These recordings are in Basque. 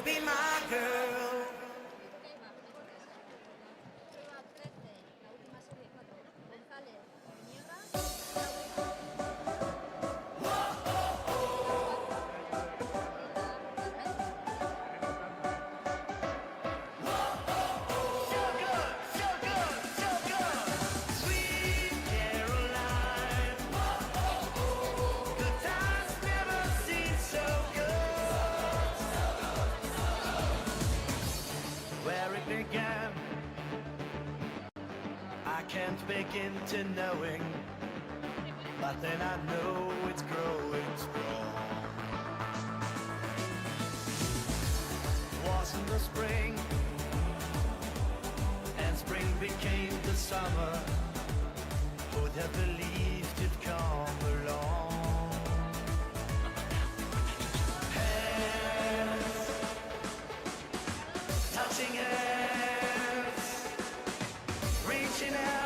be my girl. Can't begin to knowing, but then I know it's growing strong. Was in the spring, and spring became the summer. Would have believed it'd come along. Hands, touching hands, reaching out.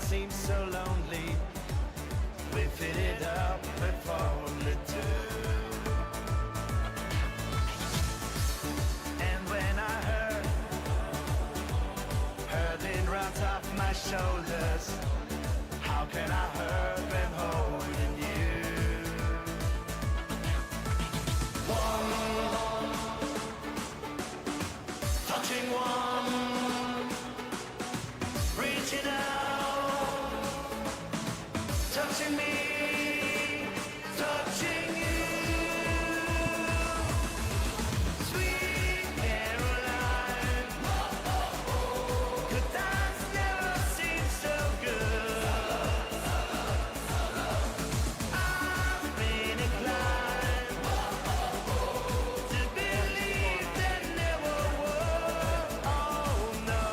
Seems so lonely. We fit it up if only two. And when I heard it runs off my shoulders, how can I hurt when holding you? One, touching one, reaching out. Touching me, touching you, sweet Caroline. Good times never seem so good. I've been inclined to believe there never was. Oh no,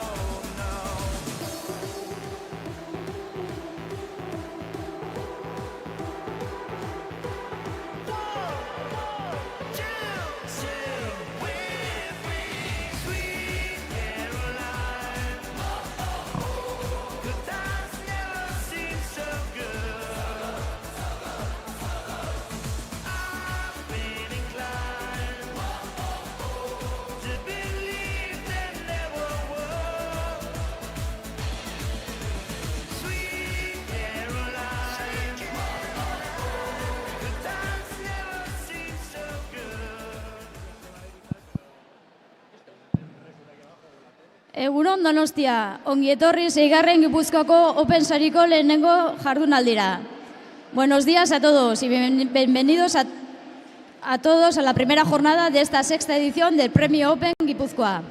no. Egunon Donostia, ongi etorri 6. Gipuzkoako Open Sariko lehenengo jardunaldira. Buenos días a todos y bienvenidos a todos a la primera jornada de esta 6ª edición del Premio Open Guipúzcoa.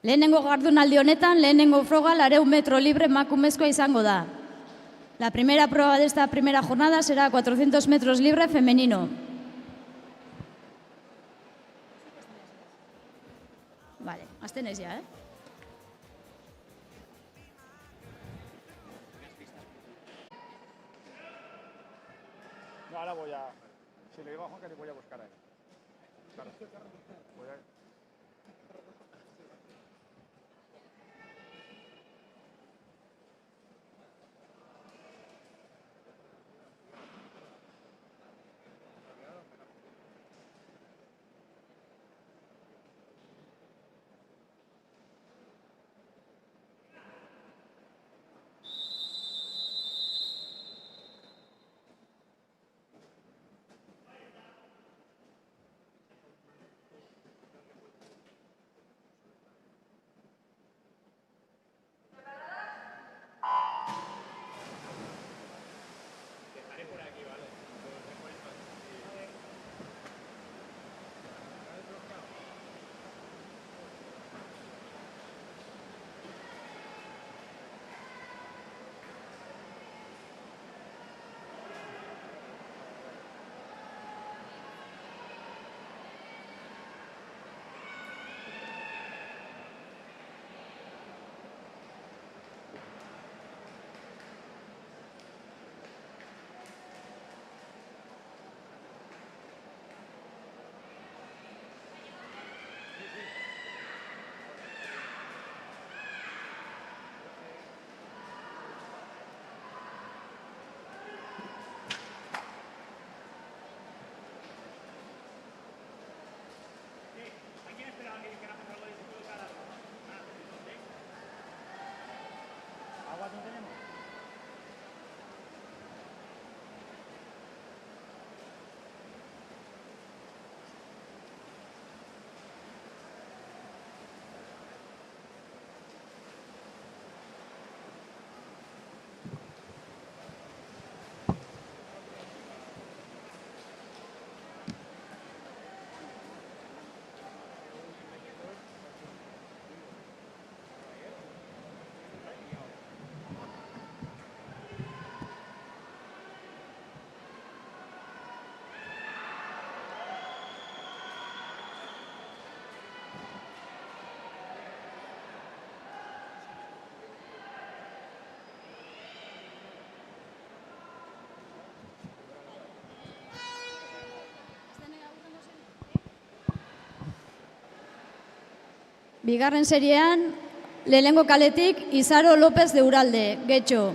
Lehenengo jardunaldi honetan, lehenengo froga 400 metro libre emakumezkoa izango da. La primera prueba de esta primera jornada será 400 metros libre femenino. Vale, aztenez ya, ¿eh? No, ahora voy a... Si le digo a Juan que le voy a buscar a él. Claro. Voy a... Bigarren seriean, lehenengo kaletik Izaro López de Uralde, Getxo.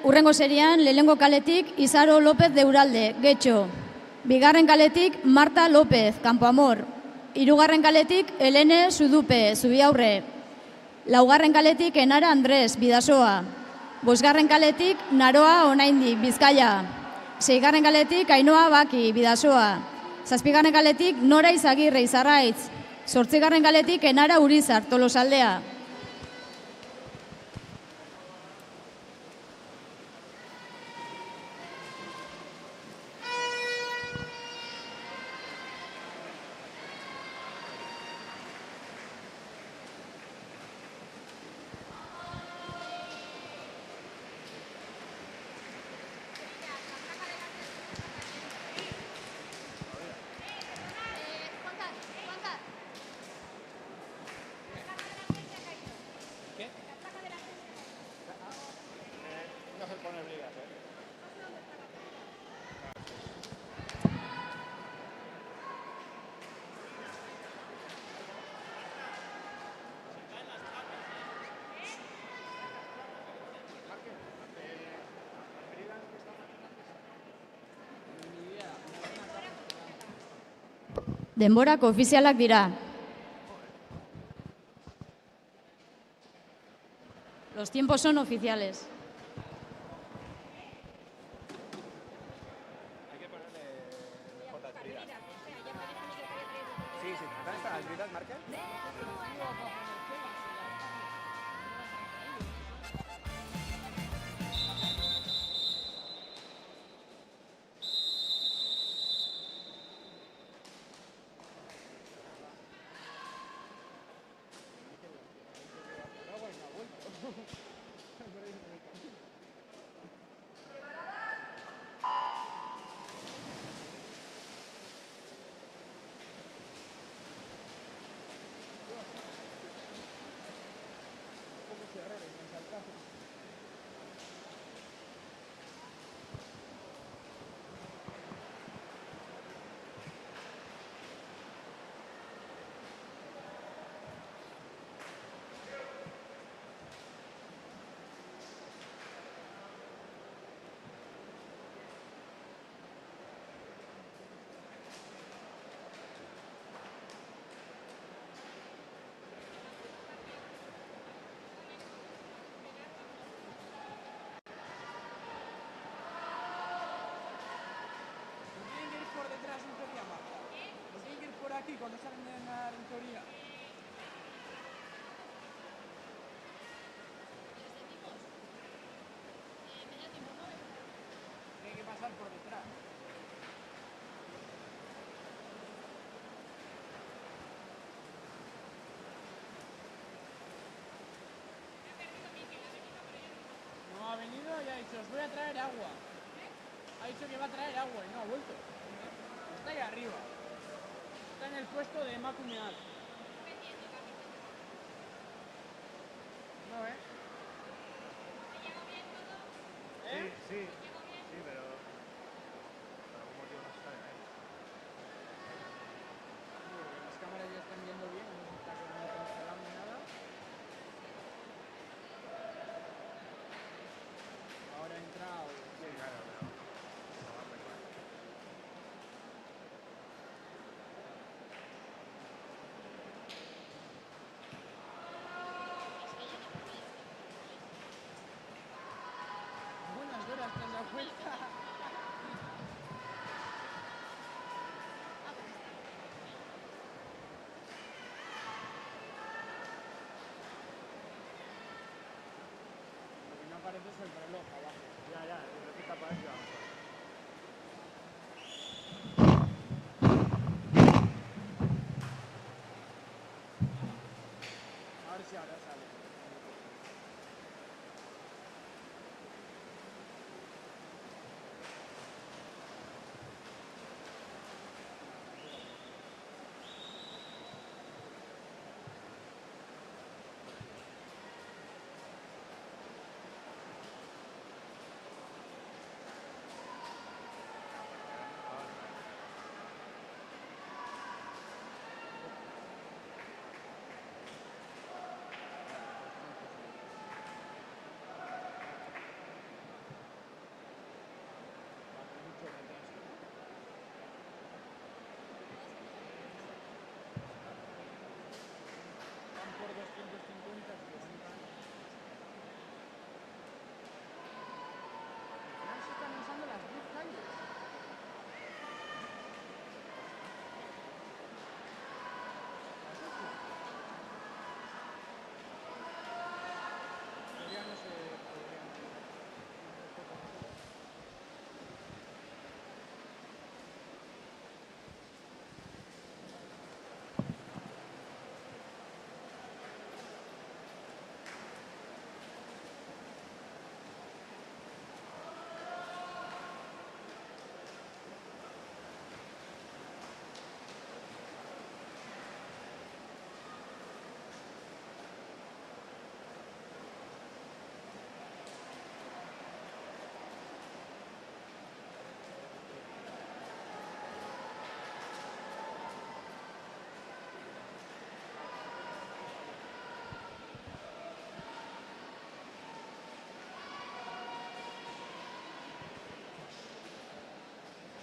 Urrengo serian, lehenengo kaletik Izaro López de Uralde, Getxo. Bigarren kaletik Marta López, Campoamor. Hirugarren kaletik Helene Zudupe, Zubiaurre. Laugarren kaletik Enara Andres, Bidasoa. Bosgarren kaletik Naroa Onaindi, Bizkaia. Seigarren kaletik Ainoa Baki, Bidasoa. Zazpigarren kaletik Nora Izagirre, Izarraitz. Zortzigarren kaletik Enara Urizar, Tolosaldea. No se pone brigas, ¿eh? Denborak ofizialak dira. Los tiempos son oficiales. Hay que ponerle J. Sí, sí. ¿Dónde están las bridas, Marque? aquí cuando salen de nadar en teoría. Tiene que pasar por detrás. No ha venido y ha dicho, os voy a traer agua. Ha dicho que va a traer agua y no ha vuelto. Está ahí arriba. Está en el puesto de Macumeal. No, ¿eh? Sí, sí, sí, pero por algún motivo no se sabe ahí. Porque las cámaras ya están viendo bien, no se está quedando congelado ni nada. Ahora entra o... Sí, claro, pero no va muy mal. Buenas horas, ¿te has dado cuenta? Lo que no aparece es el reloj abajo. Ya, ya, lo que está para eso vamos a ver. A ver si ahora sale. Mucho retraso. Van por 250, pero van... Al final se están usando las 10 calles. Todavía no se podrían hacer.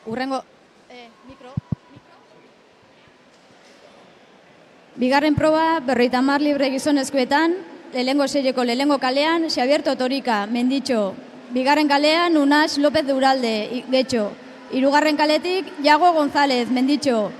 Urrengo... mikro. Bigarren proba, 50 libre gizonezkoetan, lehengo seileko lehengo kalean, Xabier Totorika, Menditxo. Bigarren kalean, Unas López de Uralde, Getxo. Hirugarren kaletik, Iago González, Menditxo.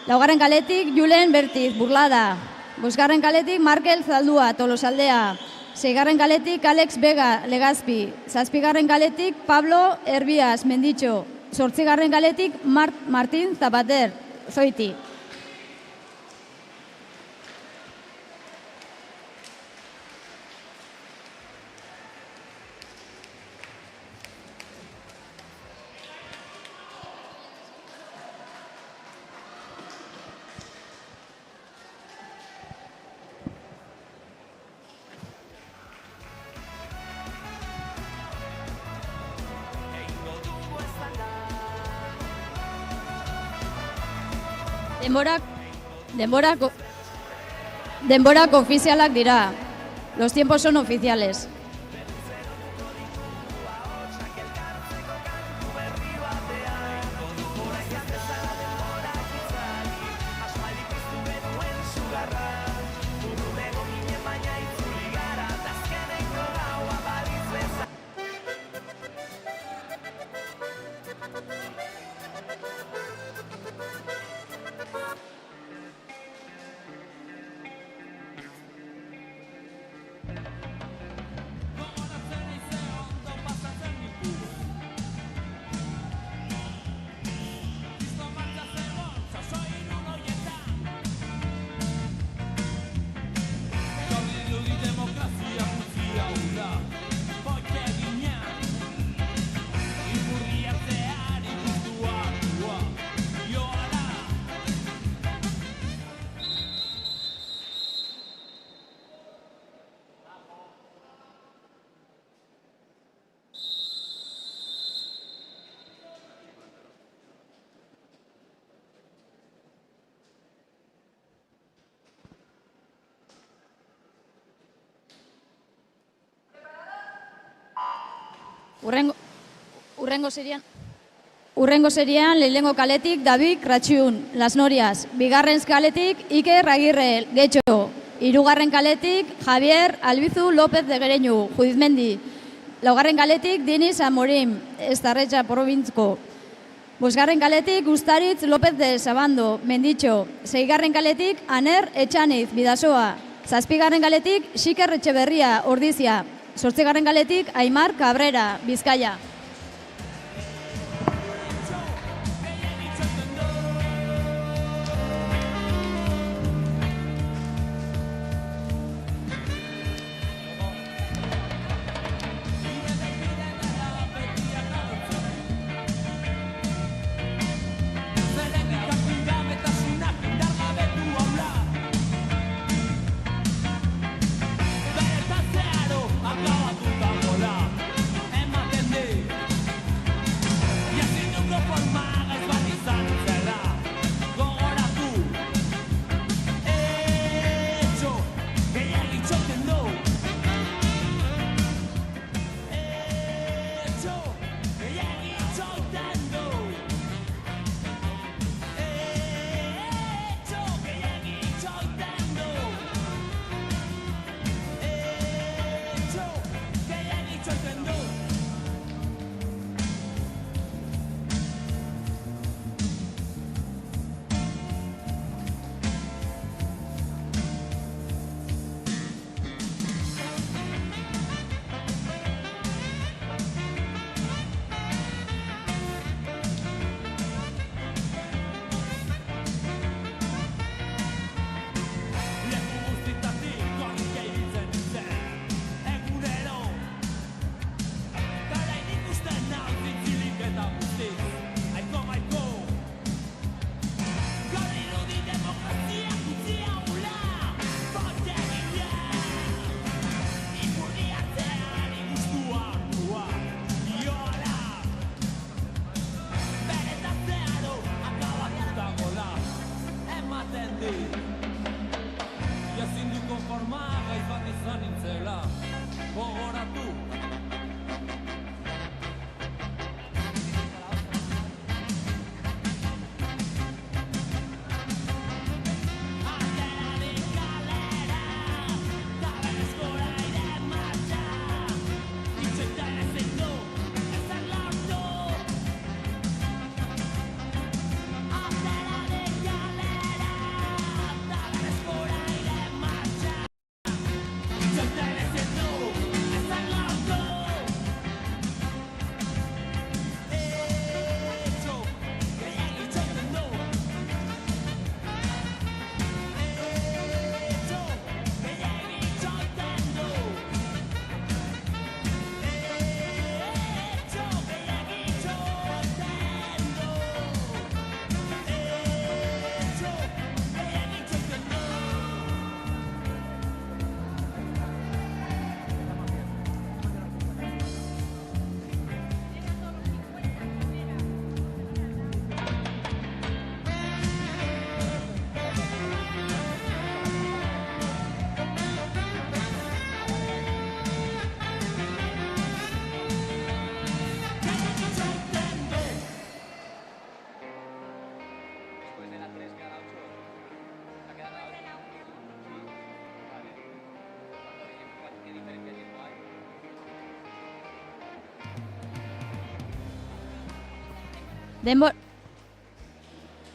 Laugarren kaletik, Julen Bertiz, Burlada. Bosgarren kaletik, Markel Zaldua, Tolosaldea. Seigarren kaletik, Alex Vega, Legazpi. Zazpigarren kaletik, Pablo Herbias, Menditxo. Zortzigarren kaletik, Martín Zapater, Zoiti. Denborak ofizialak dira. Los tiempos son oficiales. Urrengo serian, lehenengo kaletik, David Ratxiun, Las Norias. Bigarren kaletik, Iker Agirre, Getxo. Hirugarren kaletik, Javier Albizu López de Gereñu, Judizmendi. Laugarren kaletik, Diniz Amorim, Estarretxa Provintzko. Bosgarren kaletik, Ustaritz López de Sabando, Menditxo. Seigarren kaletik, Aner Etxaniz, Bidasoa. Zazpigarren kaletik, Xiker Etxeberria, Ordizia. Zortzigarren kaletik, Aimar Cabrera, Bizkaia.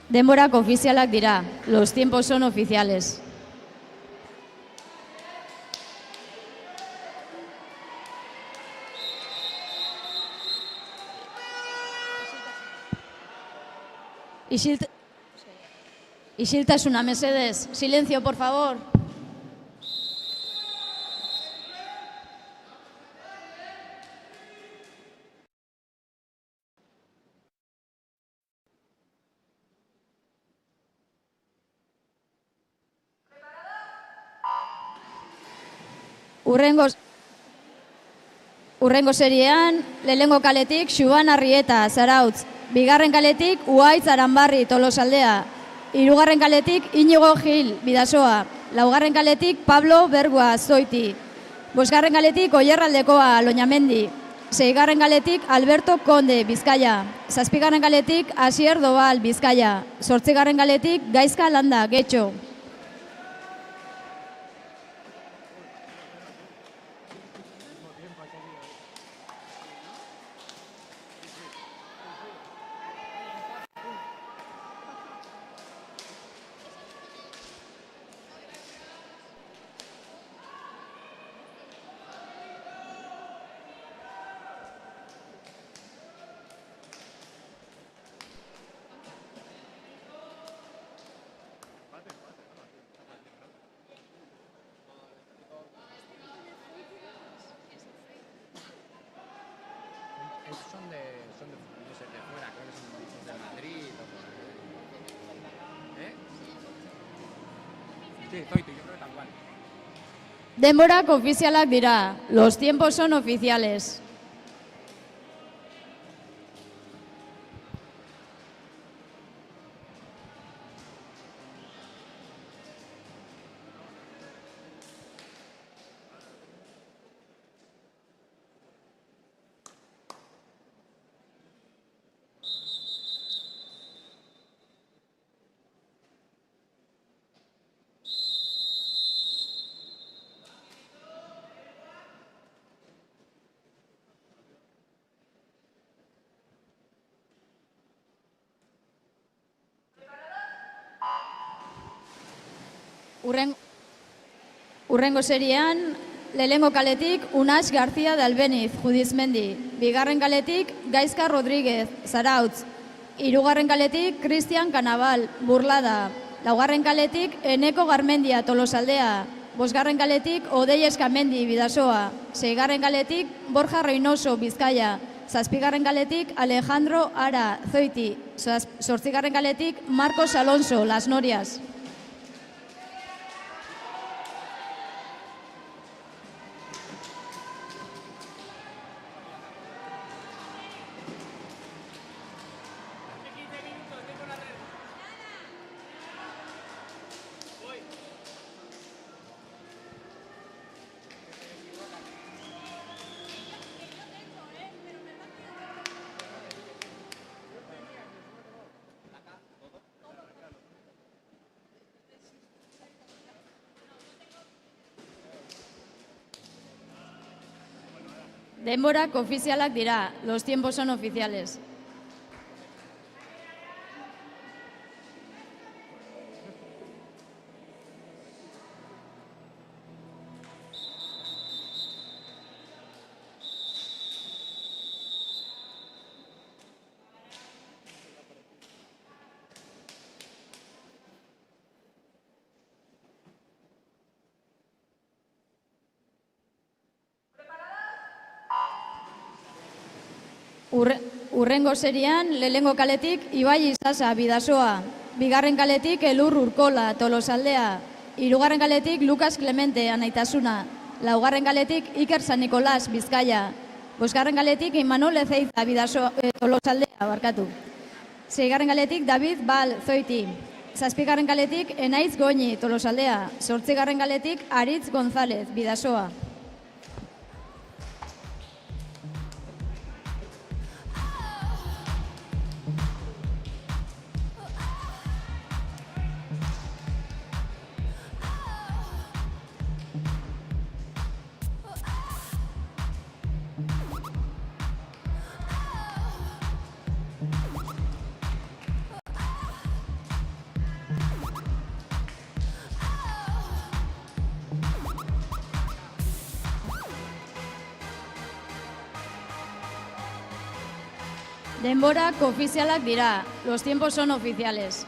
Denborak ofizialak dira. Los tiempos son oficiales. Isiltasuna, mesedez. Silencio, por favor. Urrengo seriean, lehenengo kaletik Xuban Arrieta, Zarautz. Bigarren kaletik Uaitz Aranbarri, Tolosaldea. Hirugarren kaletik Inigo Gil, Bidasoa. Laugarren kaletik Pablo Bergua, Zoiti. Bosgarren kaletik Oierraldekoa, Loñamendi. 6. kaletik Alberto Konde, Bizkaia. 7. kaletik Asier Dobal, Bizkaia. 8. kaletik Gaizka Landa, Getxo. Esos son de no sé, de fuera, creo que son de Madrid o por ahí. ¿Eh? Sí, Zoitu, yo creo que tal cual. Denborak ofizialak dira. Los tiempos son oficiales. Urrengo seriean, lehenengo kaletik Unax García de Albeniz, Judizmendi. 2. kaletik Gaizka Rodríguez, Zarautz. 3. kaletik Cristian Canaval, Burlada. 4. kaletik Eneko Garmendia, Tolosaldea. 5. kaletik Odei Eskamendi, Bidasoa. 6. kaletik Borja Reynoso, Bizkaia. 7. kaletik Alejandro Ara, Zoiti. 8. kaletik Marcos Alonso, Las Norias. Denborak ofizialak dira. Los tiempos son oficiales. Urrengo serian, lehenengo kaletik Ibai Isasa, Bidasoa. 2. kaletik Elur Urkola, Tolosaldea. 3. kaletik Lukas Clemente, Anaitasuna. 4. kaletik Iker San Nicolás, Bizkaia. 5. kaletik Imanol Ezeiza, Bidasoa, Tolosaldea, barkatu. 6. kaletik David Bal, Zoiti. 7. kaletik Enaitz Goñi, Tolosaldea. 8. kaletik Aritz González, Bidasoa. Denborak ofizialak dira. Los tiempos son oficiales.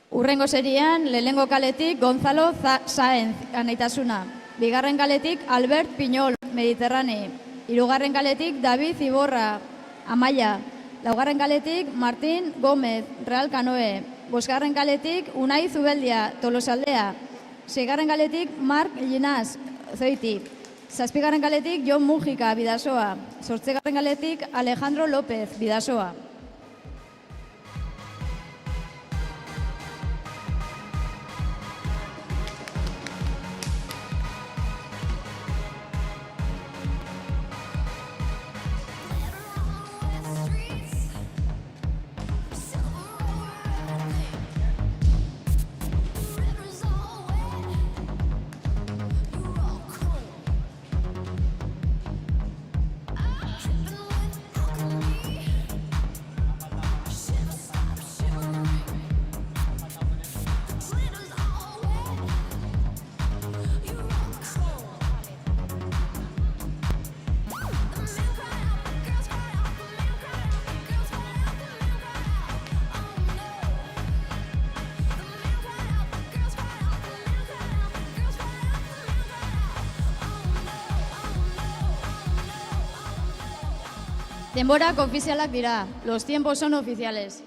Urrengo serian, lehenengo kaletik Gonzalo Sáenz, Anaitasuna. 2. kaletik Albert Piñol, Mediterrane. Hirugarren kaletik David Iborra, Amaia. Laugarren kaletik Martín Gómez, Real Kanoe. Bosgarren kaletik Unai Zubeldia, Tolosaldea. Seigarren kaletik Marc Llinás, Zoiti. Zazpigarren kaletik Jon Mujika, Bidasoa. Zortzigarren kaletik Alejandro López, Bidasoa. Denborak ofizialak dira, los tiempos son oficiales.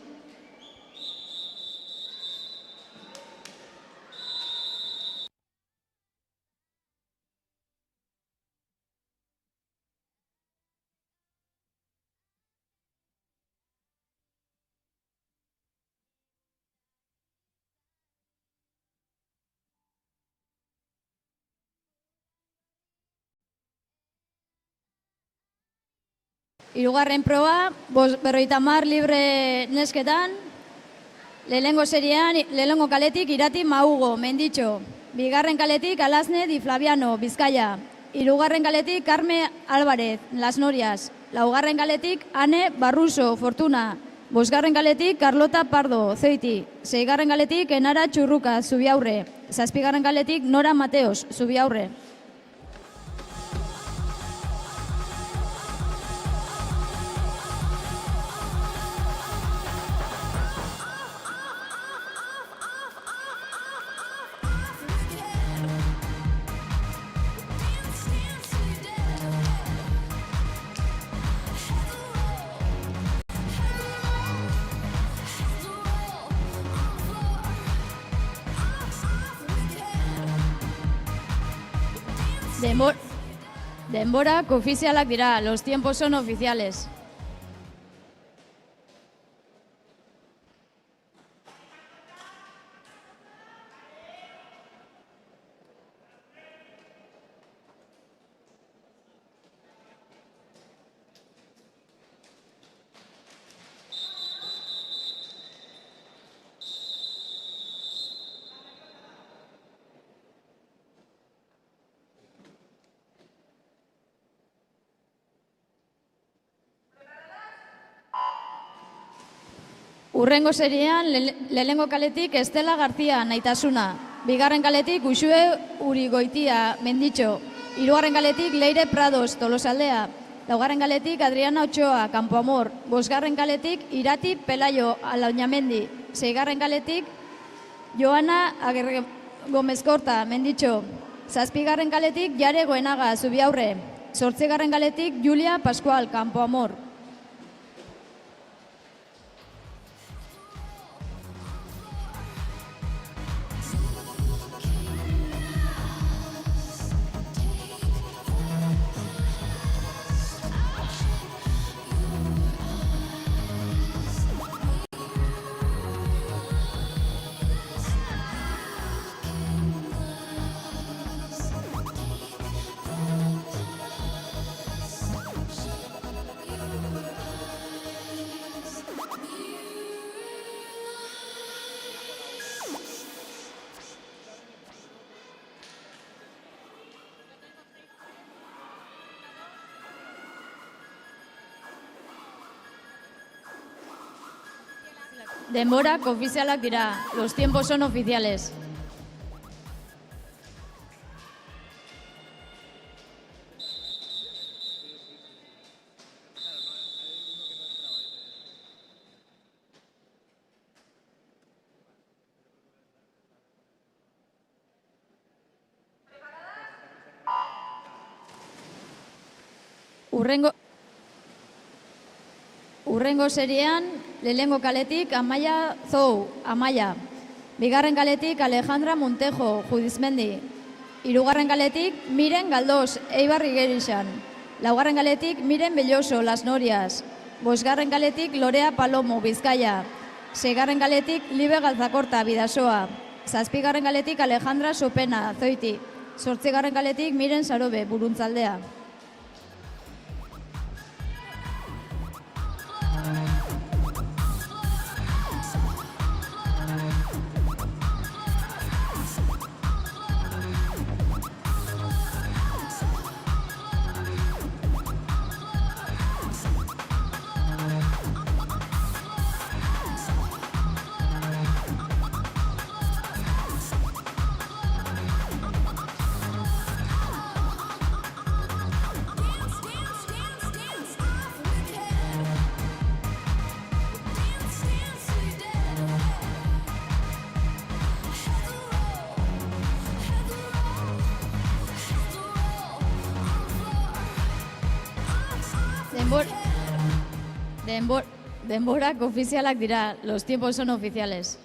Hirugarren proba, 50 libre nesketan, lehenengo seriean, lehenengo kaletik Irati Maugo, Menditxo. Bigarren kaletik Alasne Di Flaviano, Bizkaia. Hirugarren kaletik Carme Álvarez, Las Norias. Laugarren kaletik Ane Barruso, Fortuna. Bosgarren kaletik Carlota Pardo, Zoiti. Seigarren kaletik Enara Txurruka, Zubiaurre. Zazpigarren kaletik Nora Mateos, Zubiaurre. Denborak ofizialak dira, los tiempos son oficiales. Urrengo seriean, lehenengo kaletik Estela García, Naitasuna. Bigarren kaletik Uxue Urigoitia, Menditxo. Hirugarren kaletik Leire Prados, Tolosaldea. Laugarren kaletik Adriana Ochoa, Campoamor. Bosgarren kaletik Irati Pelayo, Alañamendi. Seigarren kaletik Joana Aguirre Gómez Korta, Menditxo. Zazpigarren kaletik Jare Goenaga, Zubiaurre. Zortzigarren kaletik Julia Pascual, Campoamor. Denborak ofizialak dira, los tiempos son oficiales. Urrengo seriean, lehenengo kaletik Amaia Zou, Amaia. Bigarren kaletik Alejandra Montejo, Judizmendi. Hirugarren kaletik Miren Galdos, Eibar Igerixan. Laugarren kaletik Miren Belloso, Las Norias. Bosgarren kaletik Lorea Palomo, Bizkaia. Seigarren kaletik Libe Galzakorta, Bidasoa. Zazpigarren kaletik Alejandra Sopena, Zoiti. Zortzigarren kaletik Miren Sarobe, Buruntzaldea. Denborak ofizialak dira, los tiempos son oficiales.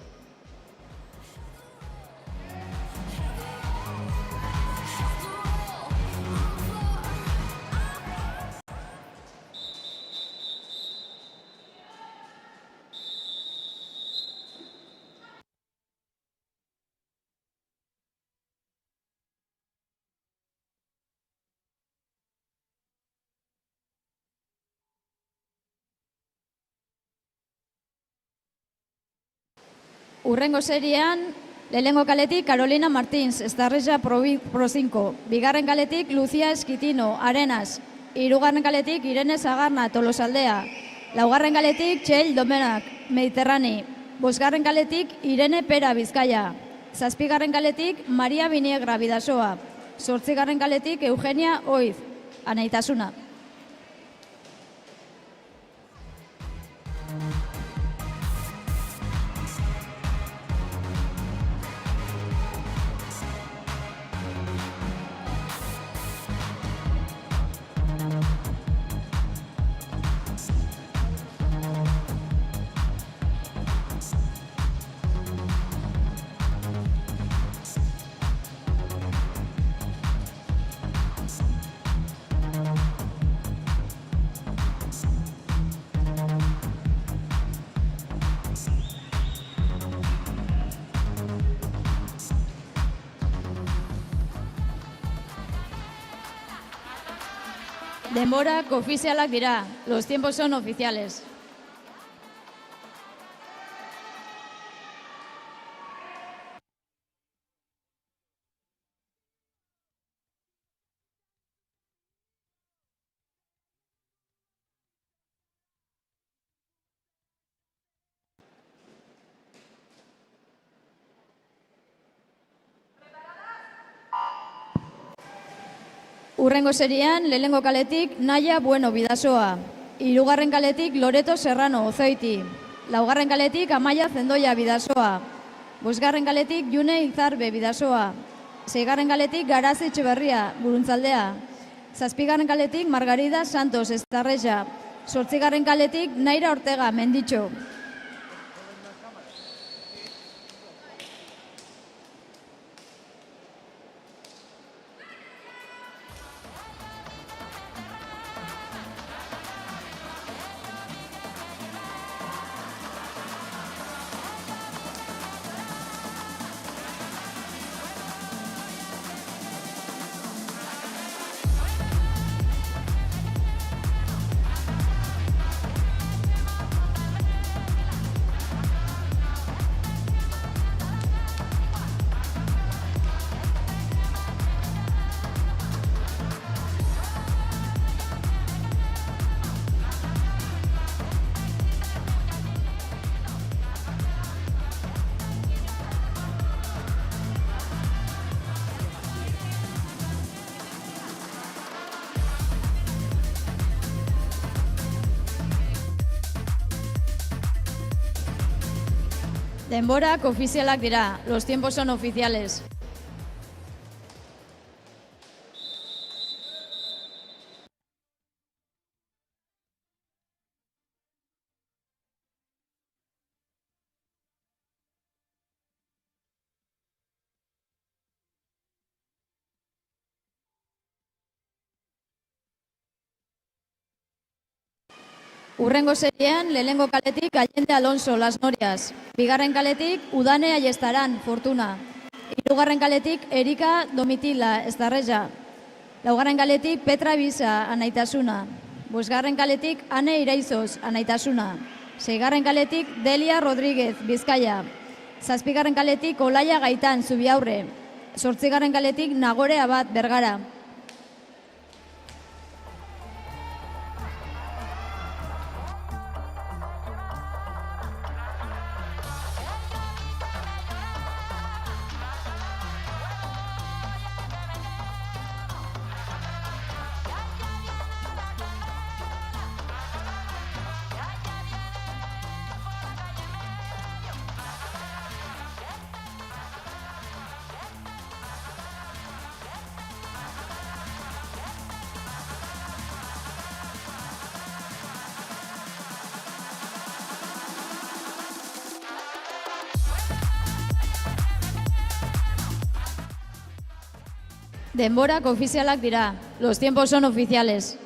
Urrengo seriean, lehenengo kaletik Carolina Martins, Estarreja Pro 5. Bigarren kaletik Lucia Esquitino, Arenas. Hirugarren kaletik Irene Zagarna, Tolosaldea. Laugarren kaletik Txell Domenak, Mediterrani. Bosgarren kaletik Irene Pera, Bizkaia. Zazpigarren kaletik Maria Viniegra, Bidasoa. Zortzigarren kaletik Eugenia Oiz, Anaitasuna. Denborak ofizialak dira, los tiempos son oficiales. Urrengo seriean, lehenengo kaletik Naya Bueno, Bidasoa. Hirugarren kaletik Loreto Serrano, Ozoiti. Laugarren kaletik Amaia Zendoia, Bidasoa. Bosgarren kaletik June Izarbe, Bidasoa. Seigarren kaletik Garazi Etxeberria, Buruntzaldea. Zazpigarren kaletik Margarida Santos, Estarreja. Zortzigarren kaletik Naira Ortega, Menditxo. Denborak ofizialak dira, los tiempos son oficiales. Urrengo serien, lehenengo kaletik Allende Alonso, Las Norias. Bigarren kaletik Udane Ayestaran, Fortuna. Hirugarren kaletik Erika Domitila, Estarreja. Laugarren kaletik Petra Bisa, Anaitasuna. Bosgarren kaletik Ane Iraizoz, Anaitasuna. Seigarren kaletik Delia Rodríguez, Bizkaia. Zazpigarren kaletik Olaia Gaitan, Zubiaurre. Zortzigarren kaletik Nagore Abad, Bergara. Denborak ofizialak dira. Los tiempos son oficiales.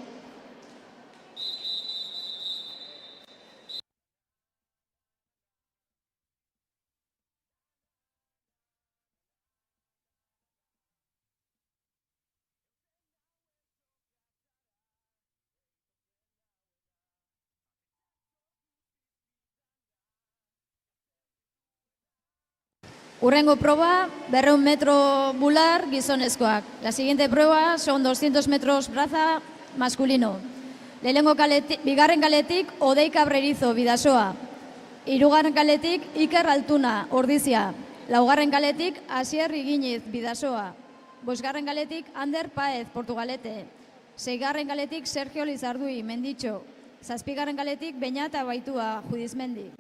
Urrengo proba, 200 metro bular gizonezkoak. La siguiente prueba son 200 metros braza masculino. Bigarren kaletik Odei Cabrerizo, Bidasoa. Hirugarren kaletik Iker Altuna, Ordizia. Laugarren kaletik Asier Iginiz, Bidasoa. Bosgarren kaletik Ander Paez, Portugalete. Seigarren kaletik Sergio Lizardui, Menditxo. Zazpigarren kaletik Beñat Abaitua, Judizmendi.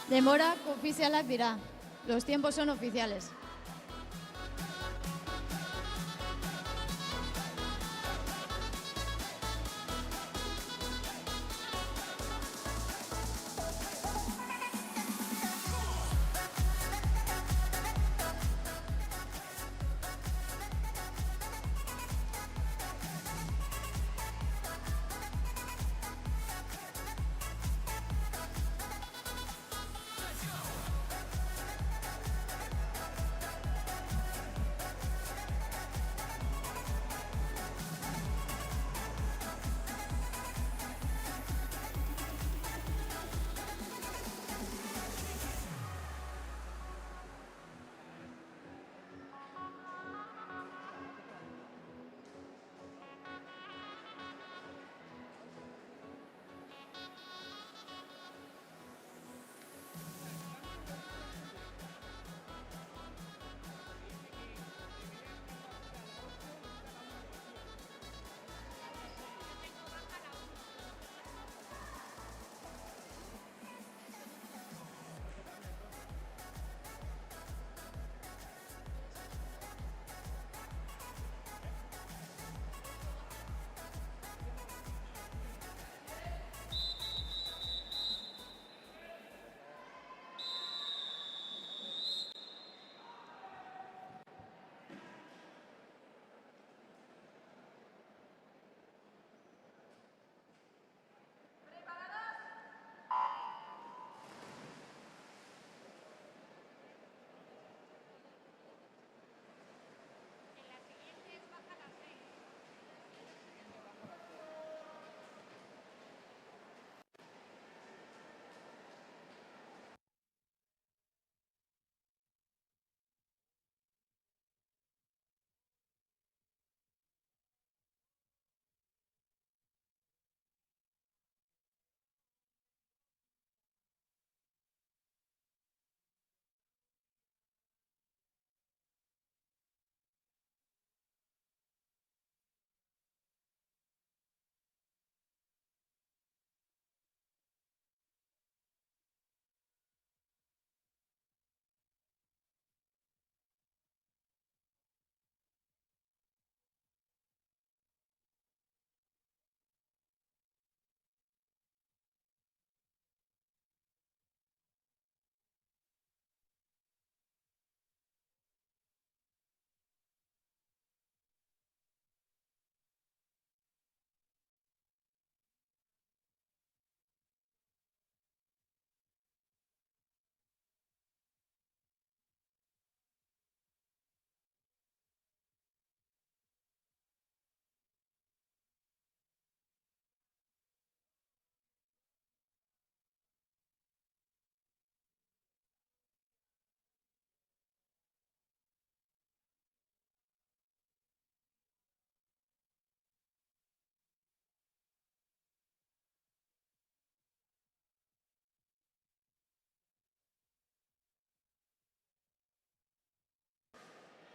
Denborak ofizialak dira. Los tiempos son oficiales.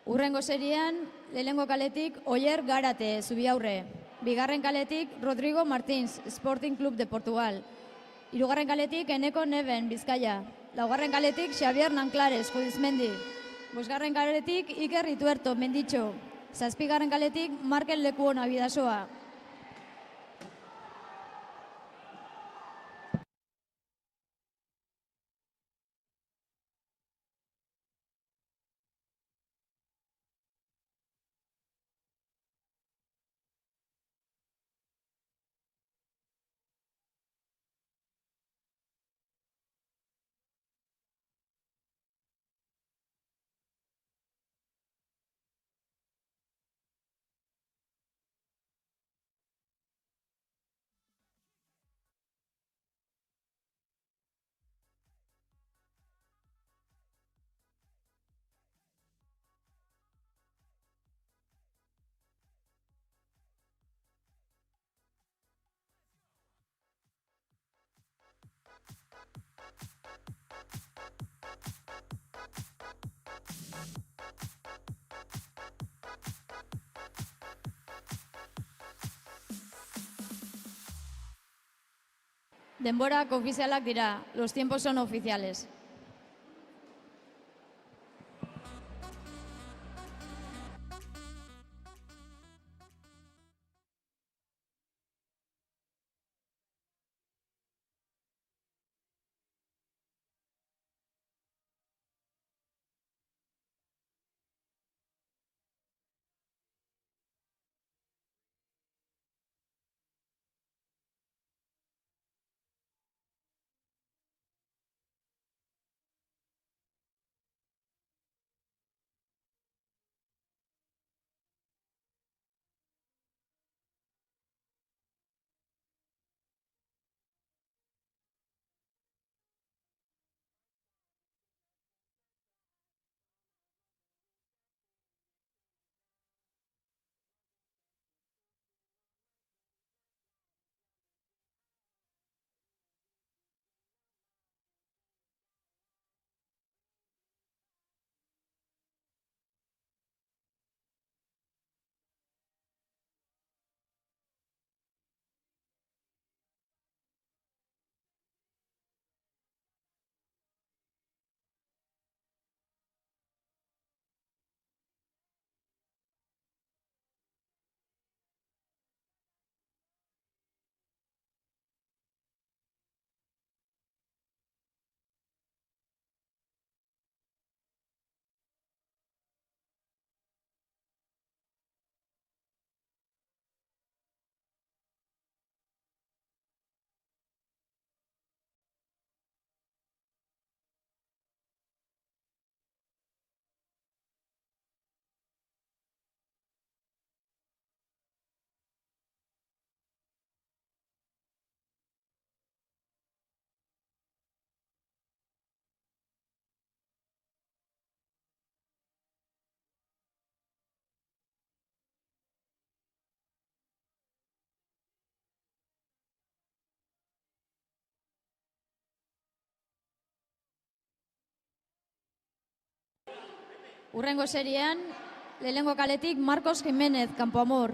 Urrengo seriean, lehenengo kaletik Oier Garate, Zubiaurre. Bigarren kaletik Rodrigo Martins, Sporting Club de Portugal. Hirugarren kaletik Eneko Neben, Bizkaia. Laugarren kaletik Xavier Nanclares, Judizmendi. Bosgarren kaletik Iker Ituerto, Menditxo. Zazpigarren kaletik Markel Lekuona, Bidasoa. Denborak ofizialak dira, los tiempos son oficiales. Urrengo seriean, lehenengo kaletik Marcos Jiménez, Campoamor.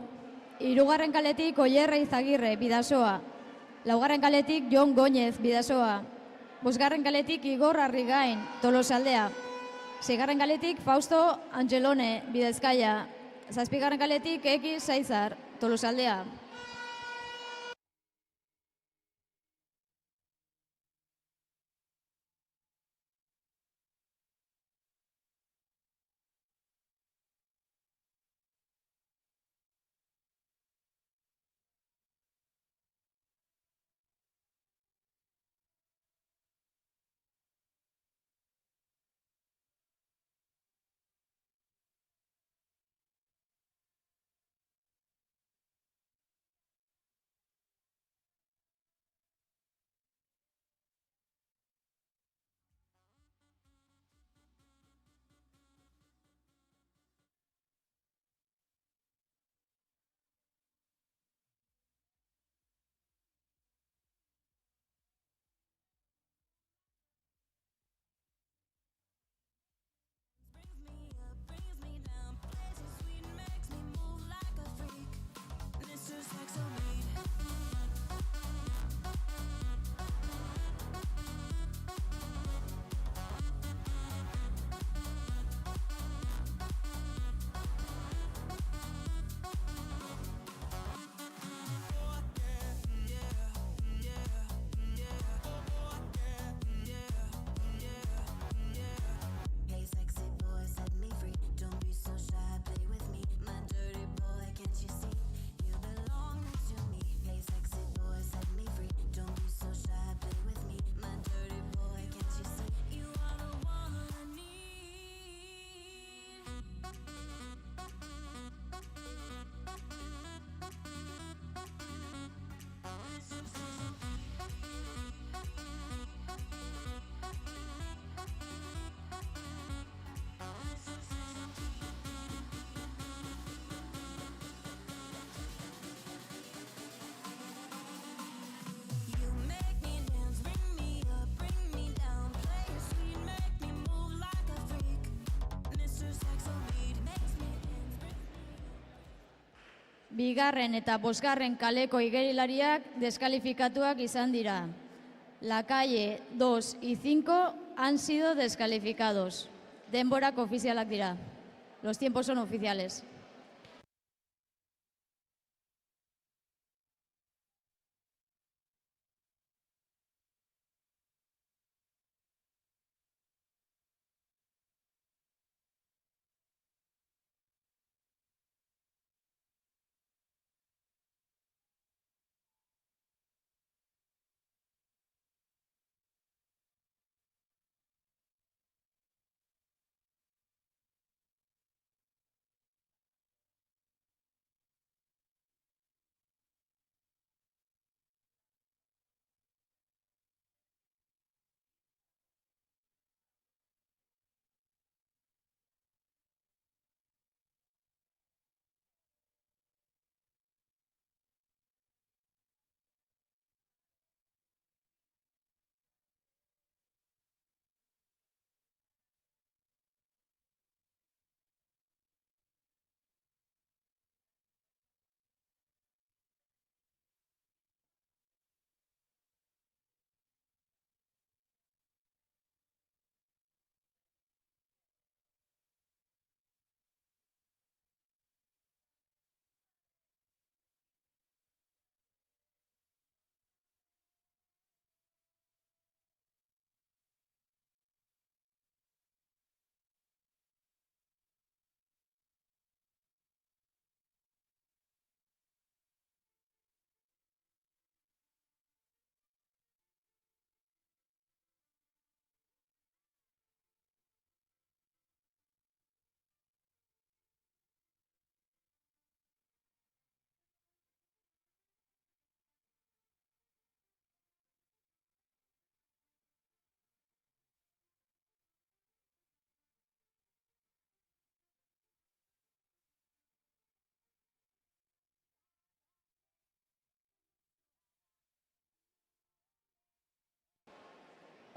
Hirugarren kaletik Oier Izagirre, Bidasoa. Laugarren kaletik Jon Góñez, Bidasoa. Bosgarren kaletik Igor Arrigain, Tolosaldea. Seigarren kaletik Fausto Angelone, Bidezkaia. Zazpigarren kaletik Eki Saizar, Tolosaldea. bigarren eta bosgarren kaleko igerilariak deskalifikatuak izan dira. La calle 2 y 5 han sido descalificados. Denborak ofizialak dira. Los tiempos son oficiales.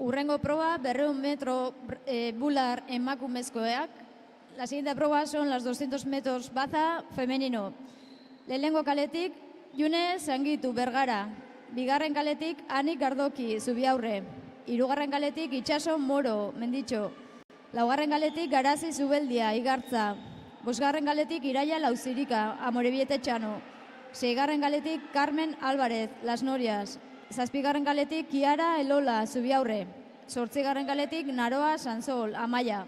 Urrengo proba, 200 metro bular emakumezkoak. La siguiente prueba son las 200 metros baza femenino. Lehenengo kaletik, June Sangitu Bergara. Bigarren kaletik, Anik Gardoki Zubiaurre. Hirugarren kaletik, Itxaso Moro Menditxo. Laugarren kaletik, Garazi Zubeldia Igartza. Bosgarren kaletik, Iraia Lauzirika Amorebiete Txano. Seigarren kaletik, Carmen Álvarez Las Norias. Zazpigarren kaletik, Kiara Elola Zubiaurre. Zortzigarren kaletik, Naroa Sansol Amaia.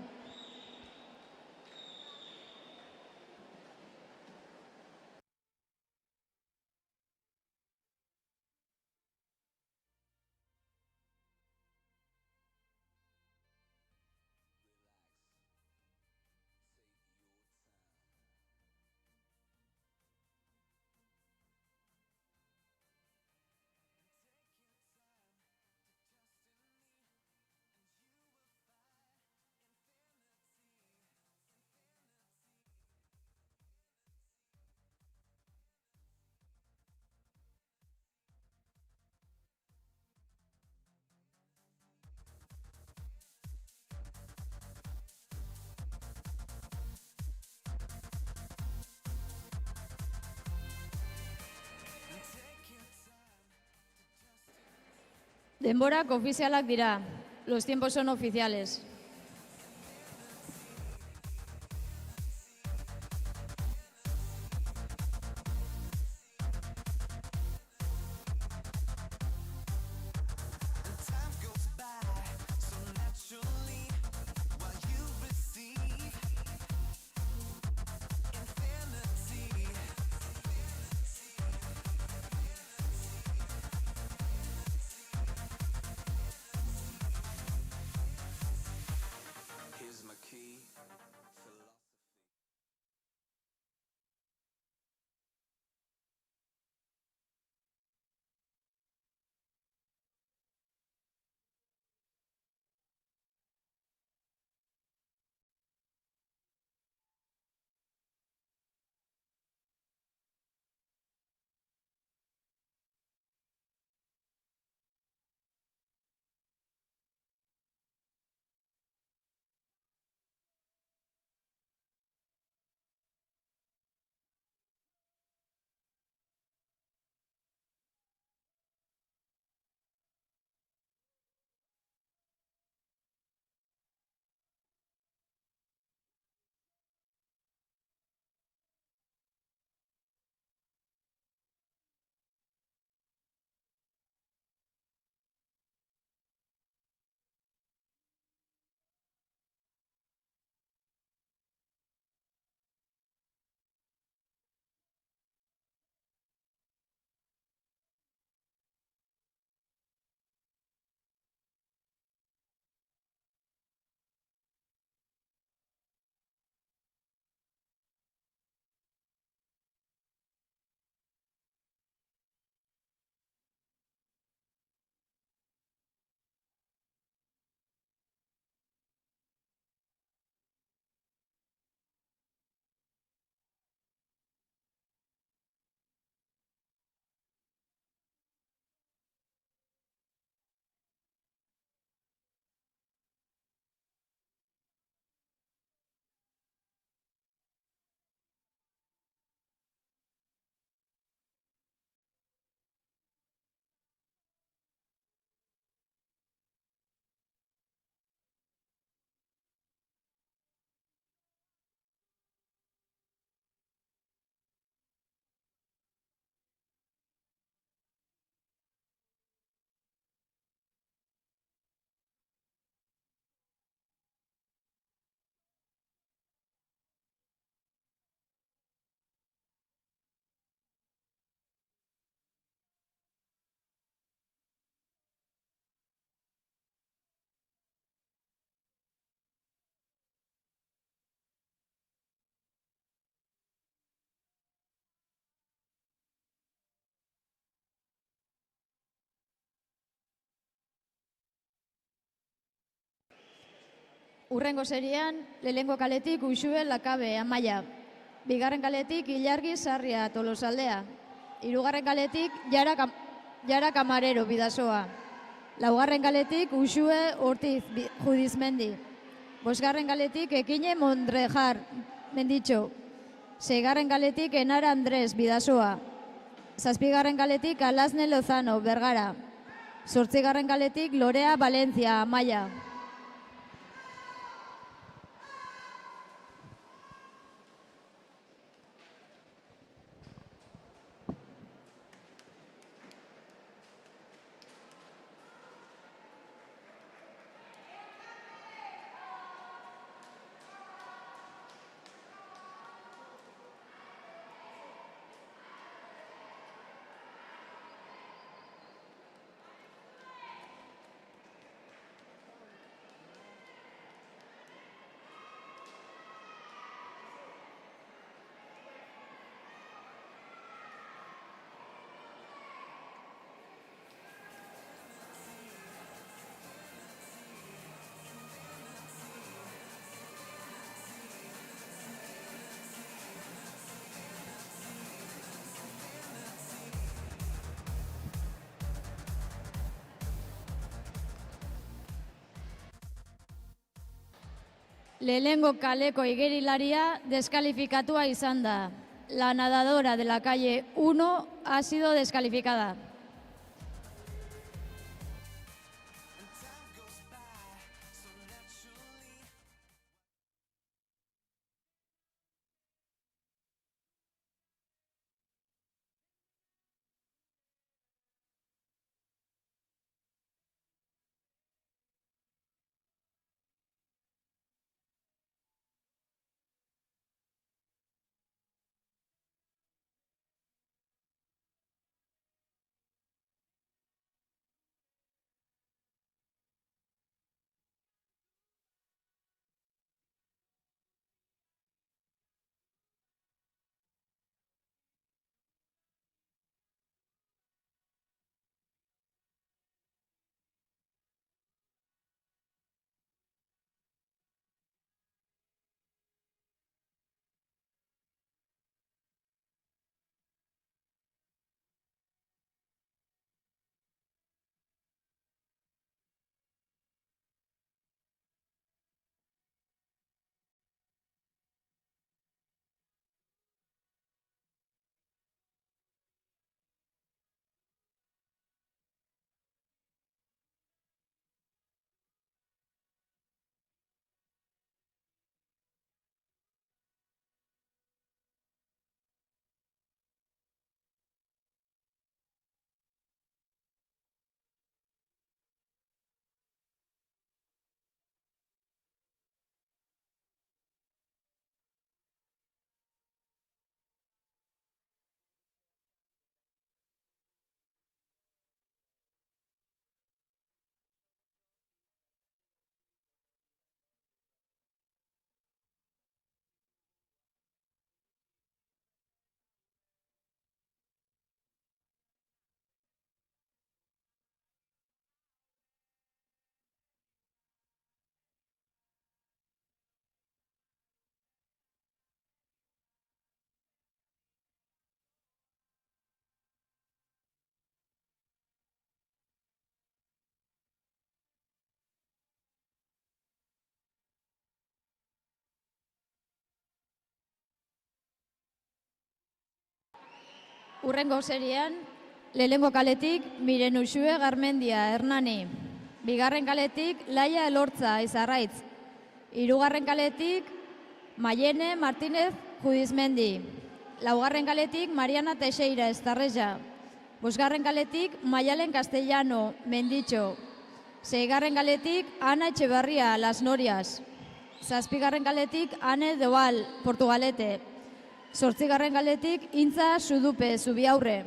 Denborak ofizialak dira. Los tiempos son oficiales. Urrengo serian, lehengo kaletik Uxue Lakabe, Amaia. Bigarren kaletik Ilargi Sarria, Tolosaldea. Hirugarren kaletik Jara Camarero, Bidasoa. Laugarren kaletik Uxue Ortiz, Judizmendi. Bosgarren kaletik Ekine Mondrejar, Menditxo. Seigarren kaletik Enara Andres, Bidasoa. Zazpigarren kaletik Alasne Lozano, Bergara. Zortzigarren kaletik Lorea Valencia, Amaia. Lehengo kaleko igerilaria deskalifikatua izan da. La nadadora de la calle 1 ha sido descalificada. Urrengo serian, lehengo kaletik Miren Uxue Garmendia, Hernani. Bigarren kaletik Laia Elortza, Izarraitz. Hirugarren kaletik Mayene Martínez, Judizmendi. Laugarren kaletik Mariana Teixeira, Estarreja. Bosgarren kaletik Maialen Castellano, Menditxo. Seigarren kaletik Ana Etxeberria, Las Norias. Zazpigarren kaletik Ane Doal, Portugalete. Zortzigarren kaletik Intza Sudupe, Zubiaurre.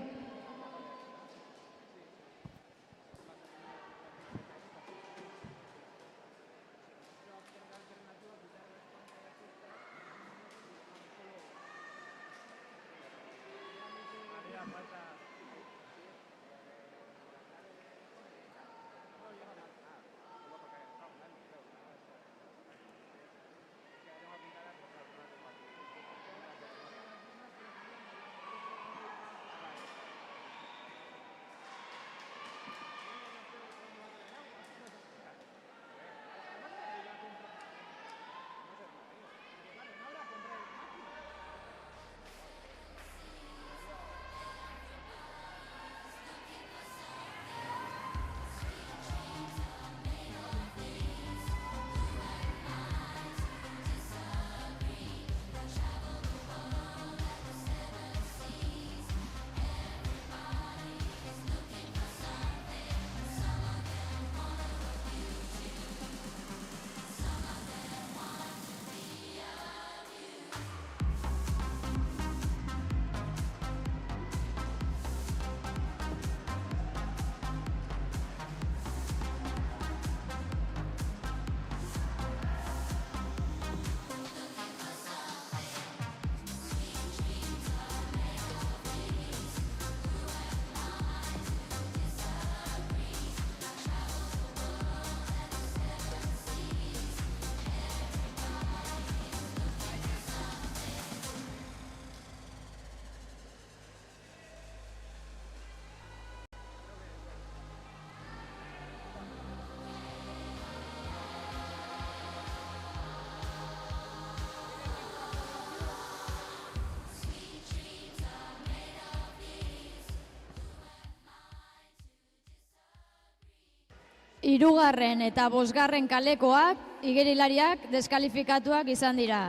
Hirugarren eta bosgarren kalekoak, igerilariak deskalifikatuak izan dira.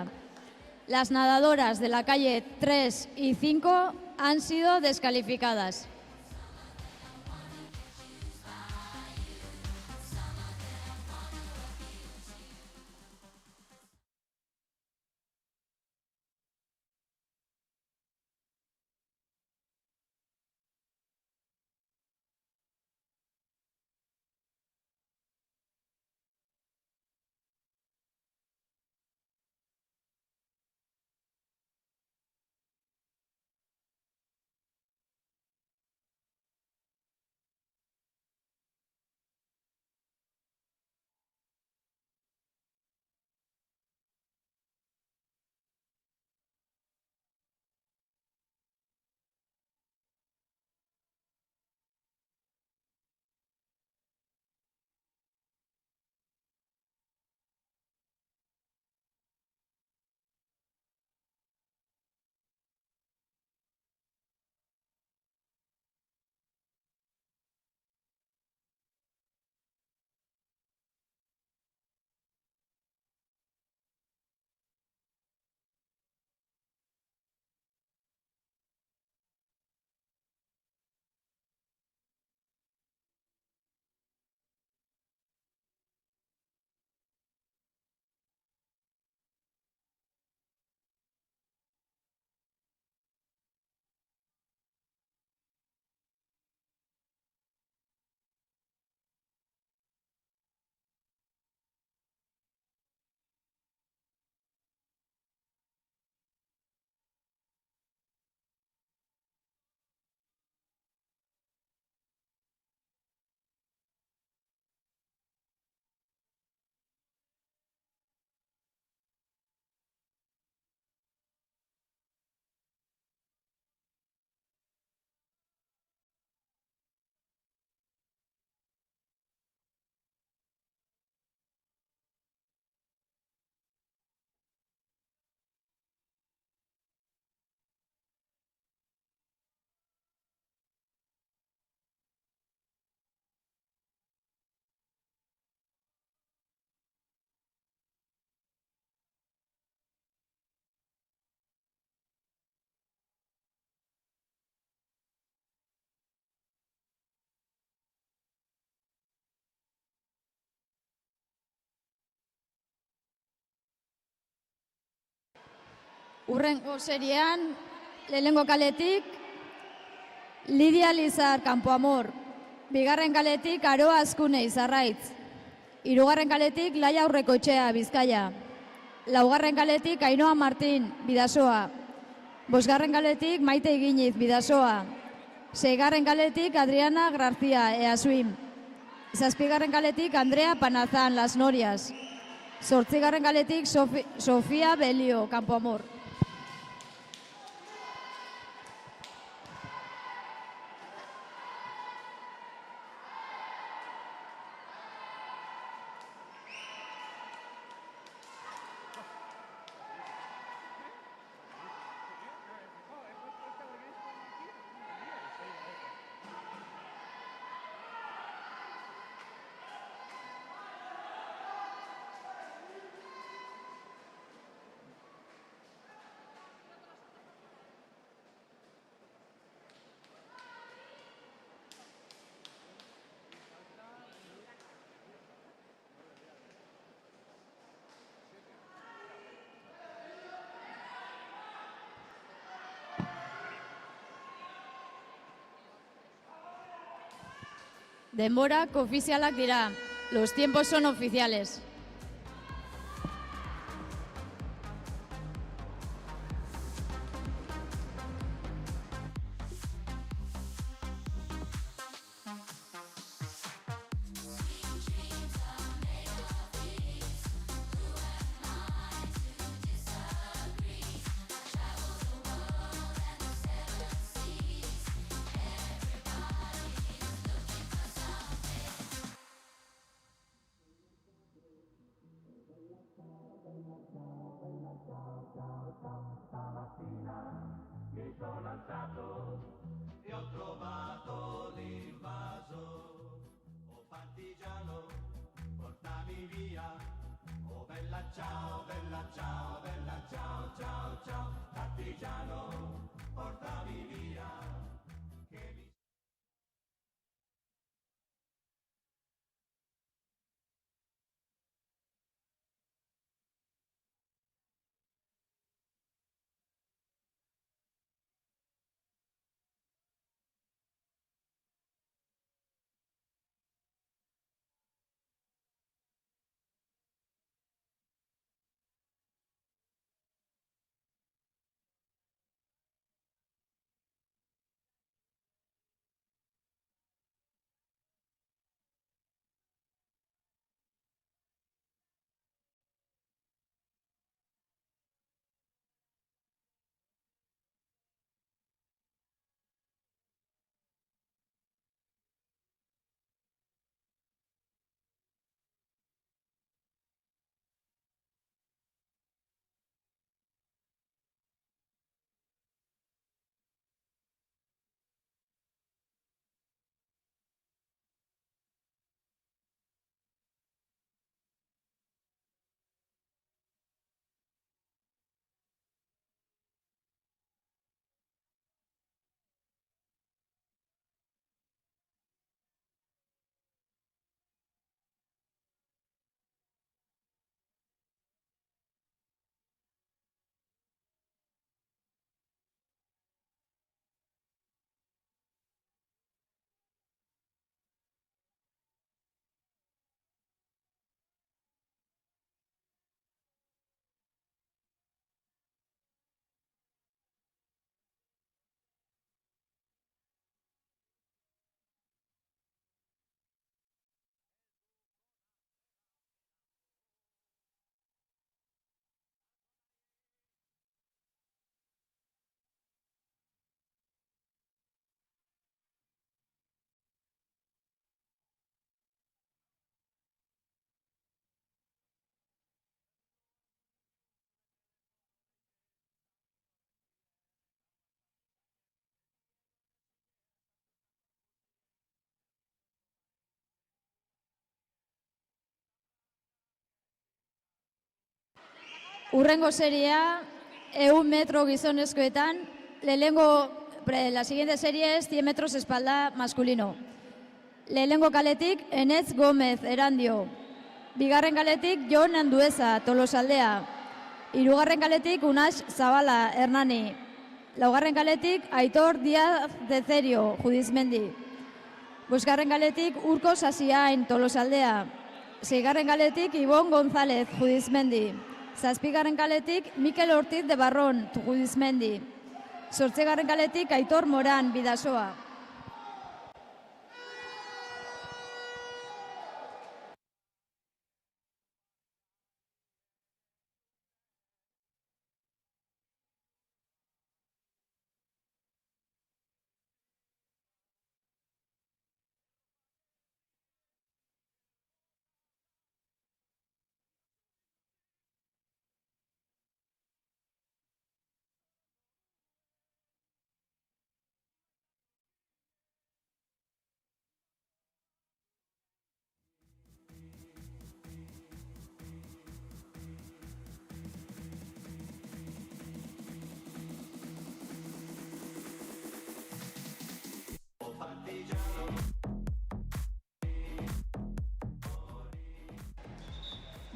Las nadadoras de la calle 3 y 5 han sido descalificadas. Urrengo seriean, lehenengo kaletik, Lidia Lizar Campoamor. Bigarren kaletik, Aroa Azkune Izarraitz. Hirugarren kaletik, Laia Aurrekoetxea Bizkaia. Laugarren kaletik, Ainhoa Martin Bidasoa. Bosgarren kaletik, Maite Iginiz Bidasoa. Seigarren kaletik, Adriana García Easuim. Zazpigarren kaletik, Andrea Panazan Las Norias. Zortzigarren kaletik, Sofia Belio Campoamor. Denborak ofizialak dira. Los tiempos son oficiales. Mi sono alzato e ho trovato l'invaso, oh partigiano. Urrengo seria, 100 metro gizonezkoetan, la siguiente serie es 100 metros espalda masculino. Lehenengo kaletik, Enetz Gómez, Erandio. Bigarren kaletik, Jon Andueza, Tolosaldea. Hirugarren kaletik, Unax Zabala, Hernani. Laugarren kaletik, Aitor Díaz de Cerio, Judizmendi. Bosgarren kaletik, Urko Sasiain, Tolosaldea. Seigarren kaletik, Ibon González, Judizmendi. Zazpigarren kaletik, Mikel Ortiz de Barron, Judizmendi. Zortzigarren kaletik, Aitor Moran, Bidasoa.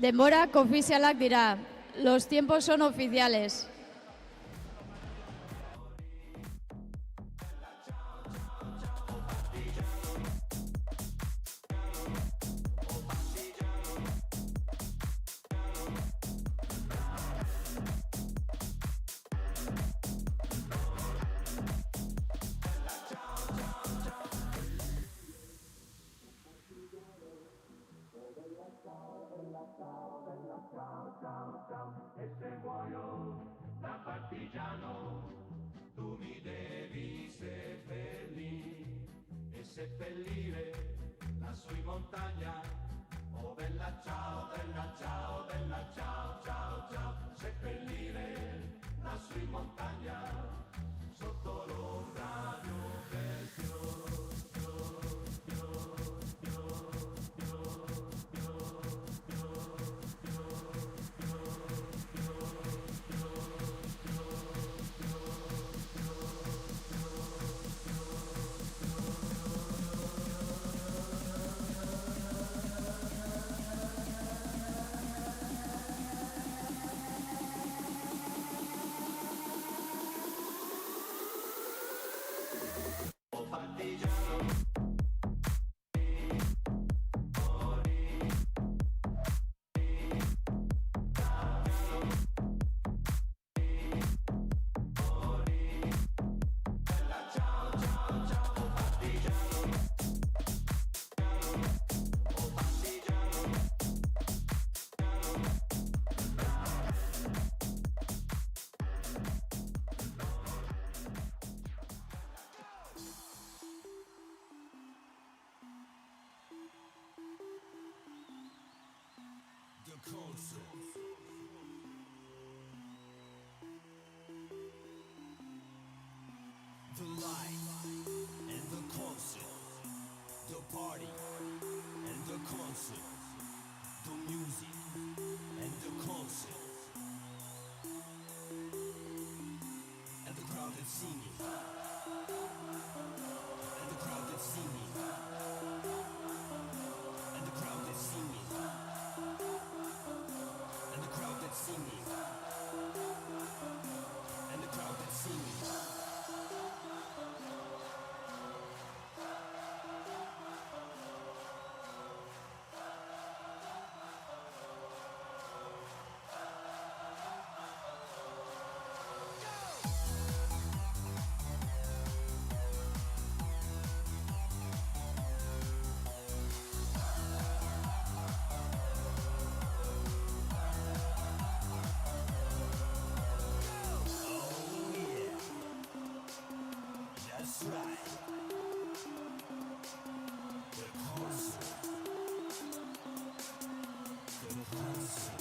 Denborak ofizialak dira. Los tiempos son oficiales. concert. The light and the concert. The party and the concert. The music and the concert. And the crowd that's singing. And the crowd that's singing. And the crowd that's singing. And the crowd that's singing. And the crowd that's singing. That's right. The concert. The concert.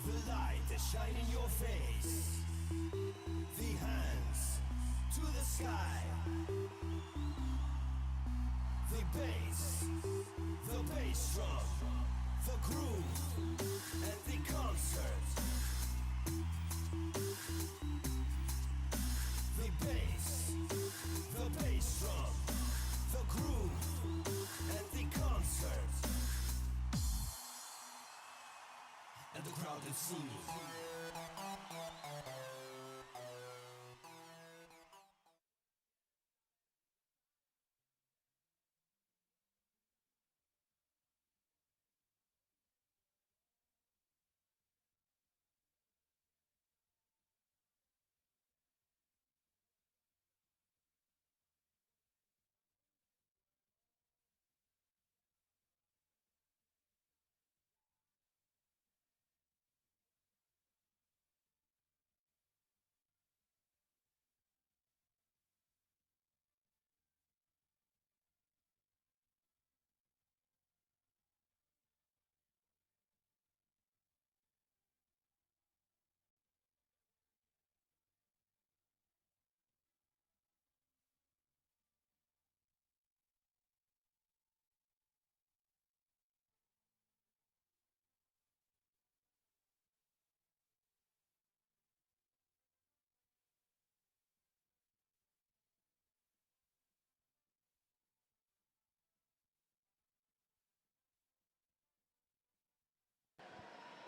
The light that shine in your face. The hands to the sky. The bass drum, the groove at the concert. The bass drum, the groove at the concert. And the crowd is singing.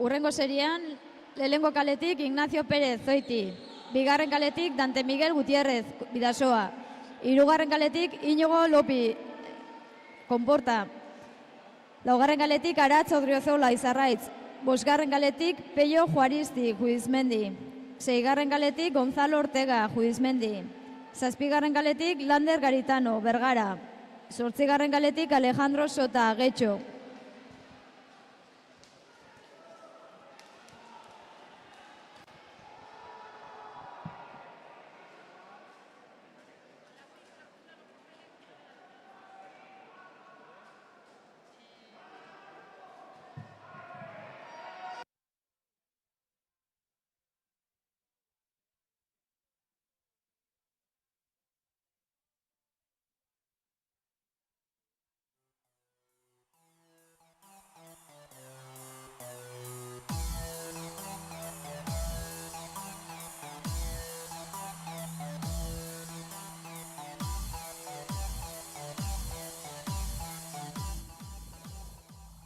Urrengo serian, lehengo kaletik Ignacio Pérez Zoiti, bigarren kaletik Dante Miguel Gutiérrez Bidasoa, hirugarren kaletik Iñigo Lopi Konporta, laugarren kaletik Aratz Odriozola Izarraitz, bosgarren kaletik Peio Juaristi Juizmendi, seigarren kaletik Gonzalo Ortega Juizmendi, zazpigarren kaletik Lander Garitano Bergara, zortzigarren kaletik Alejandro Sota Getxo.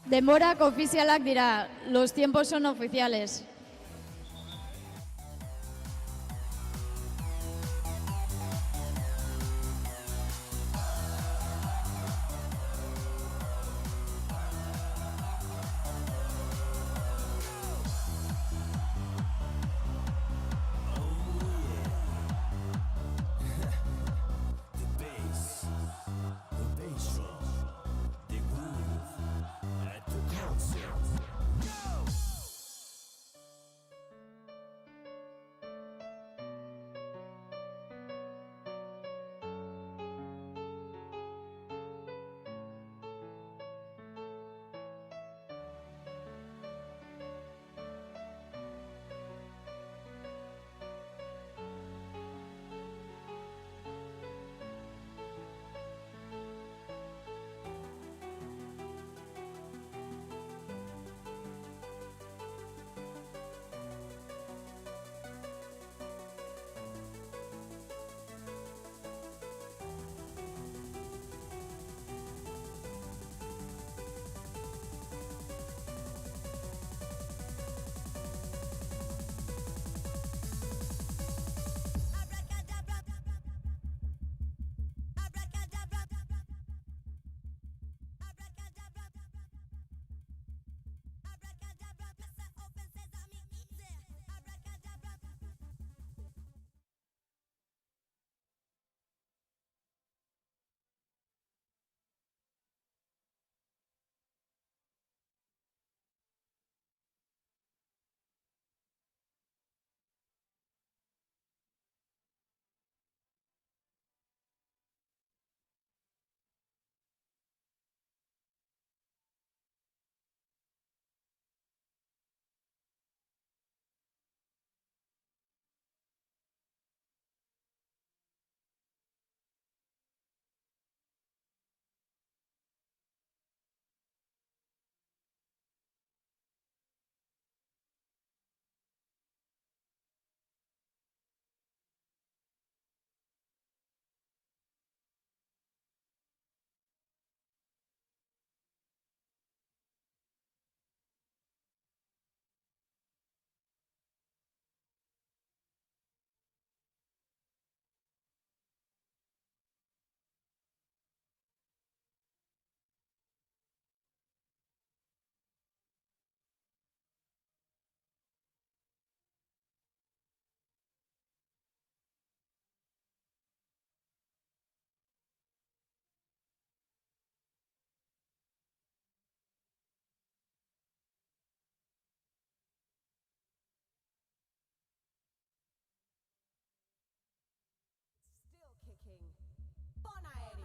Denborak ofizialak dira, los tiempos son oficiales. The bass drum, the groove concert. Still kicking. Bon aeri.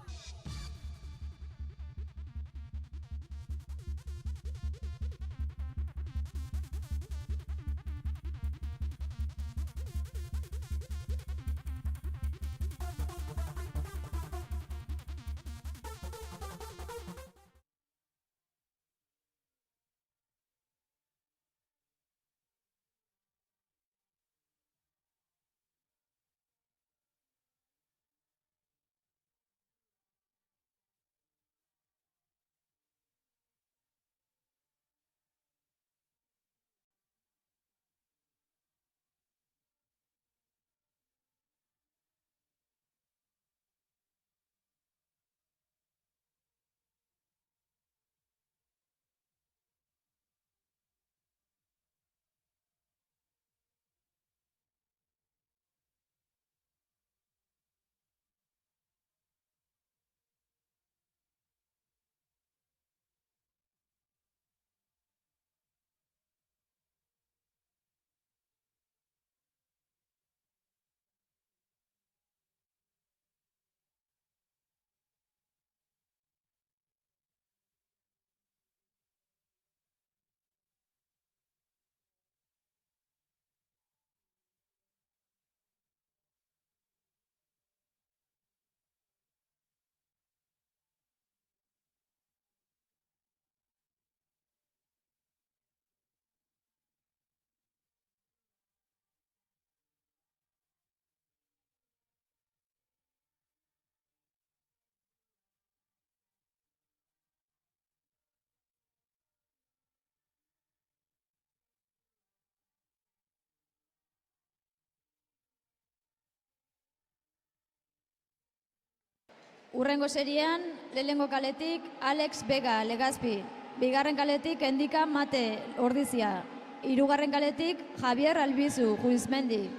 Urrengo serian, lehenengo kaletik Alex Vega, Legazpi. Bigarren kaletik Endika Mate, Ordizia. Hirugarren kaletik Javier Albizu, Judizmendi.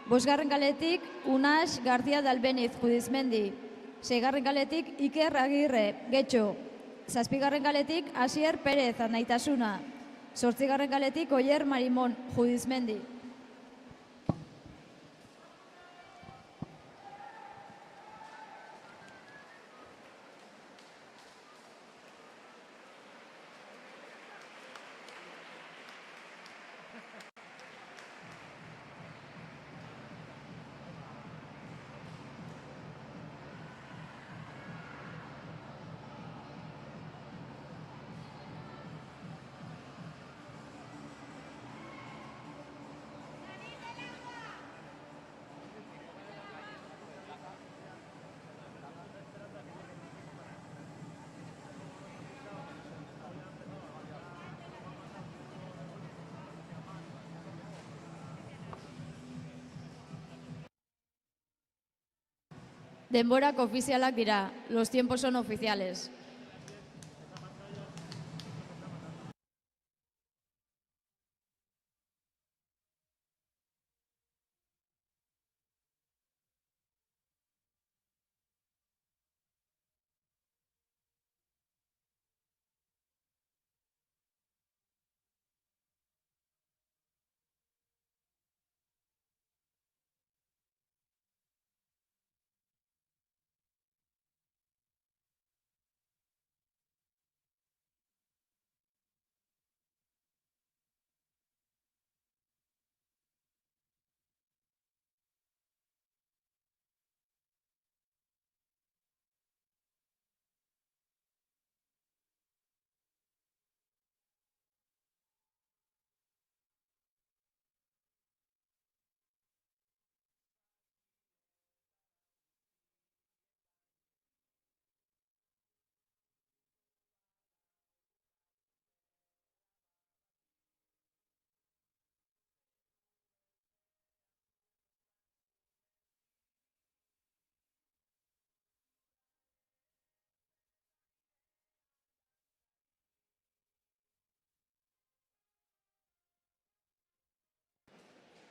Bosgarren kaletik Unax García de Albeniz, Judizmendi. Seigarren kaletik Iker Agirre, Getxo. Zazpigarren kaletik Asier Perez Naitasuna. Zortzigarren kaletik Oier Marimon Judizmendi. Denborak ofizialak dira, los tiempos son oficiales.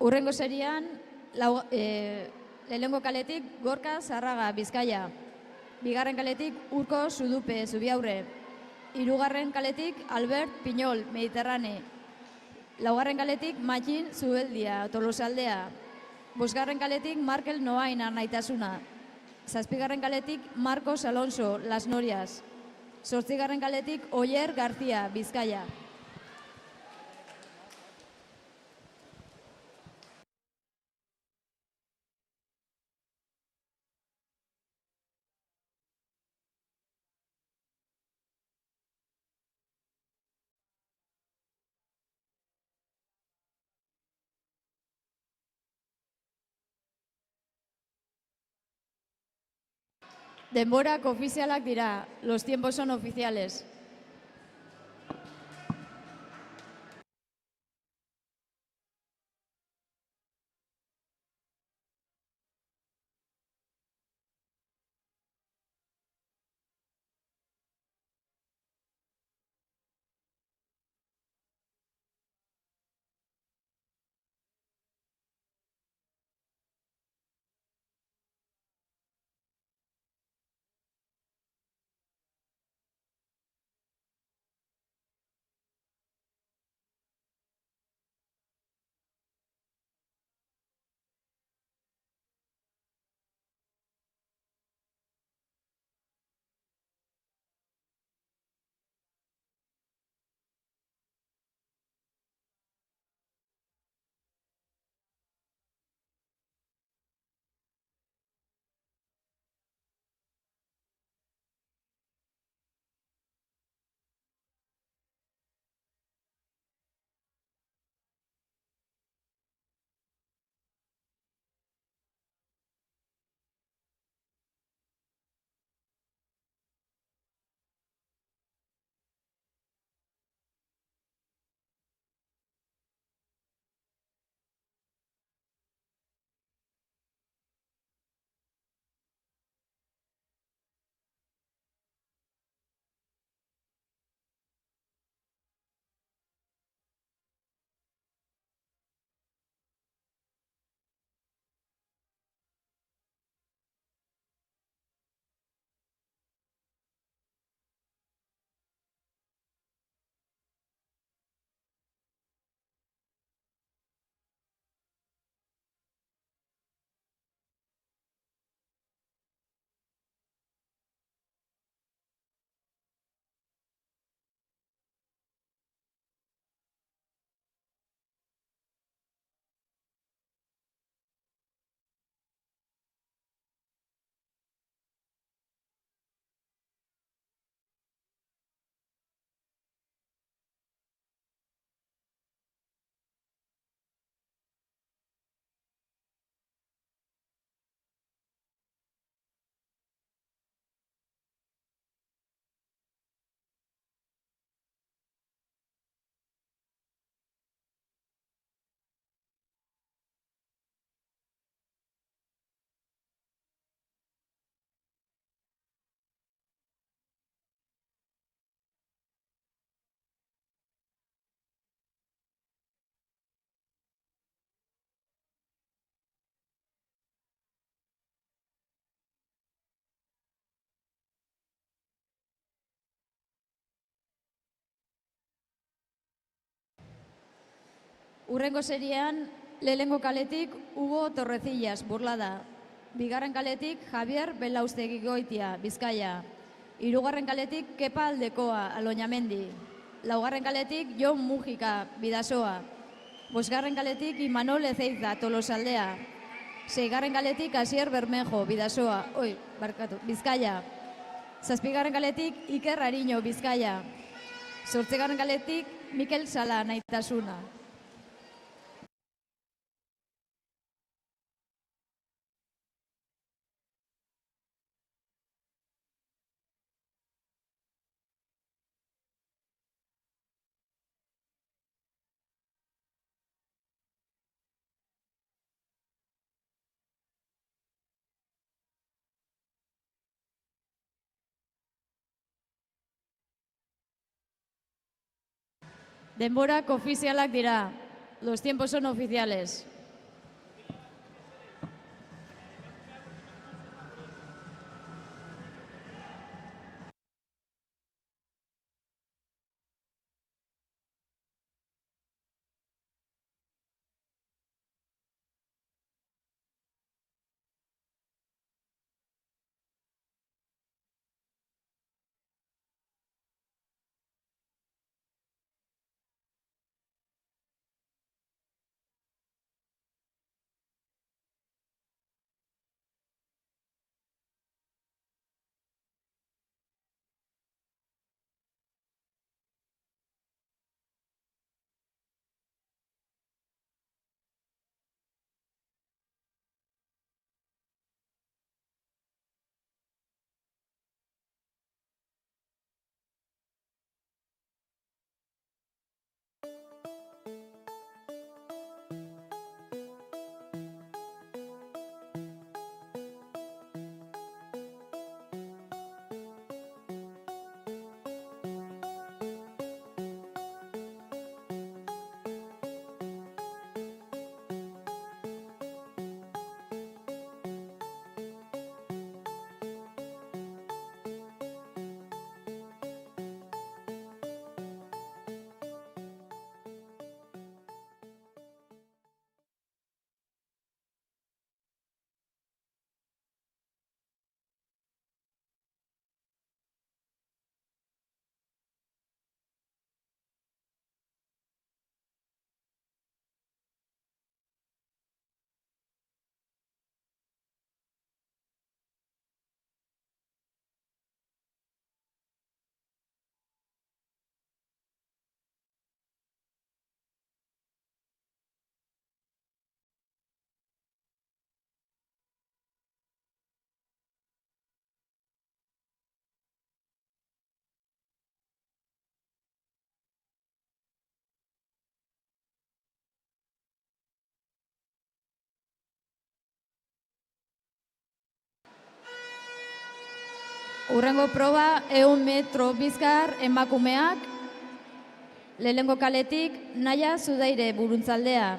Urrengo serian, lehenengo kaletik Gorka Zarraga, Bizkaia. Bigarren kaletik Urko Zudupe, Zubiaurre. Hirugarren kaletik Albert Piñol, Mediterrane. Laugarren kaletik Matxin Zubeldia, Tolosaldea. Bosgarren kaletik Markel Noain, Arnaitasuna. Zazpigarren kaletik Marcos Alonso, Las Norias. Zortzigarren kaletik Oier García, Bizkaia. Denborak ofizialak dira, los tiempos son oficiales. Urrengo seriean, lehenengo kaletik Hugo Torrecillas, Burlada. Bigarren kaletik Javier Belaustegi Goitia, Bizkaia. Hirugarren kaletik Kepa Aldekoa, Aloñamendi. Laugarren kaletik Jon Mujika, Bidasoa. Bosgarren kaletik Imanol Ezeiza, Tolosaldea. Seigarren kaletik Asier Bermejo, Bizkaia. Zazpigarren kaletik Iker Ariño, Bizkaia. Zortzigarren kaletik Mikel Sala, Naitasuna. Denborak ofizialak dira. Los tiempos son oficiales. Urrengo proba 100 metro bizkar emakumeak. Lehenengo kaletik Naia Zudaire, Buruntzaldea.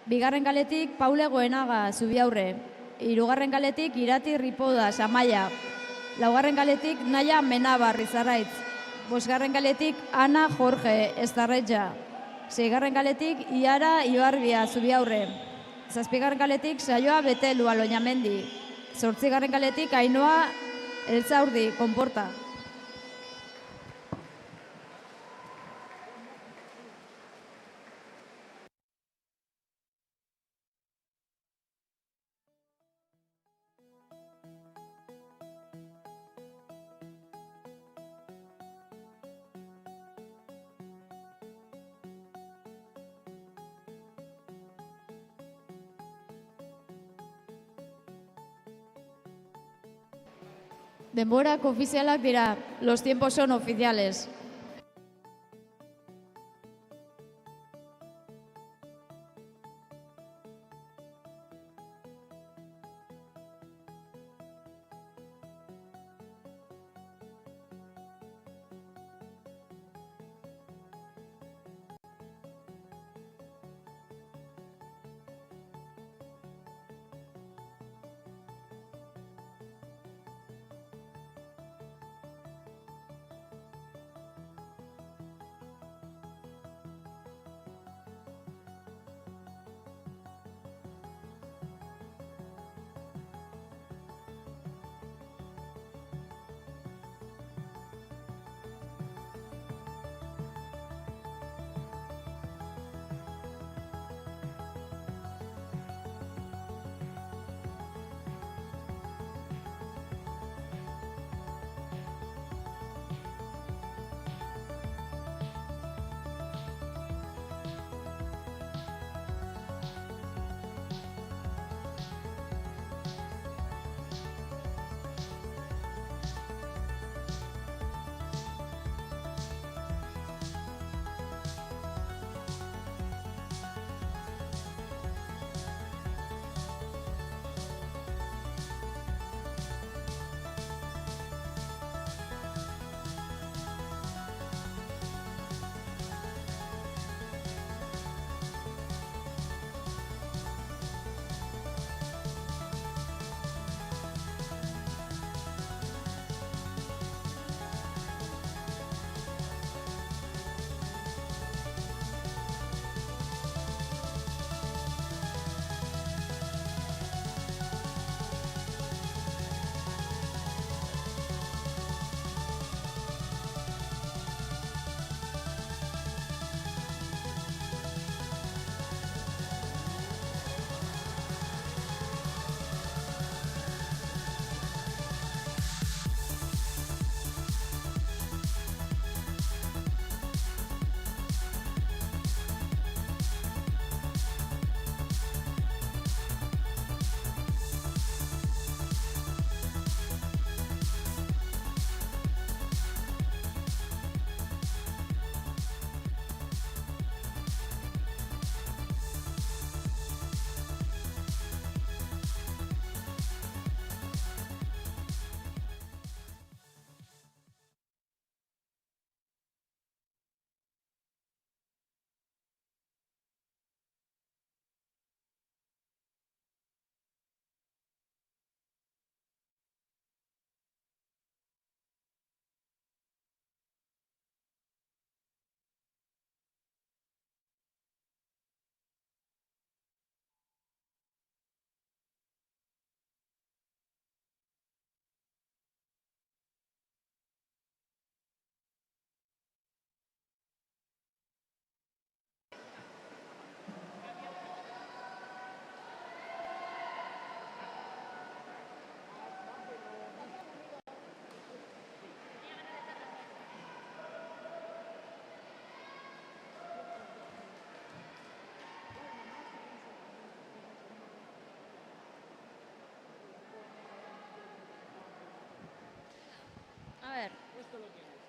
Bigarren kaletik Paule Goenaga, Zubiaurre. Hirugarren kaletik Irati Ripoda, Samaia. Laugarren kaletik Naia Menabar, Rizarraitz. Bosgarren kaletik Ana Jorge, Estarretxa. Seigarren kaletik Iara Ibarbia, Zubiaurre. Zazpigarren kaletik Saioa Betelu, Aloñamendi. Zortzigarren kaletik Ainhoa Eltzaurdi, Konporta. Denborak ofizialak dira. Los tiempos son oficiales.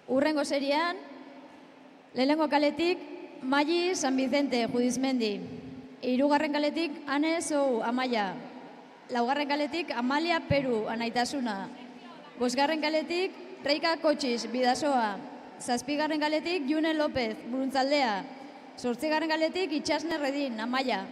Urrengo serian, lehenengo kaletik Mali San Vicente Judizmendi. Hirugarren kaletik Ane Zou Amaia. Laugarren kaletik Amalia Peru Anaitasuna. Bosgarren kaletik Reika Kotxis Bidasoa. Zazpigarren kaletik June López Buruntzaldea. Zortzigarren kaletik Itxasne Redin Amaia.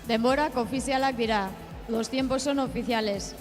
Denborak ofizialak dira. Los tiempos son oficiales.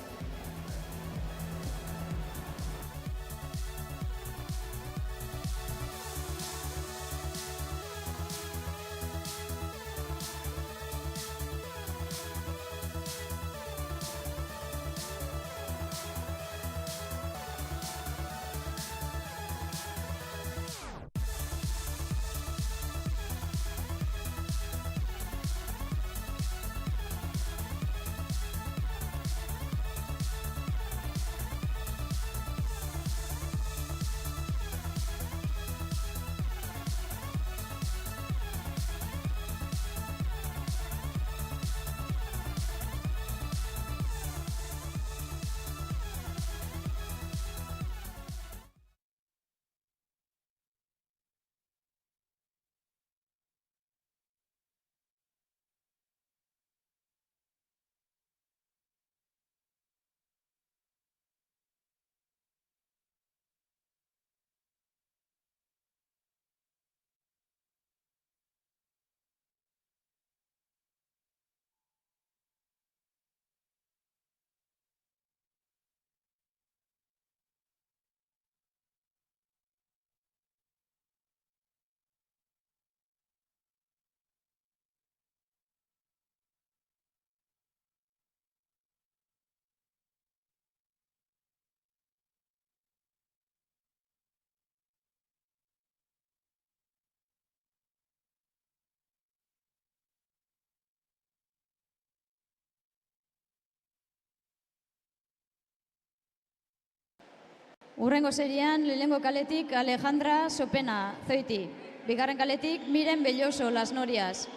Urrengo serian, lehenengo kaletik Alejandra Sopena, Zoiti. Bigarren kaletik Miren Belloso, Las Norias.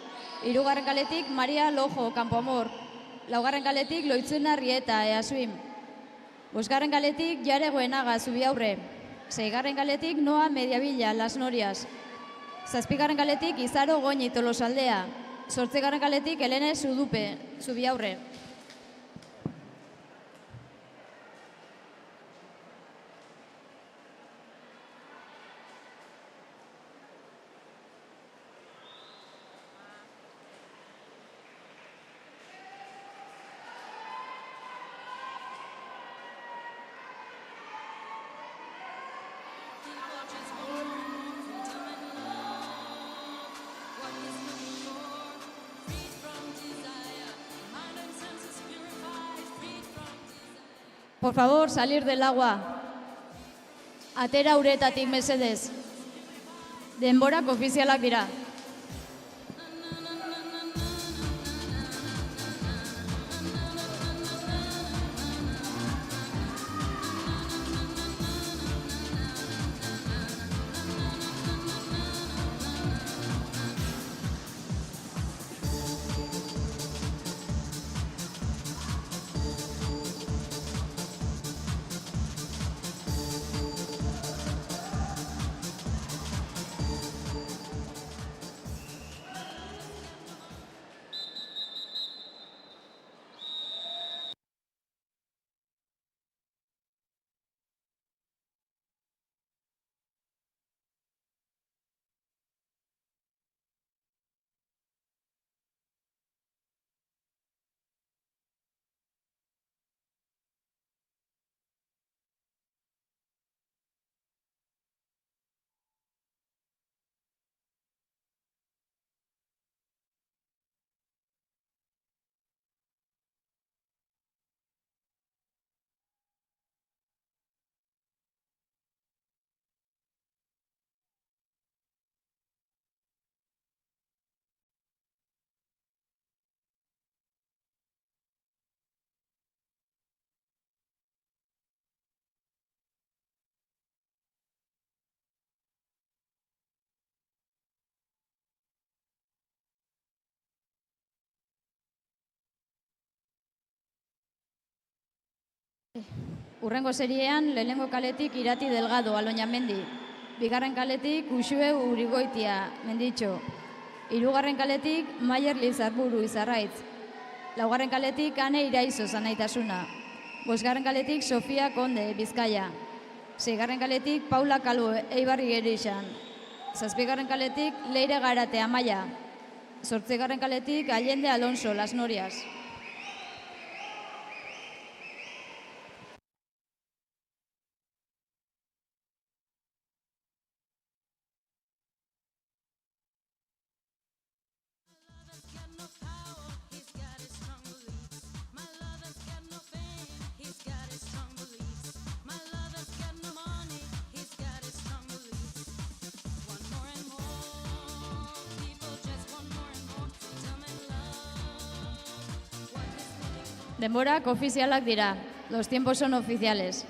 Hirugarren kaletik Maria Lojo, Campoamor. Laugarren kaletik Loitzuna Rieta, Easuim. Bosgarren kaletik Jare Goenaga, Zubiaurre. Seigarren kaletik Noa Mediavilla, Las Norias. Zazpigarren kaletik Izaro Goñi, Tolosaldea. Zortzigarren kaletik Helene Zudupe, Zubiaurre. Por favor, salir del agua. Atera uretatik mesedez. Denborak ofizialak dira. Urrengo seriean, lehenengo kaletik Irati Delgado, Aloñamendi. Bigarren kaletik Uxue Urigoitia, Menditxo. Hirugarren kaletik Maier Lizarburu, Izarraitz. Laugarren kaletik Ane Iraizo, Zanaitasuna. Bosgarren kaletik Sofia Konde, Bizkaia. Seigarren kaletik Paula Kalu, Eibarri Gerixan. Zazpigarren kaletik Leire Garate, Amaia. Zortzigarren kaletik Allende Alonso, Las Norias. Denborak ofizialak dira. Los tiempos son oficiales.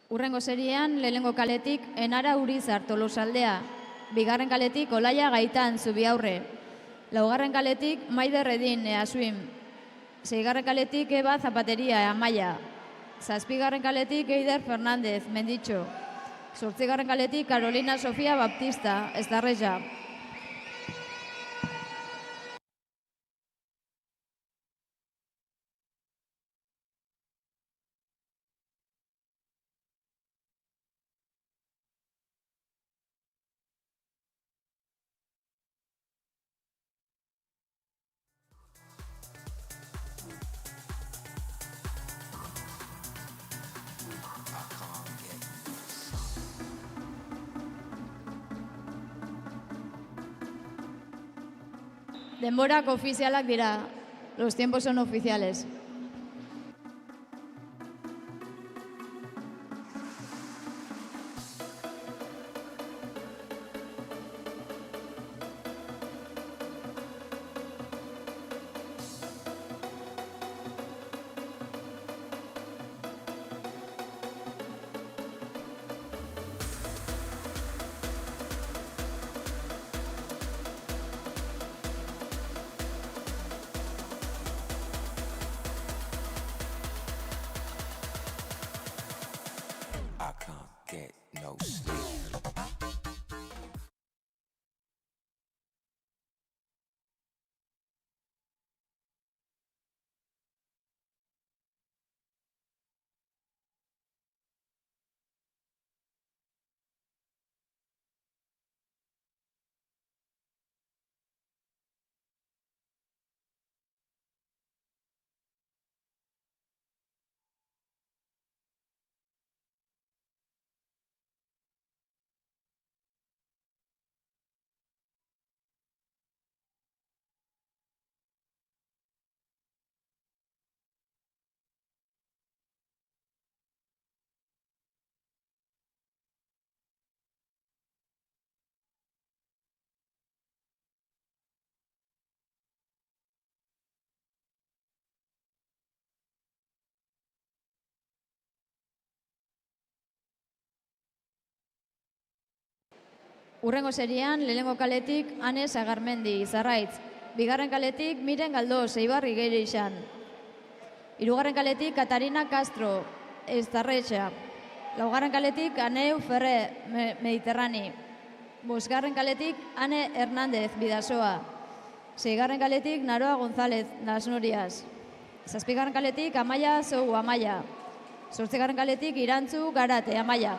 Urrengo seriean, lehenengo kaletik Enara Urizar, Tolosaldea. Bigarren kaletik Olaia Gaitan, Zubiaurre. Laugarren kaletik Maider Redin, Easuim. Seigarren kaletik Eba Zapateria, Amaia. Zazpigarren kaletik Eider Fernández, Menditxo. Zortzigarren kaletik Carolina Sofia Baptista, Estarreja. Denborak ofizialak dira. Los tiempos son oficiales. Urrengo serian, lehenengo kaletik Ane Sagarmendi, Izarraitz. Bigarren kaletik Miren Galdoz, Eibarri Geirixan. Hirugarren kaletik Katarina Castro, Eztarretxa. Laugarren kaletik Aneu Ferre, Mediterrani. Bosgarren kaletik Ane Hernández, Bidasoa. Seigarren kaletik Naroa González, Las Norias. Zazpigarren kaletik Amaia Zou, Amaia. Zortzigarren kaletik Irantzu Garate, Amaia.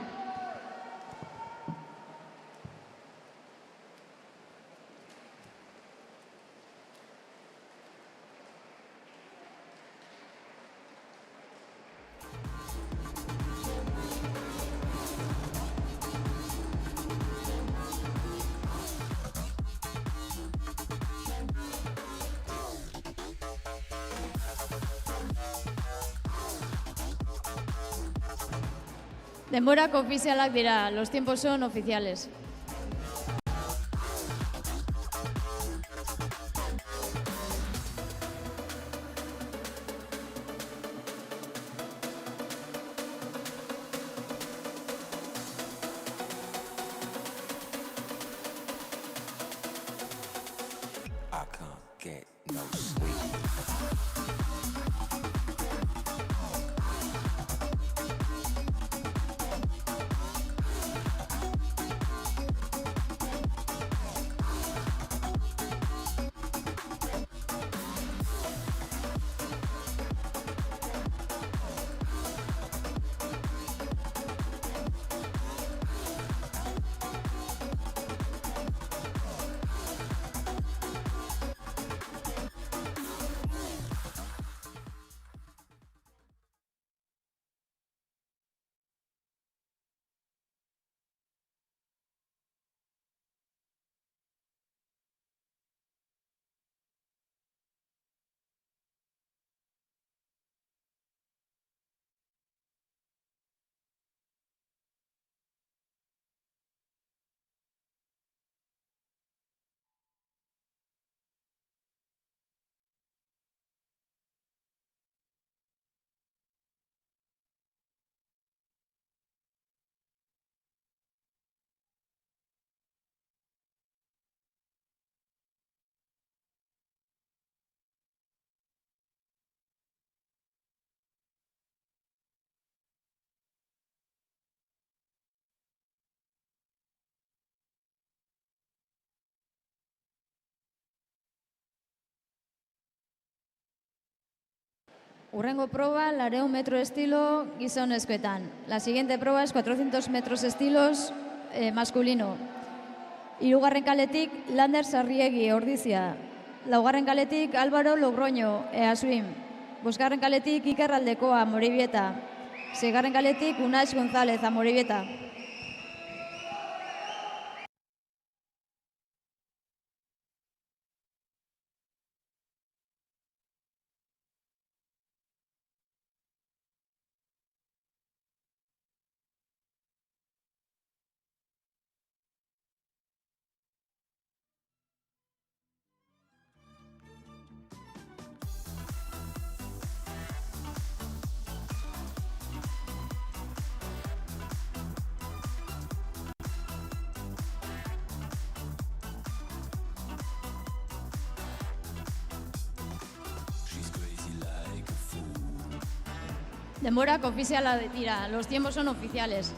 Denborak ofizialak dira, los tiempos son oficiales. I can't get no sleep. Urrengo proba, 200 metro estilo gizonezkoetan. La siguiente prueba es 400 metros estilos masculino. Hirugarren kaletik Lander Sarriegi, Ordizia. Laugarren kaletik Álvaro Logroño, Easuim. Bosgarren kaletik Iker Aldekoa, Amorebieta. Seigarren kaletik Unai González, Amorebieta. Denborak ofiziala dira, los tiempos son oficiales.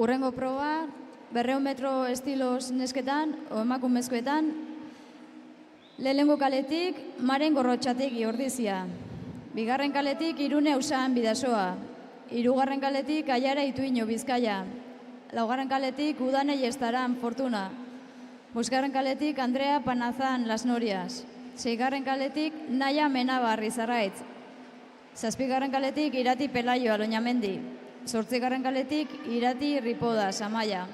Urrengo proba, 200 metro estiloz nesketan, o emakumezkoetan, lehenengo kaletik, Maren Gorrotxategi Ordizia. Bigarren kaletik, Irune Ausaan Bidasoa. Hirugarren kaletik, Aiara Ituino Bizkaia. Laugarren kaletik, Udanei Estaran Fortuna. Bosgarren kaletik, Andrea Panazan Las Norias. Seigarren kaletik, Naia Menabar Izarraitz. Zazpigarren kaletik, Irati Pelaio Aloñamendi. Zortzigarren kaletik, Irati Ripoda Amaia.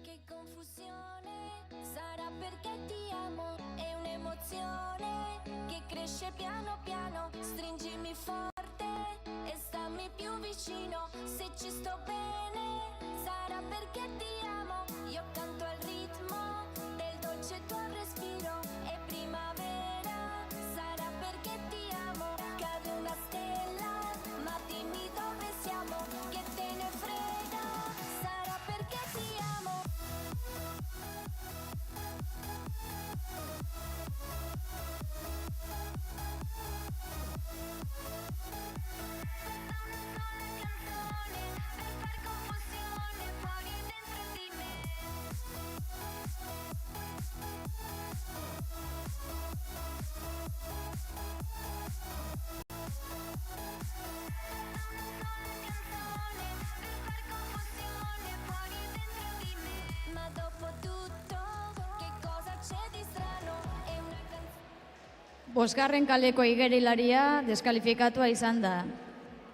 Che confusione, sarà perché ti amo, è un'emozione che cresce piano piano, stringimi forte e stammi più vicino, se ci sto bene, sarà perché ti amo, io canto al ritmo del dolce tuo respiro, è primavera, sarà perché ti amo, cade una stella, ma dimmi dove siamo, che te ne frega, sarà perché ti amo. Ma dopo tutto, che cosa c'è di strano? È una canzone. Bosgarren kaleko igerilaria deskalifikatua izan da.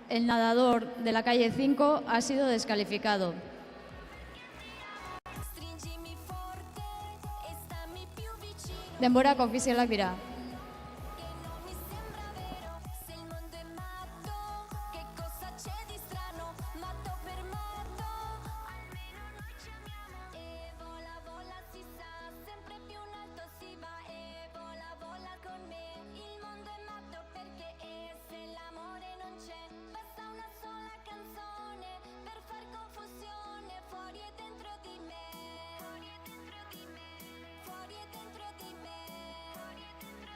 El nadador de la calle 5 ha sido descalificado. Stringimi forte e stammi più vicino, Denborak ofizialak dira. che non mi sembra vero, se il mondo è matto, che cosa c'è di strano? Matto per matto, almeno noi ci amiamo. E vola, vola si sa, sempre più in alto si va. E vola, vola con me, il mondo è matto perché se l'amore non c'è, basta una sola canzone per far confusione, fuori e dentro di me. Fuori e dentro di me. Fuori e dentro di me. Fuori e dentro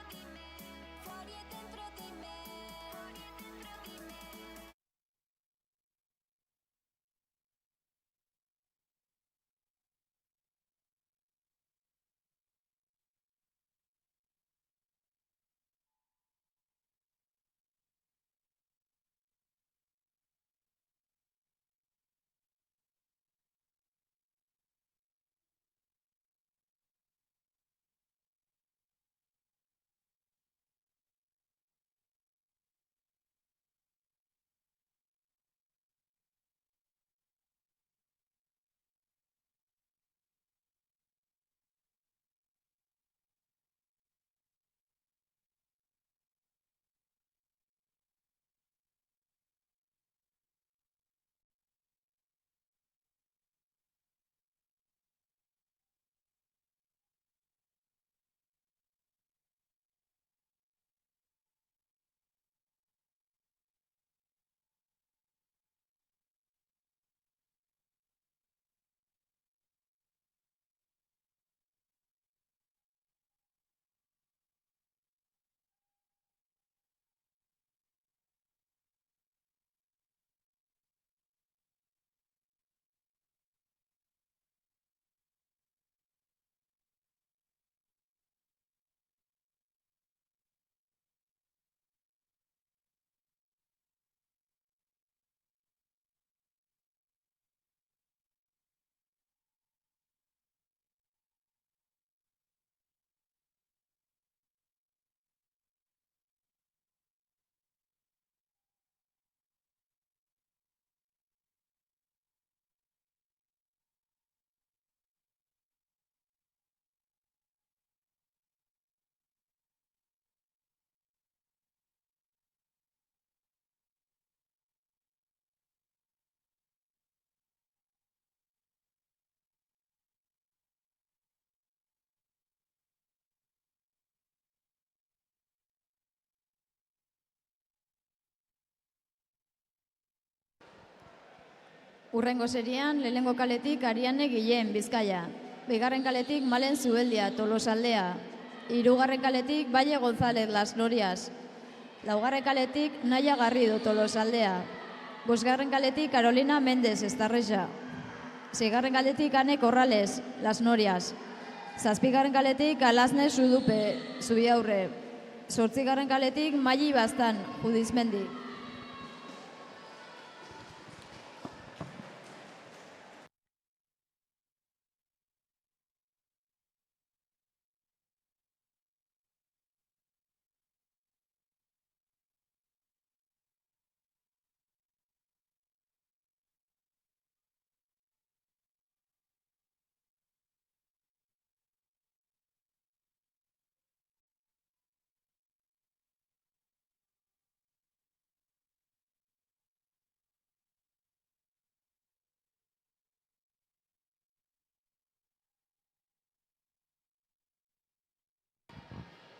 Urrengo serian, lehenengo kaletik Ariane Guillen, Bizkaia. Bigarren kaletik Malen Zubeldia, Tolosaldea. Hirugarren kaletik Valle González, Las Norias. Laugarren kaletik Naya Garrido, Tolosaldea. Bosgarren kaletik Carolina Méndez, Estarreja. Seigarren kaletik Ane Corrales, Las Norias. Zazpigarren kaletik Alazne Sudupe, Zubiaurre. Zortzigarren kaletik Maili Bastan, Judizmendi.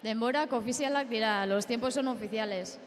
Denborak ofizialak dira, los tiempos son oficiales.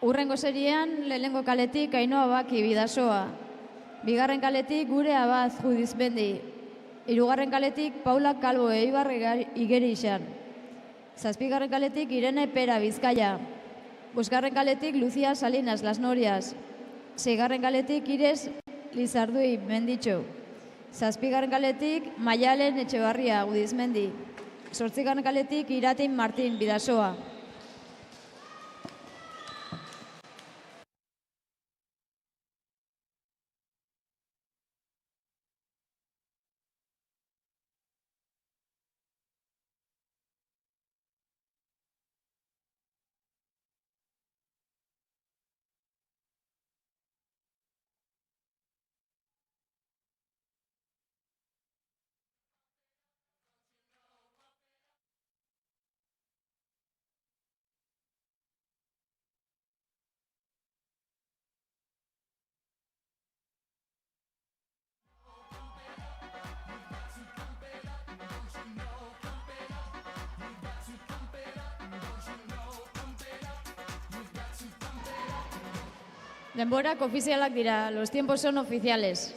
Urrengo serian, lehenengo kaletik Ainhoa Baki, Bidasoa. Bigarren kaletik Gure Abaz, Judizmendi. Hirugarren kaletik Paula Calvo, Eibar Igerixan. Zazpigarren kaletik Irene Pera, Bizkaia. Bosgarren kaletik Lucia Salinas, Las Norias. Seigarren kaletik Ires Lizardui, Menditxo. Zazpigarren kaletik Maialen Etxebarria, Judizmendi. Zortzigarren kaletik Iratin Martin, Bidasoa. Denborak ofizialak dira, los tiempos son oficiales.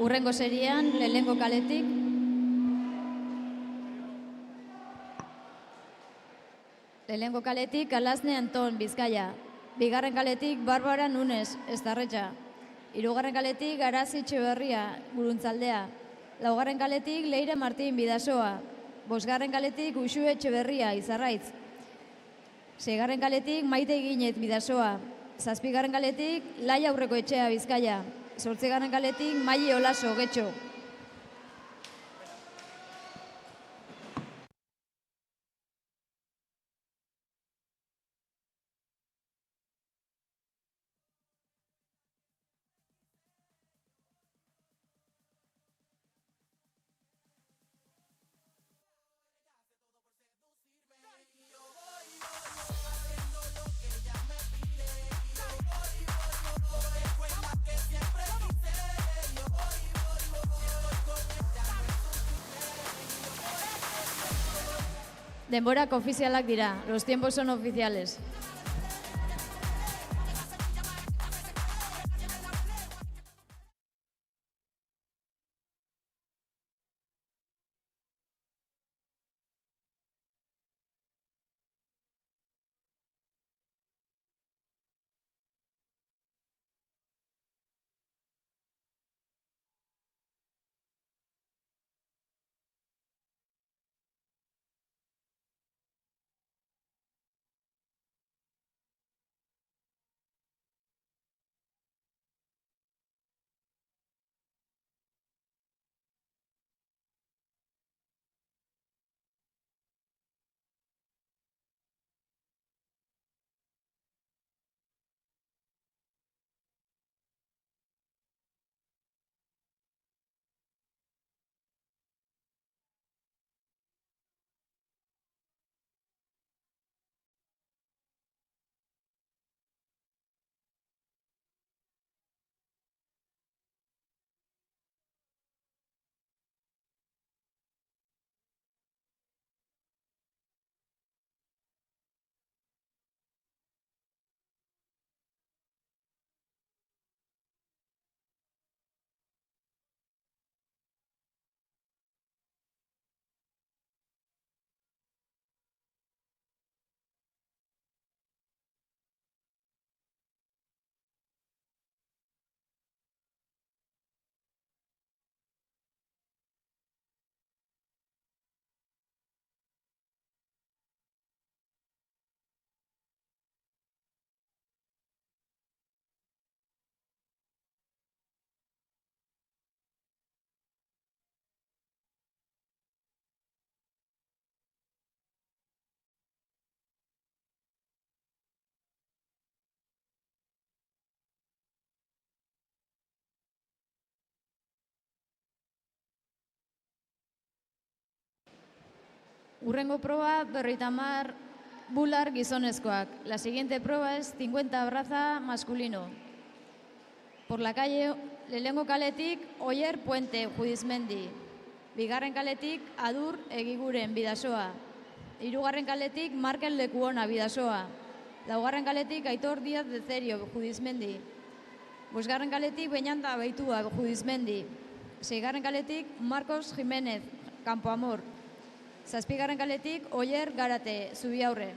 Urrengo serian, lehengo kaletik, Alazne Anton, Bizkaia. Bigarren kaletik, Barbara Nunes, Estarretxa. Hirugarren kaletik, Arazi Etxeberria, Guruntzaldea. Laugarren kaletik, Leire Martin, Bidasoa. Bosgarren kaletik, Uxue Etxeberria, Izarraitz. Seigarren kaletik, Maite Ginez, Bidasoa. Zazpigarren kaletik, Laia Aurreko Etxea, Bizkaia. Zortzigarren kaletik, Maili Olaso, Getxo. Denborak ofizialak dira, los tiempos son oficiales. Urrengo proba, 50 bular gizonezkoak. La siguiente prueba es 50 braza masculino. Por la calle, lehengo kaletik, Oier Puente, Judizmendi. Bigarren kaletik, Adur Egiguren, Bidasoa. Hirugarren kaletik, Markel Lekuona, Bidasoa. Laugarren kaletik, Aitor Díaz de Cerio, Judizmendi. Bosgarren kaletik, Beñanda Beitua, Judizmendi. Seigarren kaletik, Marcos Jiménez, Campoamor. Zazpigarren kaletik, Oier Garate, Zubiaurre.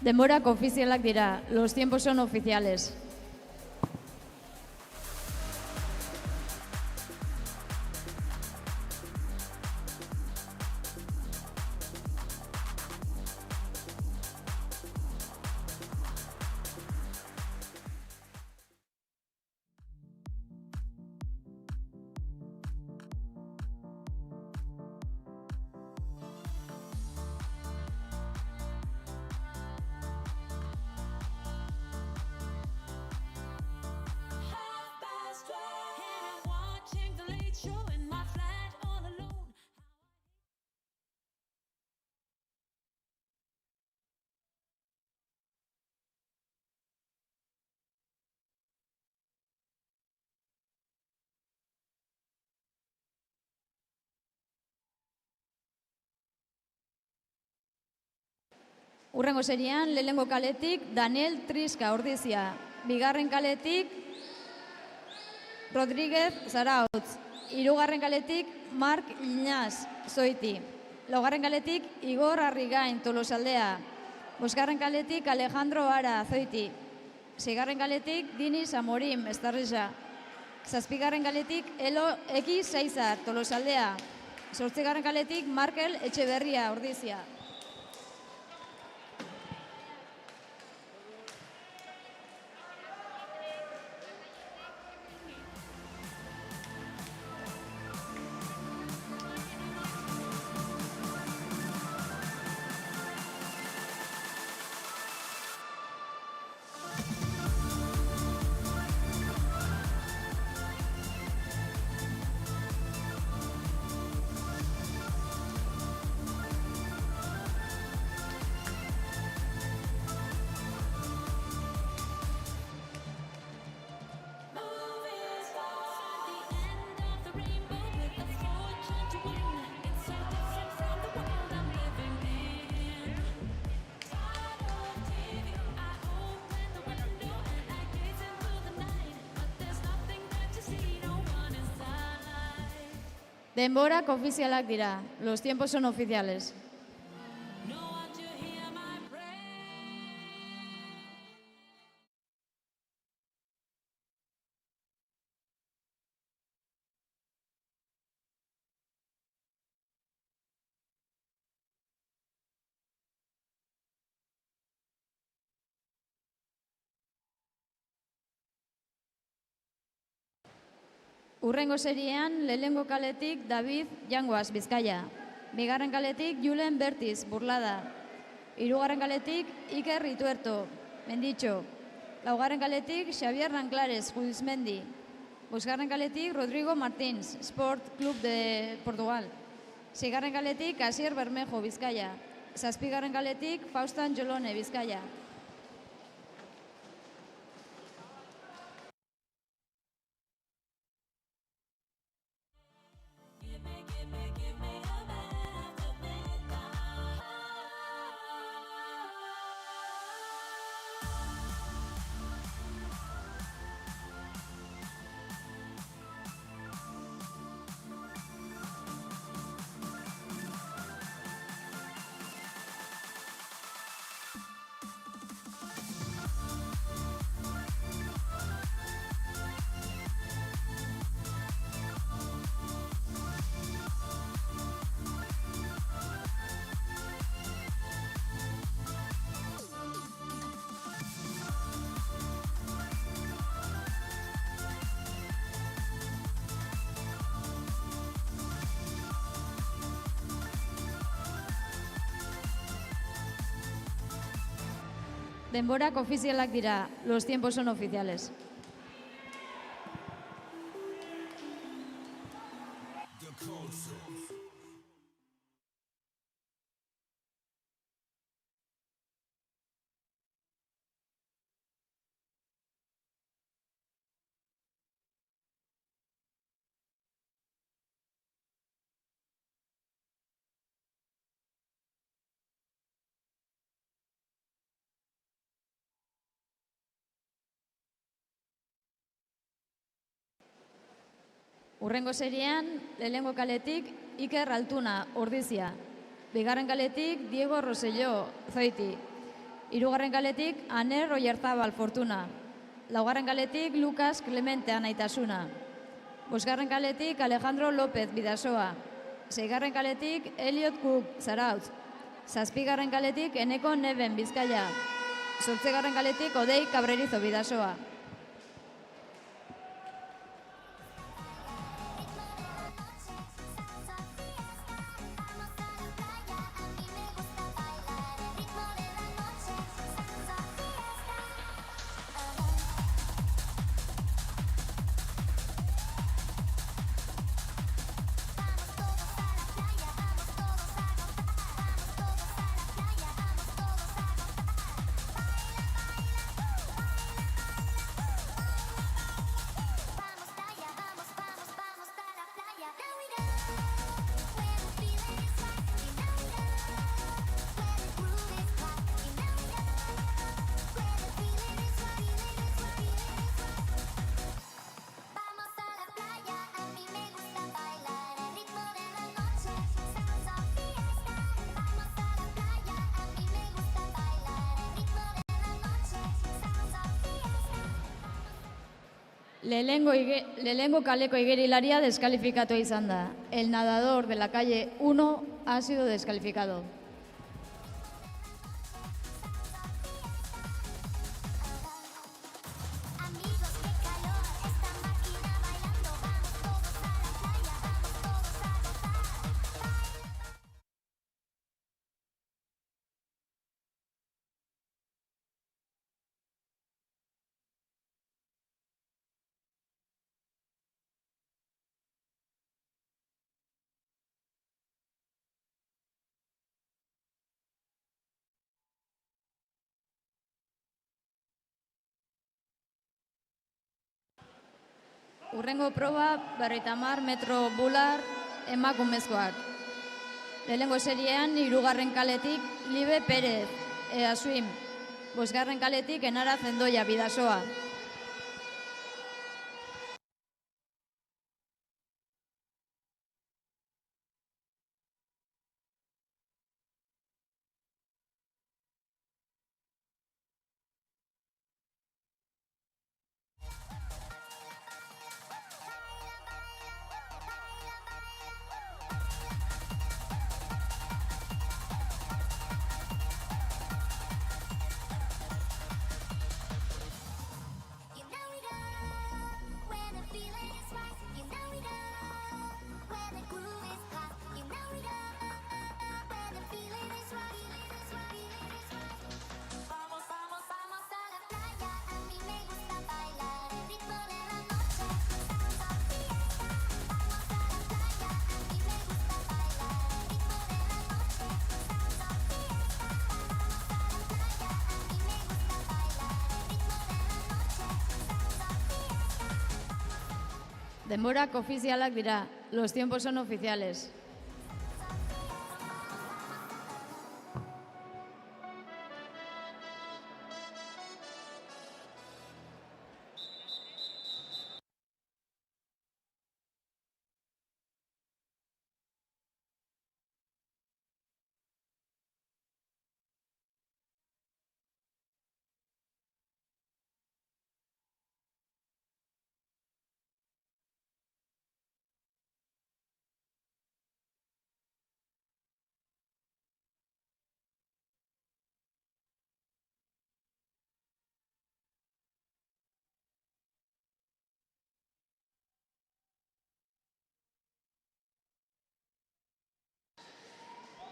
Denborak ofizialak dira, los tiempos son oficiales. showing my flag all alone. Urrengo serian, lehenengo kaletik Daniel Triska Ordizia. Bigarren kaletik Rodríguez Zarautz. Hirugarren kaletik Mark Iñaz Zoiti. Laugarren kaletik Igor Arrigain Tolosaldea. Bosgarren kaletik Alejandro Ara Zoiti. Seigarren kaletik Diniz Amorim Estarrisa. Zazpigarren kaletik Elo Eki Seizar Tolosaldea. Zortzigarren kaletik Markel Etxeberria Ordizia. Denborak ofizialak dira. Los tiempos son oficiales. Urrengo seriean, lehenengo kaletik David Jangoaz Bizkaia. Bigarren kaletik Julen Bertiz Burlada. Hirugarren kaletik Iker Ituerto Menditxo. Laugarren kaletik Xavier Ranclares Juizmendi. Bosgarren kaletik Rodrigo Martins Sport Club de Portugal. Seigarren kaletik Asier Bermejo Bizkaia. Zazpigarren kaletik Faustan Jolone Bizkaia. Denborak ofizialak dira. Los tiempos son oficiales. The Council. Urrengo seriean, lehenengo kaletik Iker Altuna Ordizia. Bigarren kaletik Diego Rosselló Zoiti. Hirugarren kaletik Aner Oyarzabal Fortuna. Laugarren kaletik Lucas Clemente Anaitasuna. Bosgarren kaletik Alejandro López Bidasoa. Seigarren kaletik Elliot Cook Zarautz. Zazpigarren kaletik Eneko Neben Bizkaia. Zortzigarren kaletik Odei Cabrerizo Bidasoa. Lehenengo kaleko igerilaria descalificatu izan da. El nadador de la calle 1 ha sido descalificado. Amigos, qué calor, esta máquina bailando, vamos todos a la playa, vamos todos a gozar. Urrengo proba 50 metro bular emakumezkoak. Lehenengo seriean 3. kaletik Libe Pérez, Easuim. 5. kaletik Enara Zendoia, Bidasoa. You know we go where the feeling is right. You know we go where the groove is hot. You know we go where the feeling is right. Vamos, vamos, vamos a la playa. A mí me gusta bailar el ritmo de la noche. Vamos a la playa. A mí me gusta bailar el ritmo de la noche. Vamos a la playa. A mí me gusta bailar el ritmo de la noche. Denborak ofizialak dira. Los tiempos son oficiales.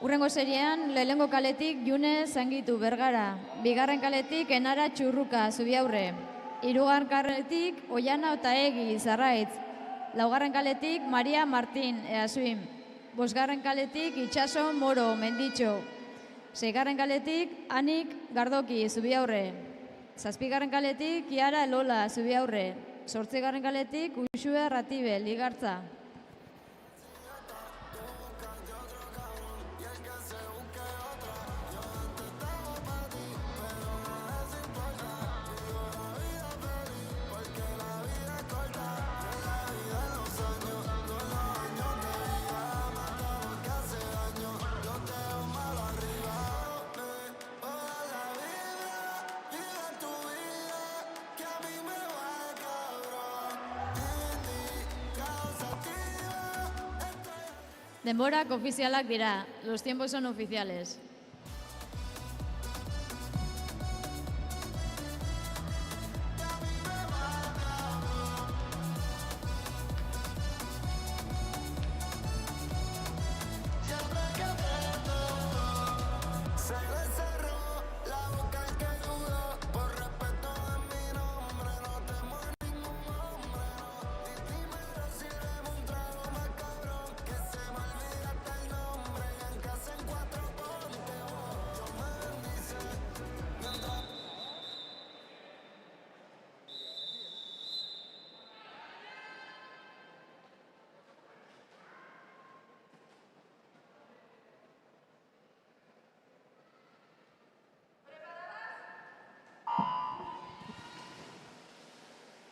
Urrengo seriean, lehenengo kaletik June Zangitu, Bergara. 2. kaletik Enara Txurruka, Zubiaurre. 3. kaletik Oiana Otaegi, Zarraitz. 4. kaletik Maria Martin, Easuim. 5. kaletik Itxaso Moro, Menditxo. 6. kaletik Anik Gardoki, Zubiaurre. 7. kaletik Kiara Lola, Zubiaurre. 8. kaletik Uxue Ratibe, Ligartza. Denborak ofizialak dira. Los tiempos son oficiales.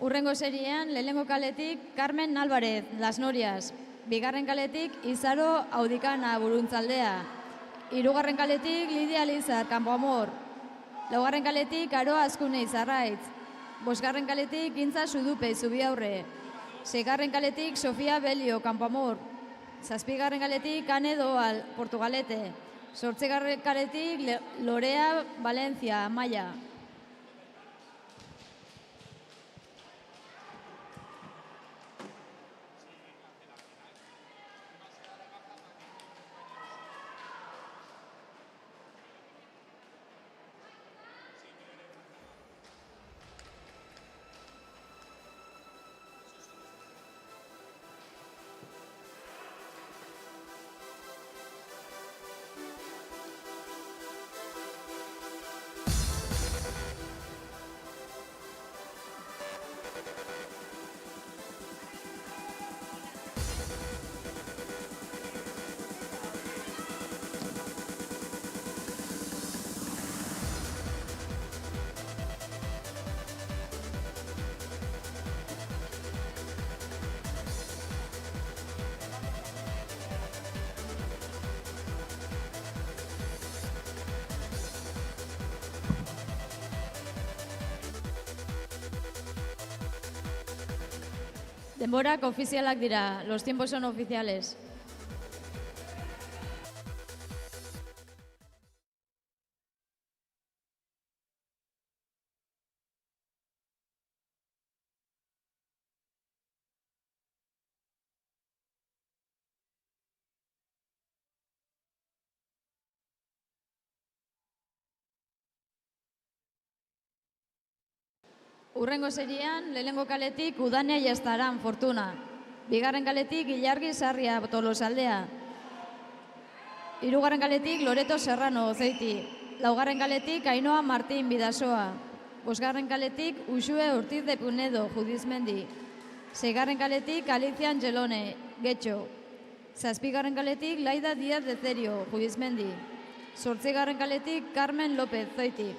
Urrengo seriean, lehenengo kaletik Carmen Álvarez, Las Norias. 2. kaletik Izaro Audikana, Buruntzaldea. 3. kaletik Lidia Lizar, Campoamor. 4. kaletik Aroa Azkune, Zarraitz. Bosgarren kaletik Gintza Sudupe, Zubiaurre. Seigarren kaletik Sofia Belio, Campoamor. Zazpigarren kaletik Ane Doal, Portugalete. Zortzigarren kaletik Lorea Valencia, Amaya. Denborak ofizialak dira, los tiempos son oficiales. Urrengo serian, lehenengo kaletik Udania Jastaran, Fortuna. Bigarren kaletik Ilargi Sarria, Tolosaldea. Hirugarren kaletik Loreto Serrano, Ozeiti. Laugarren kaletik Ainhoa Martín, Bidasoa. Bosgarren kaletik Uxue Ortiz de Punedo, Judizmendi. Seigarren kaletik Alicia Angelone, Getxo. Zazpigarren kaletik Laida Díaz de Cerio, Judizmendi. Zortzigarren kaletik Carmen López, Zoiti.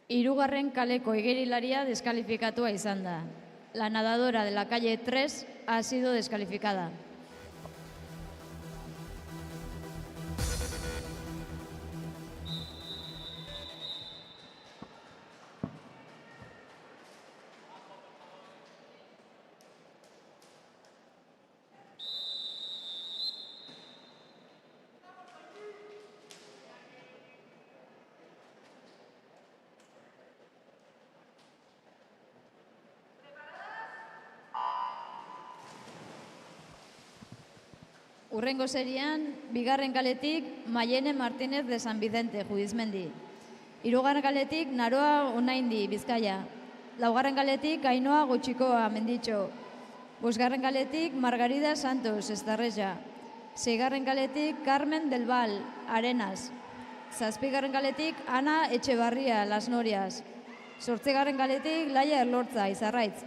Hirugarren kaleko igerilaria deskalifikatua izan da. La nadadora de la calle 3 ha sido descalificada. Urrengo serian, bigarren kaletik Mayene Martínez de San Vicente, Judizmendi. Hirugarren kaletik Naroa Onaindi, Bizkaia. Laugarren kaletik Ainhoa Gutxikoa, Menditxo. Bosgarren kaletik Margarida Santos, Estarreja. Seigarren kaletik Carmen del Val, Arenas. Zazpigarren kaletik Ana Etxebarria, Las Norias. Zortzigarren kaletik Laia Erlortza, Izarraitz.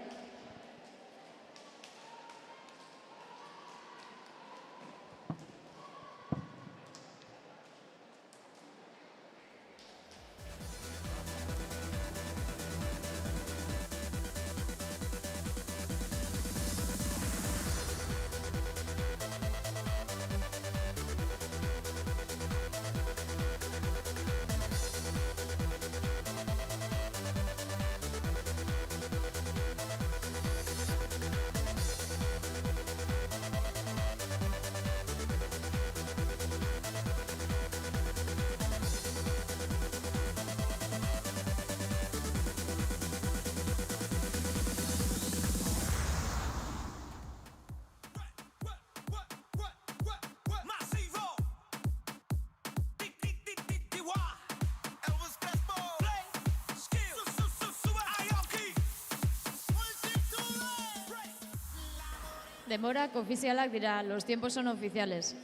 Denborak ofizialak dira, los tiempos son oficiales.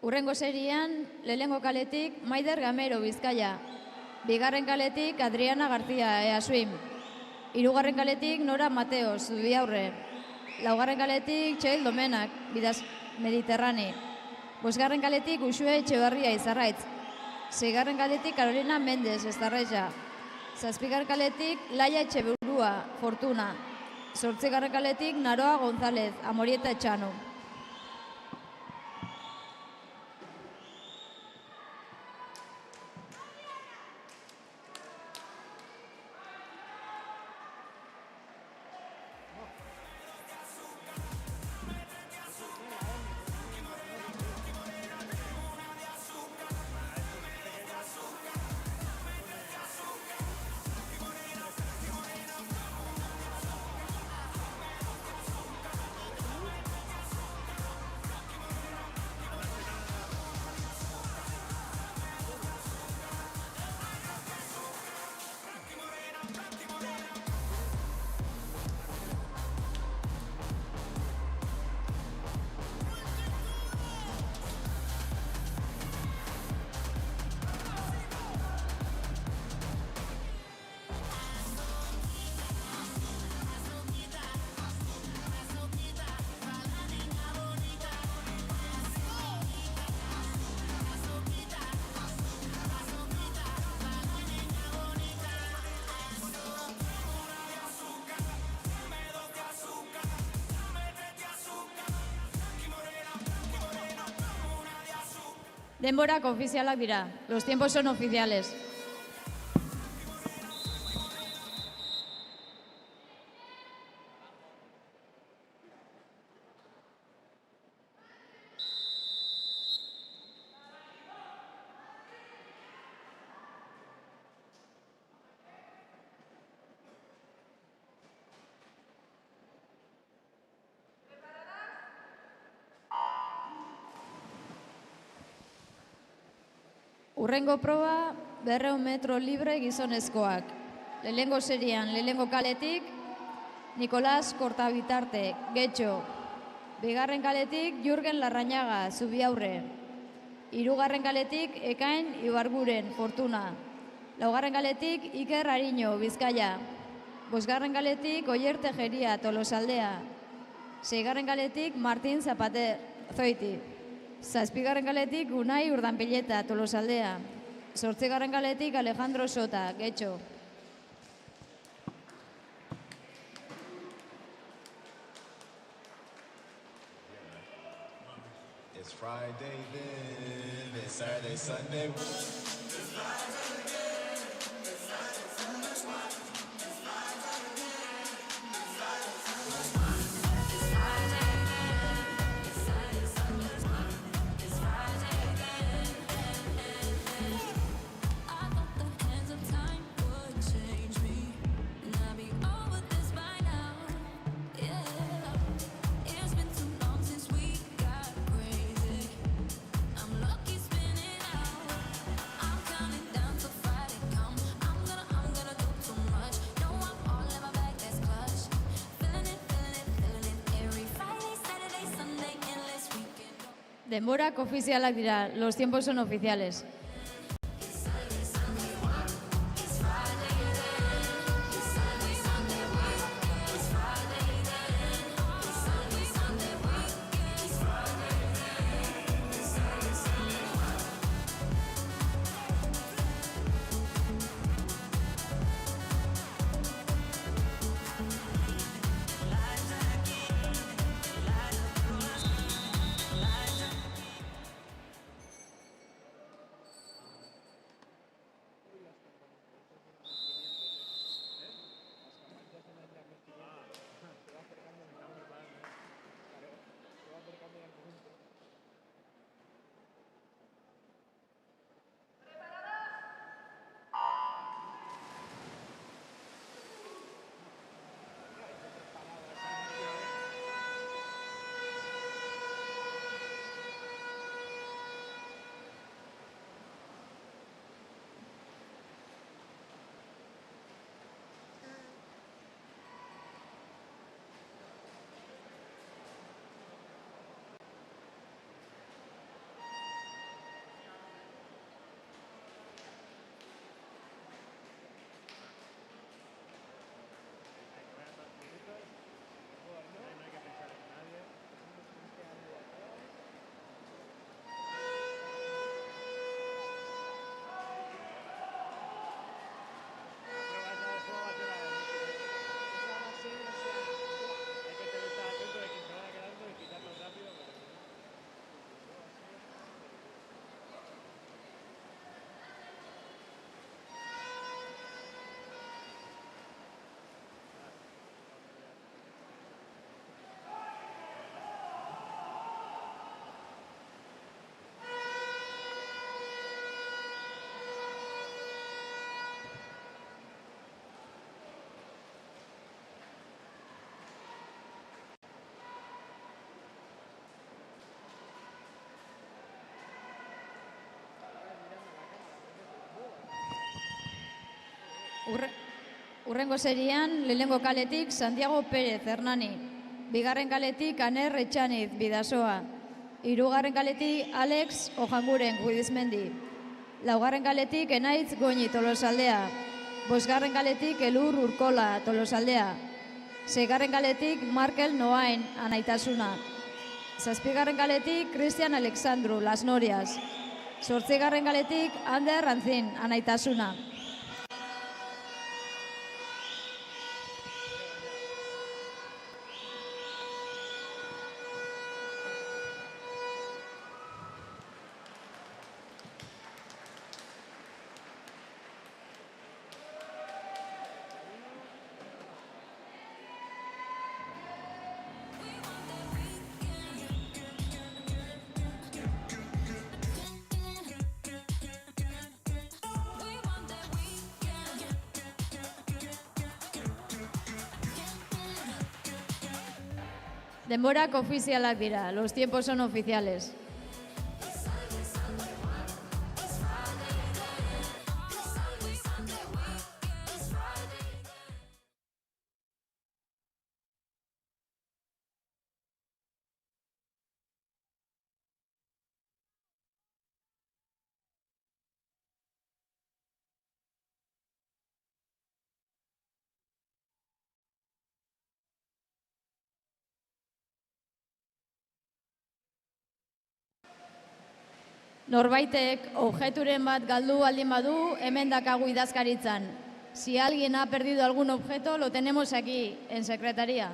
Urrengo serian, lehengo kaletik Maider Gamero, Bizkaia. Bigarren kaletik Adriana García, Easuim. Hirugarren kaletik Nora Mateo, Zubiaurre. Laugarren kaletik Txoil Domenak, Bidaz Mediterrani. Bosgarren kaletik Uxue Etxebarria, Izarraitz. Seigarren kaletik Carolina Méndez, Estarreja. Zazpigarren kaletik Laia Etxeburua, Fortuna. Zortzigarren kaletik Naroa González, Amorieta Etxano. Denborak ofizialak dira, los tiempos son oficiales. Urrengo proba, 200 metro libre gizonezkoak. Lehengo serian, lehengo kaletik, Nicolás Kortabitarte, Getxo. Bigarren kaletik, Jurgen Larrañaga, Zubiaurre. Hirugarren kaletik, Ekain Ibarguren, Fortuna. Laugarren kaletik, Iker Ariño, Bizkaia. Bosgarren kaletik, Oier Tejeria, Tolosaldea. Seigarren kaletik, Martin Zapater, Zoiti. Zazpigarren kaletik Unai Urdanpileta, Tolosaldea. Zortzigarren kaletik Alejandro Sota, Getxo. It's Friday then, it's Saturday, Sunday. Denborak ofizialak dira, los tiempos son oficiales. Urrengo serian, lehenengo kaletik Santiago Pérez Hernani. Bigarren kaletik Aner Etxaniz Bidasoa. Hirugarren kaletik Alex Ojanguren Guidizmendi. Laugarren kaletik Enaitz Goñi Tolosaldea. Bosgarren kaletik Elur Urkola Tolosaldea. Seigarren kaletik Markel Noain Anaitasuna. Zazpigarren kaletik Cristian Alexandru Las Norias. Zortzigarren kaletik Ander Rantzin Anaitasuna. Denborak ofizialak dira, los tiempos son oficiales. Norbaitek objeturen bat galdu baldin badu, hemen dakagu idazkaritzan. Si alguien ha perdido algún objeto, lo tenemos aquí, en secretaría.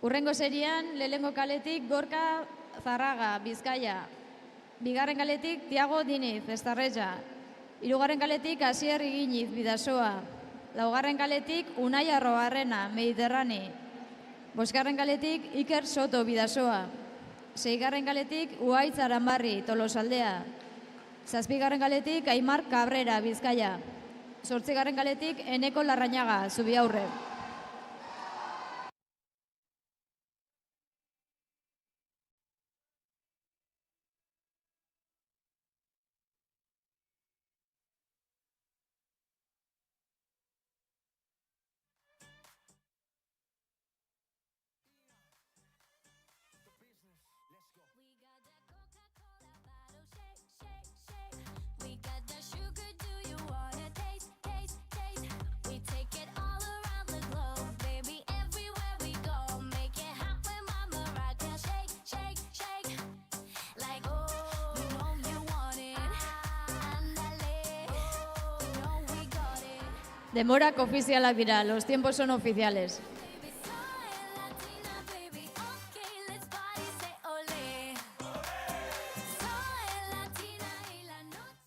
Urrengo serian, lehenengo kaletik Gorka Zarraga, Bizkaia. Bigarren kaletik Tiago Diniz, Estarreja. Hirugarren kaletik Asier Iginiz, Bidasoa. Laugarren kaletik Unai Arrobarrena, Mediterrani. Bosgarren kaletik Iker Soto, Bidasoa. Seigarren kaletik Uaitz Aranbarri, Tolosaldea. Zazpigarren kaletik Aimar Cabrera, Bizkaia. Zortzigarren kaletik Eneko Larrañaga, Zubiaurre. We got that sugar, do you wanna taste, taste, taste? We take it all around the globe, baby, everywhere we go. Make it happen, mama, rock and shake, shake, shake. Like, oh, you know you want it. Ándale, you know we got it. Denborak ofizialak dira, los tiempos son oficiales. Baby, soy latina, baby, okay, let's party, say ole. Soy latina y la noche.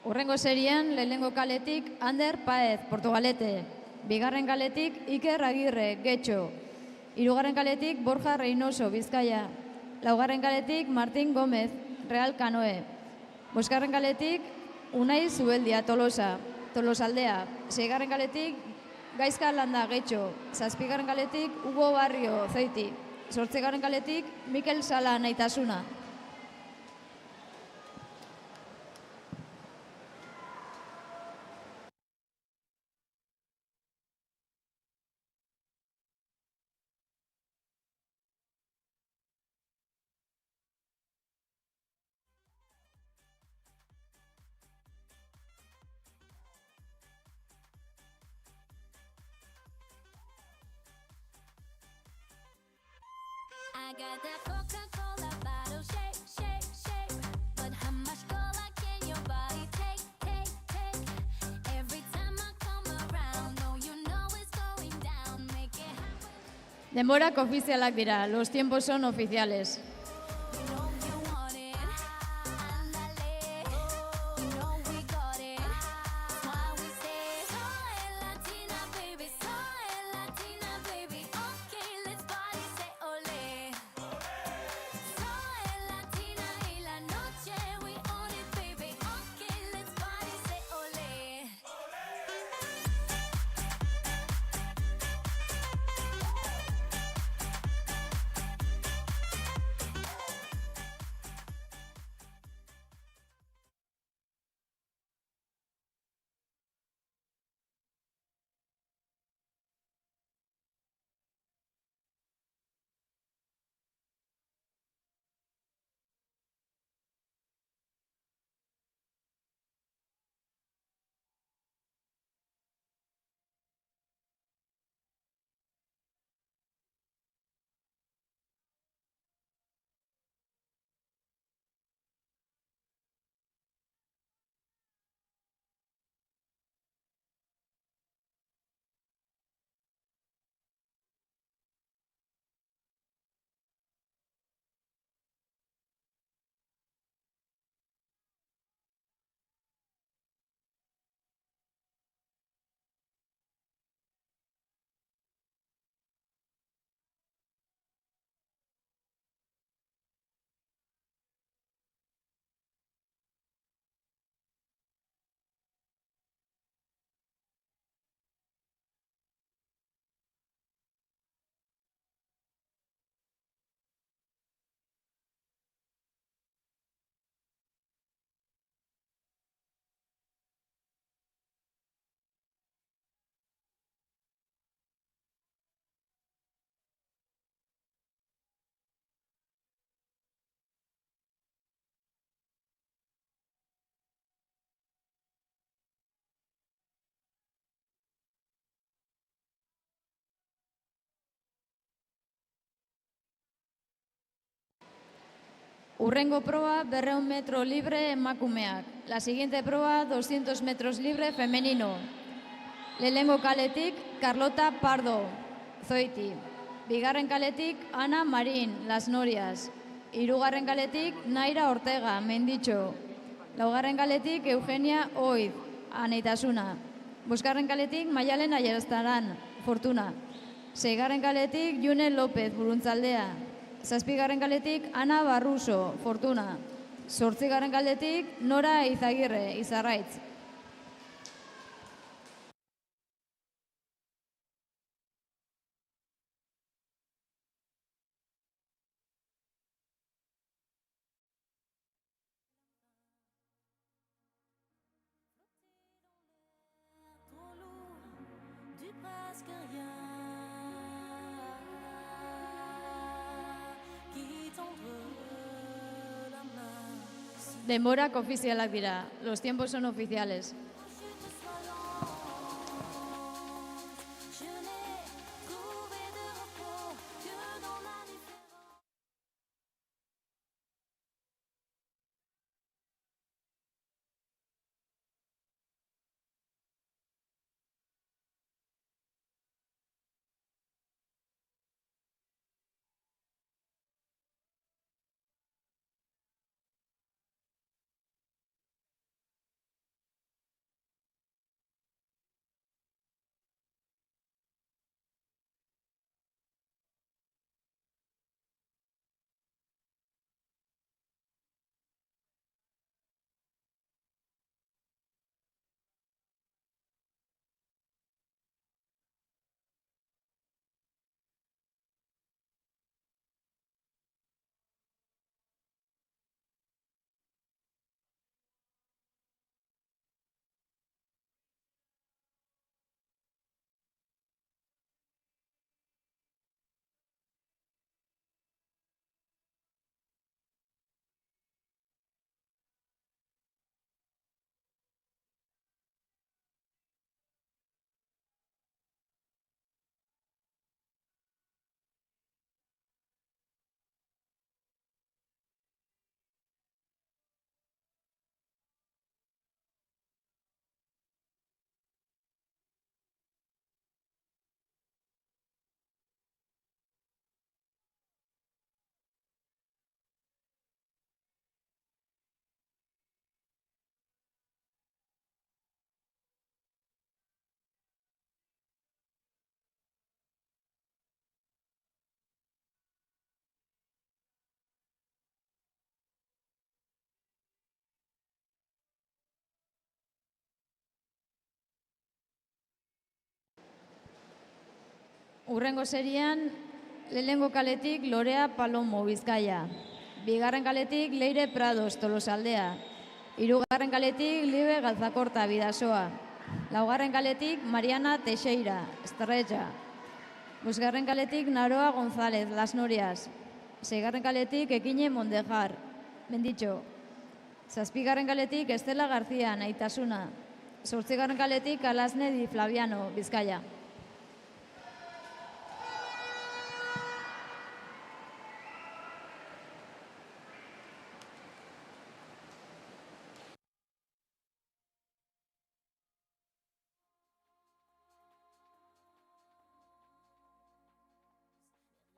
Urrengo serien, lehenengo kaletik Ander Paez, Portugalete. Bigarren kaletik Iker Agirre, Getxo. Hirugarren kaletik Borja Reynoso, Bizkaia. Laugarren kaletik Martín Gómez, Real Kanoe. Bosgarren kaletik Unai Zubeldia, Tolosa, Tolosaldea. Seigarren kaletik Gaizka Landa, Getxo. Zazpigarren kaletik Hugo Barrio, Zoiti. Zortzigarren kaletik Mikel Sala, Naitasuna. I got that Coca-Cola bottle shape, shape, shape. But how much cola can your body take, take, take? Every time I come around, no, you know it's going down. Make it happen. Denborak ofizialak dira, los tiempos son oficiales. You know you want it. Ándale. You know we got it. That's why we say, soy Latina, baby. Soy Latina, baby. Okay, let's party, say ole. Soy Latina y la noche we own it, baby. Okay, let's party, say ole. Urrengo proba 200 metro libre emakumeak. La siguiente proba 200 metros libre femenino. Lehenengo kaletik Carlota Pardo, Zoiti. Bigarren kaletik Ana Marín, Las Norias. Hirugarren kaletik Naira Ortega, Menditxo. Laugarren kaletik Eugenia Oiz, Anaitasuna. Bosgarren kaletik Maialen Ayestaran, Fortuna. Seigarren kaletik June López, Buruntzaldea. Zazpigarren kaletik Ana Barruso, Fortuna. Zortzigarren kaletik Nora Izagirre, Izarraitz. Trop lourd, du presque rien qui tendre la main. Denborak ofizialak dira, los tiempos son oficiales. Urrengo serian, lehenengo kaletik Lorea Palomo, Bizkaia. Bigarren kaletik Leire Prados, Tolosaldea. Hirugarren kaletik Libe Galzakorta, Bidasoa. Laugarren kaletik Mariana Teixeira, Estrecha. Bosgarren kaletik Naroa González, Las Norias. Seigarren kaletik Ekine Mondejar, Menditxo. Zazpigarren kaletik Estela García, Naitasuna. Zortzigarren kaletik Alasne Di Flaviano, Bizkaia.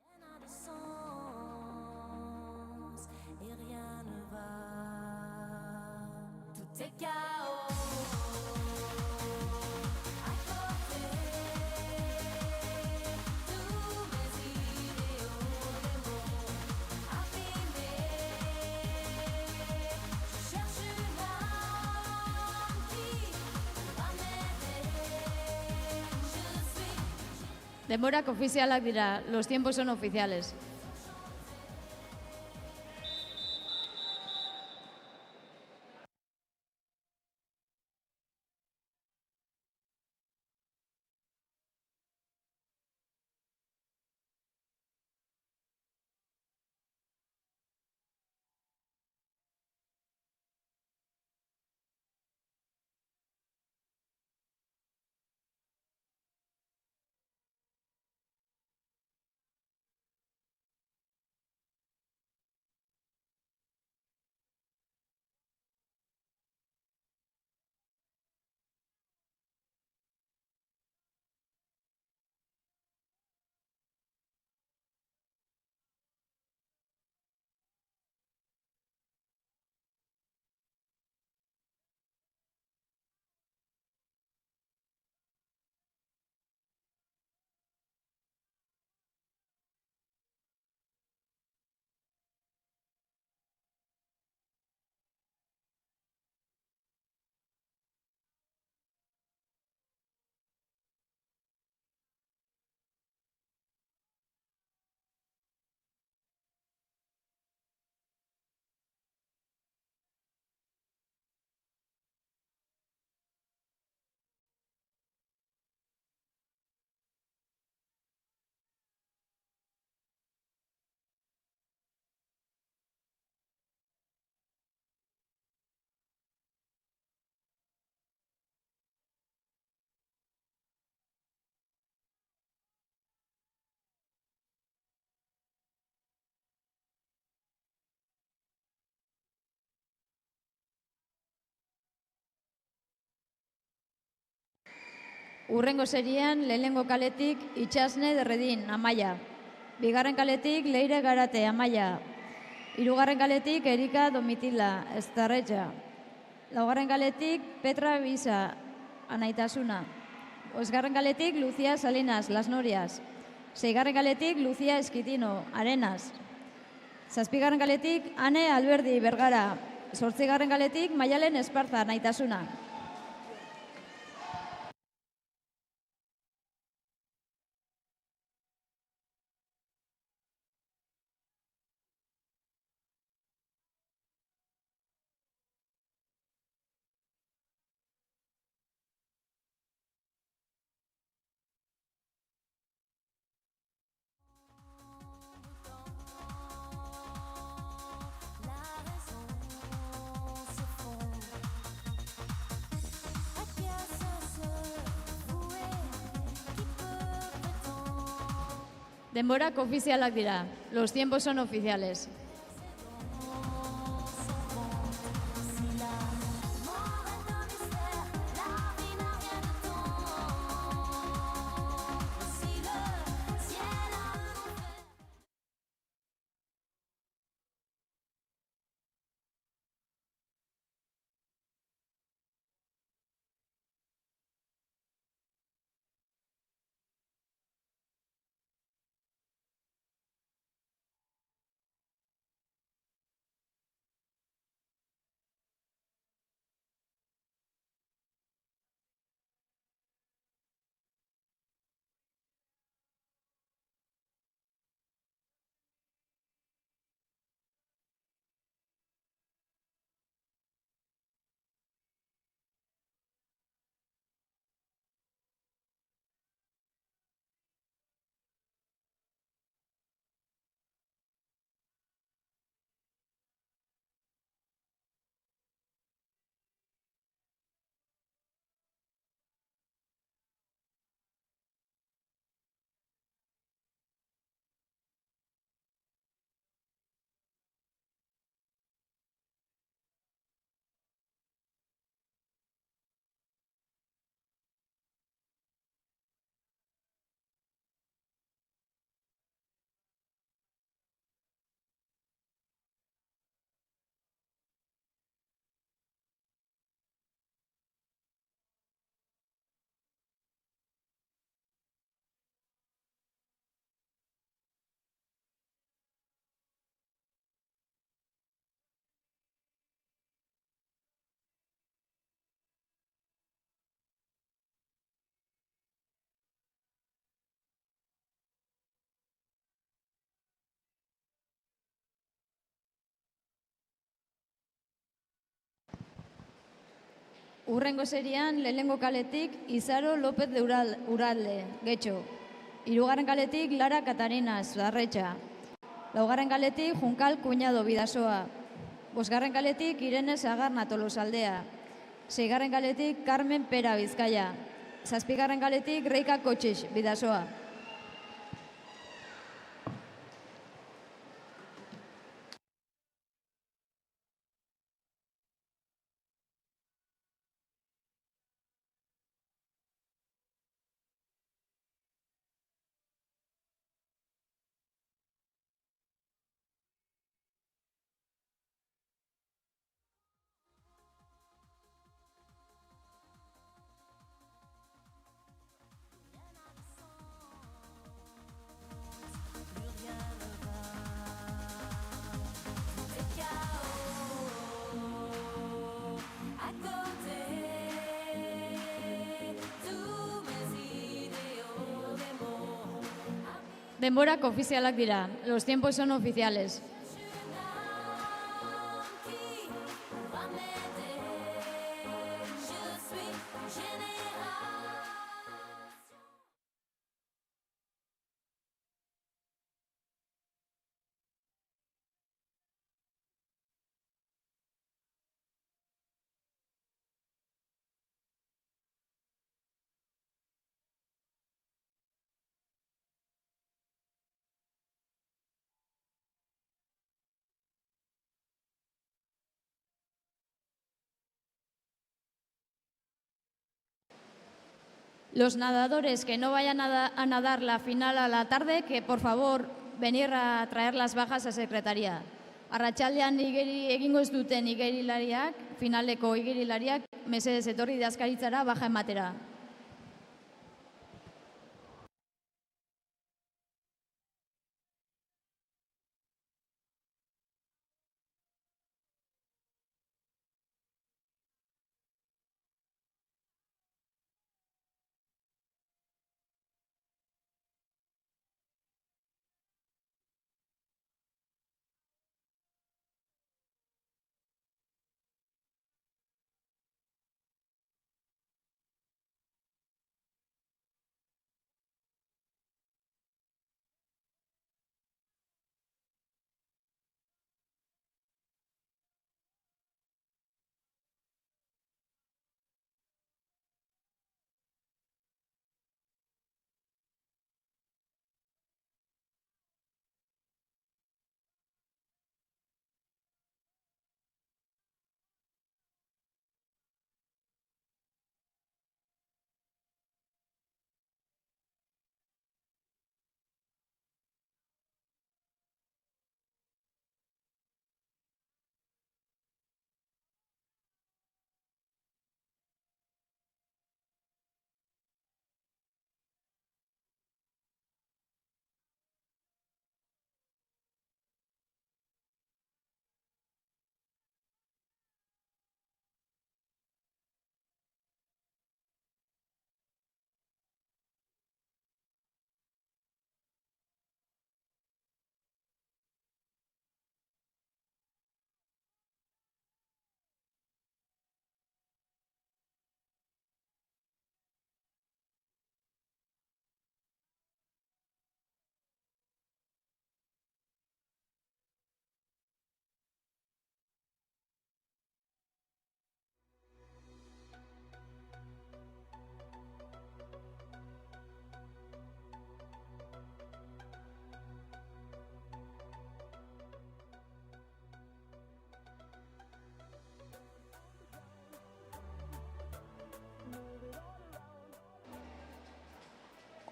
Rien n'a de sens et rien ne va. Tout est chaos. À côté, tous mes idéaux démons abîmés. Je cherche une âme qui va m'aider. Je suis. Denborak ofizialak dira, los tiempos son oficiales. Urrengo serian, lehenengo kaletik Itxasne Derredin, Amaia. Bigarren kaletik Leire Garate, Amaia. Hirugarren kaletik Erika Domitila, Estarretxa. Laugarren kaletik Petra Bisa, Anaitasuna. Bosgarren kaletik Lucia Salinas, Las Norias. Seigarren kaletik Lucia Eskitino, Arenas. Zazpigarren kaletik Ane Alberdi, Bergara. Zortzigarren kaletik Maialen Esparza, Naitasuna. La raison se fond. À qui à se vouer? Qui peut prétendre? Denborak ofizialak dira, los tiempos son oficiales. Urrengo serian, lehenengo kaletik Izaro López de Uralde, Getxo. Hirugarren kaletik Lara Katarina Zarretxa. Laugarren kaletik Junkal Kuñado Bidasoa. Bosgarren kaletik Irene Sagarna Tolosaldea. Seigarren kaletik Carmen Pera Bizkaia. Zazpigarren kaletik Reika Kotxix Bidasoa. À côté, tous mes idéaux des mots. Denborak ofizialak dira. Los tiempos son oficiales. Qui va m'aider? Je suis génération. Los nadadores que no vayan a nadar la final a la tarde, que por favor venir a traer las bajas a secretaría. Arratsaldean egingo ez duten igerilariak, finaleko igerilariak, mesedez etorri idazkaritzara baja ematera.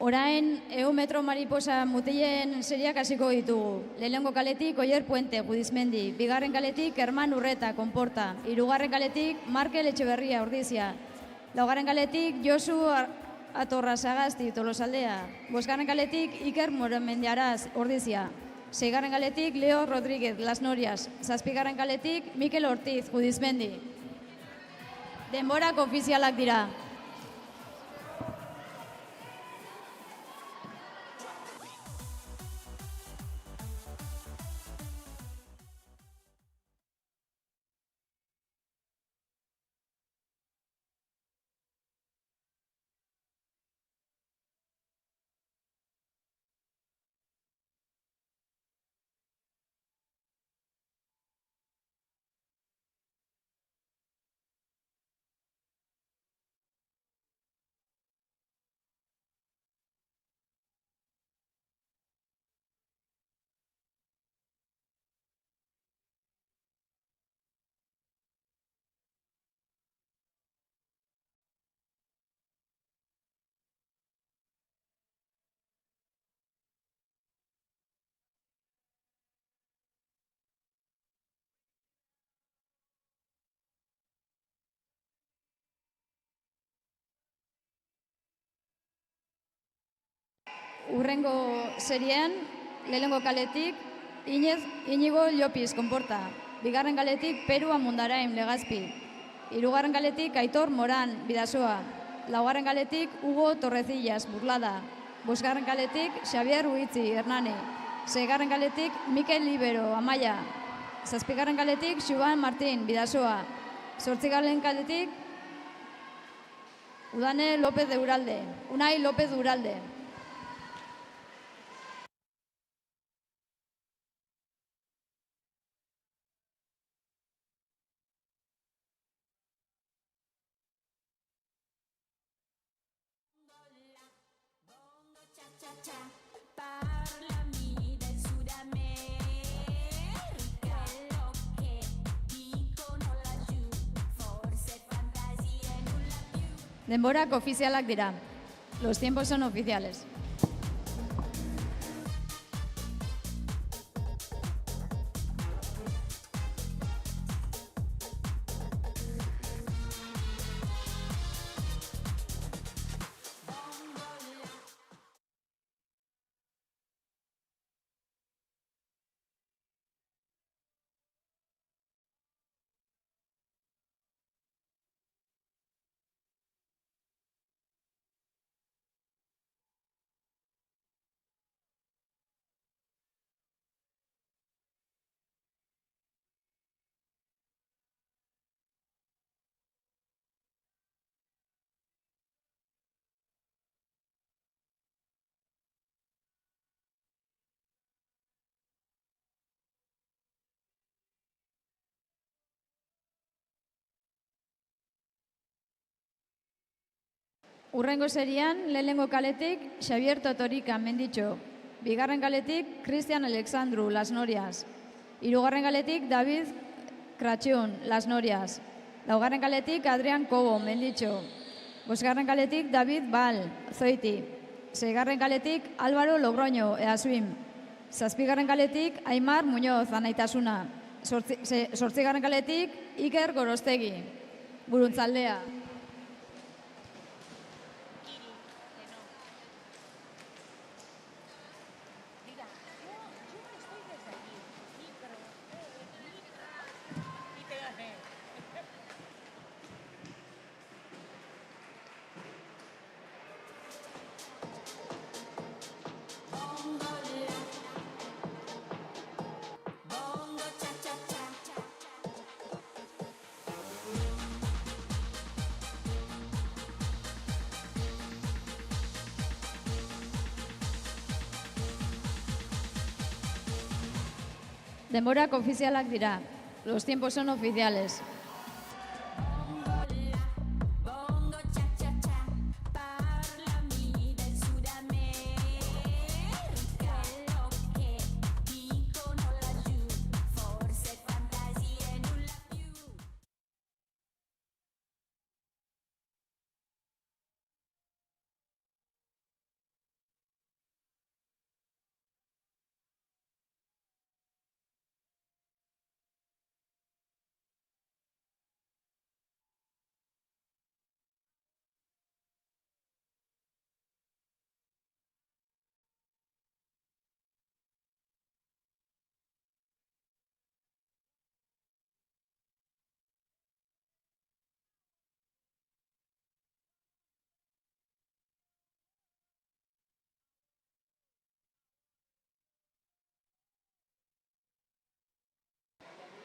Orain, metro mariposa mutilen seriak hasiko ditugu. Lehenengo kaletik Oier Puente, Gudizmendi. Bigarren kaletik Herman Urreta, Konporta. Hirugarren kaletik Markel Etxeberria, Ordizia. Laugarren kaletik Josu Atorra Sagasti, Tolosaldea. Bosgarren kaletik Iker Moramendiaraz, Ordizia. Seigarren kaletik Leo Rodríguez, Las Norias. Zazpigarren kaletik Mikel Ortiz, Gudizmendi. Denborak ofizialak dira. Urrengo serien, lehenengo kaletik, Inigo Llopis, konporta. Bigarren kaletik, Peru Amundarain, Legazpi. Hirugarren kaletik, Aitor Moran, Bidasoa. Laugarren kaletik, Hugo Torrecillas, Burlada. Bosgarren kaletik, Xavier Huitzi, Hernani. Seigarren kaletik, Mikel Libero, Amaia. Zazpigarren kaletik, Xuban Martín, Bidasoa. Zortzigarren kaletik, Udane López de Uralde. Unai López de Uralde. Bongo cha cha cha, parlami del Sud America. Quello che dicono laggiù, forse fantasia e nulla più. Denborak ofizialak dira. Los tiempos son oficiales. Urrengo serian, lehenengo kaletik, Xavier Totorika, Menditxo. Bigarren kaletik, Cristian Alexandru, Las Norias. Hirugarren kaletik, David Kratxun, Las Norias. Laugarren kaletik, Adrian Kobo, Menditxo. Bosgarren kaletik, David Bal, Zoiti. Seigarren kaletik, Álvaro Logroño, Easuim. Zazpigarren kaletik, Aimar Muñoz, Anaitasuna. Zortzigarren kaletik, Iker Gorostegi, Buruntzaldea. Bongo cha cha cha. Denborak ofizialak dira. Los tiempos son oficiales. Bongo cha cha cha, parlami del Sud America. Quello che dicono laggiù, forse fantasia e nulla più.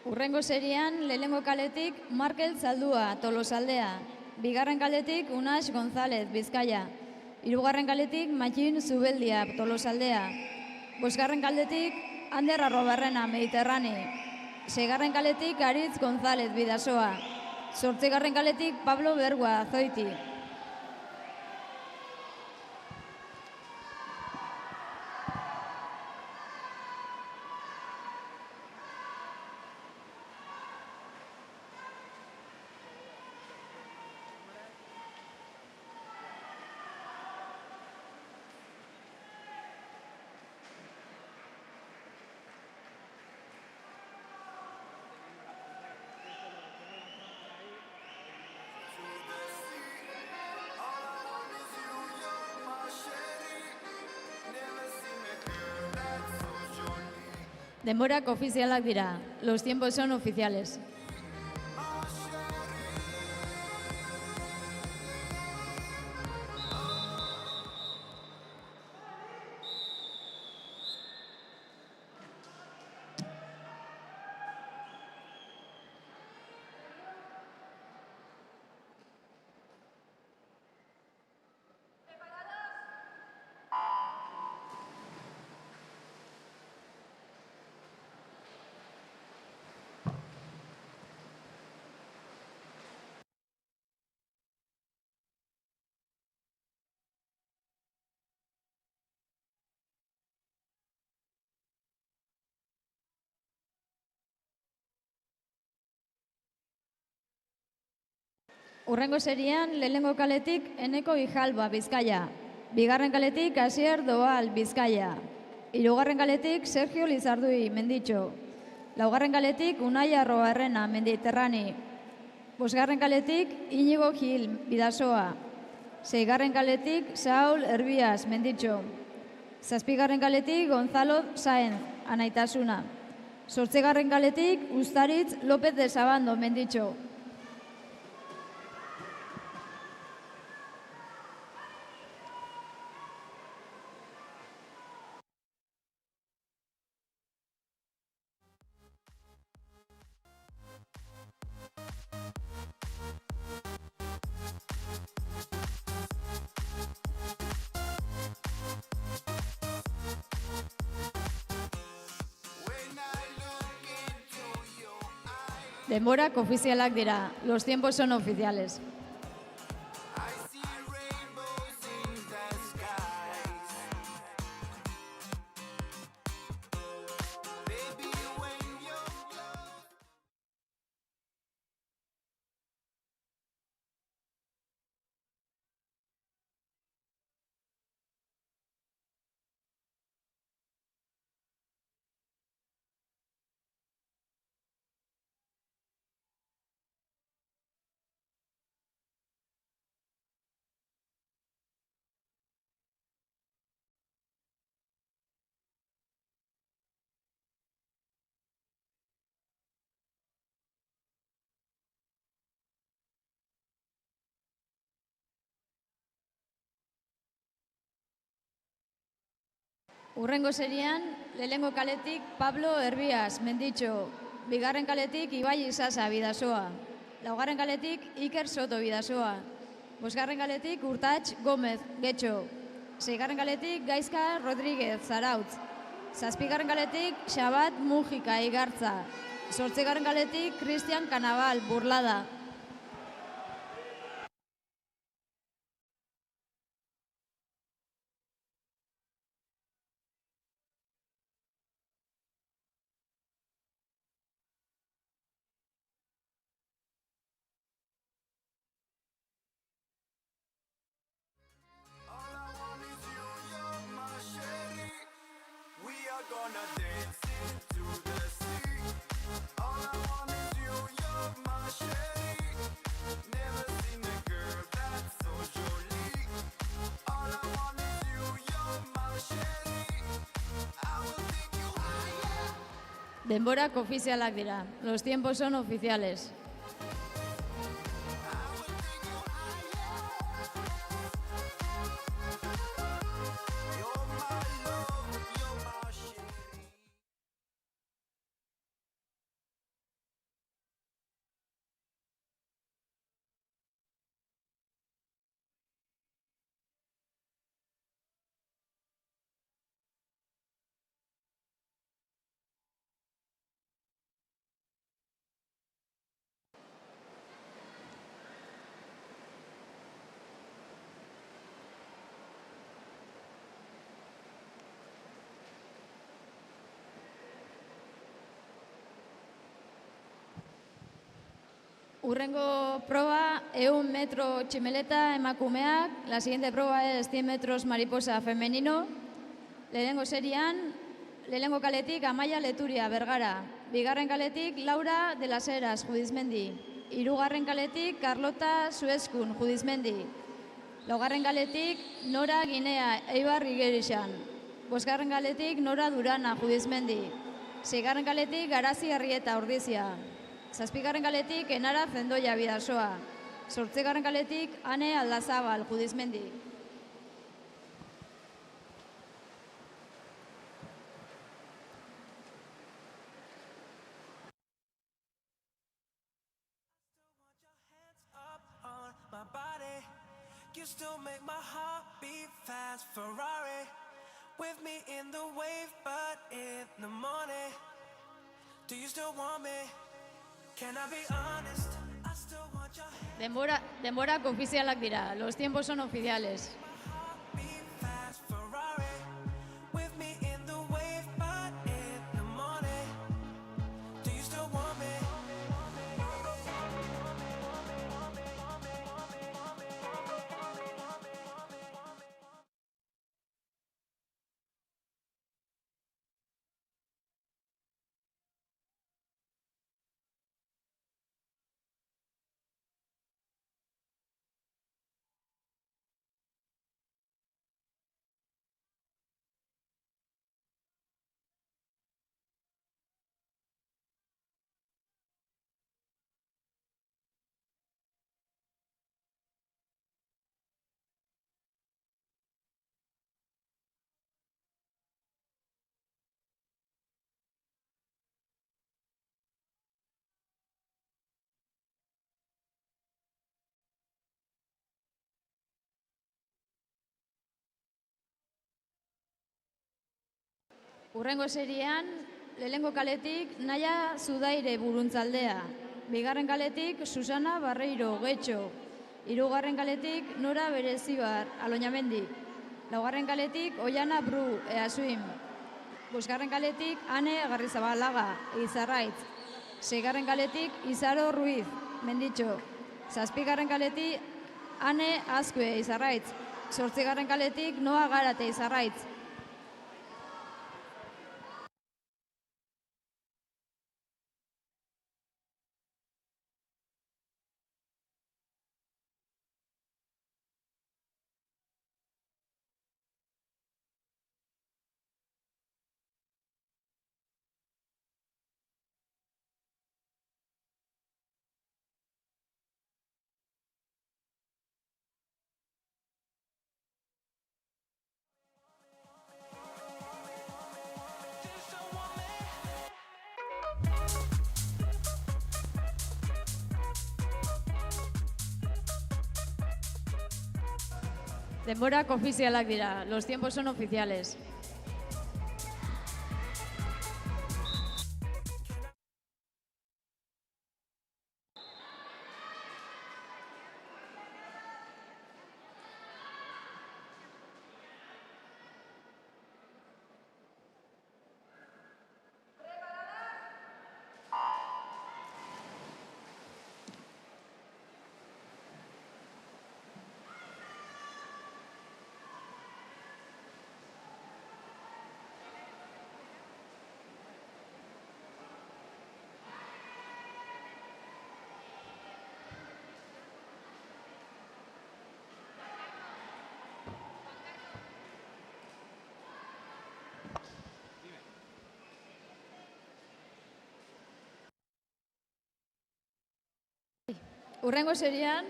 Urrengo serian, lehenengo kaletik, Markel Zaldua, Tolosaldea. Bigarren kaletik, Unax González, Bizkaia. Hirugarren kaletik, Matxin Zubeldia, Tolosaldea. Bosgarren kaletik, Ander Arrobarrena, Mediterrani. Seigarren kaletik, Aritz González, Bidasoa. Zortzigarren kaletik, Pablo Bergua, Zoiti. Denborak ofizialak dira. Los tiempos son oficiales. Urrengo serian, lehenengo kaletik Eneko Ijalba, Bizkaia. Bigarren kaletik Asier Doal, Bizkaia. Hirugarren kaletik Sergio Lizardui, Menditxo. Laugarren kaletik Unai Arroarrena, Mediterrani. Bosgarren kaletik Inigo Gil, Bidasoa. Seigarren kaletik Saul Herbias, Menditxo. Zazpigarren kaletik Gonzalo Saenz, Anaitasuna. Zortzigarren kaletik Ustaritz López de Sabando, Menditxo. Denborak ofizialak dira. Los tiempos son oficiales. Urrengo serian, lehenengo kaletik Pablo Herbias, Menditxo. Bigarren kaletik Ibai Isasa, Bidasoa. Laugarren kaletik Iker Soto, Bidasoa. Bosgarren kaletik Urtats Gómez, Getxo. Seigarren kaletik Gaizka Rodríguez, Zarautz. Zazpigarren kaletik Xabat Mujika, Igartza. Zortzigarren kaletik Cristian Canaval, Burlada. Denborak ofizialak dira. Los tiempos son oficiales. Urrengo proba, 100 metro tximeleta emakumeak. La siguiente proba es 100 metros mariposa femenino. Lehenengo serian, lehenengo kaletik Amaia Leturia, Bergara. Bigarren kaletik Laura de las Heras, Judizmendi. Hirugarren kaletik Carlota Suezkun, Judizmendi. Laugarren kaletik Nora Ginea, Eibar Igerixan. Bosgarren kaletik Nora Durana, Judizmendi. 6. kaletik Garazi Arrieta Ordizia. 7. kaletik Enara Zendoia Bidasoa. 8. kaletik Ane Aldazabal Judizmendi. Up on my body, you still make my heart beat fast. Ferrari, with me in the wave, but in the morning, do you still want me? Can I be honest? I still want your hand. Denborak ofizialak dira, los tiempos son oficiales. Beat fast. Ferrari, with me in the wave, but in the morning, do you still want me? Urrengo seriean, lehenengo kaletik Naia Zudaire Buruntzaldea. 2. kaletik Susana Barreiro Getxo. 3. kaletik Nora Berezibar Aloñamendi. 4. kaletik Oiana Bru Easuim. 5. kaletik Ane Garrizabalaga Izarraitz. 6. kaletik Izaro Ruiz Menditxo. 7. kaletik Ane Azkue Izarraitz. 8. kaletik Noa Garate Izarraitz. Denborak ofizialak dira, los tiempos son oficiales. Urrengo serian,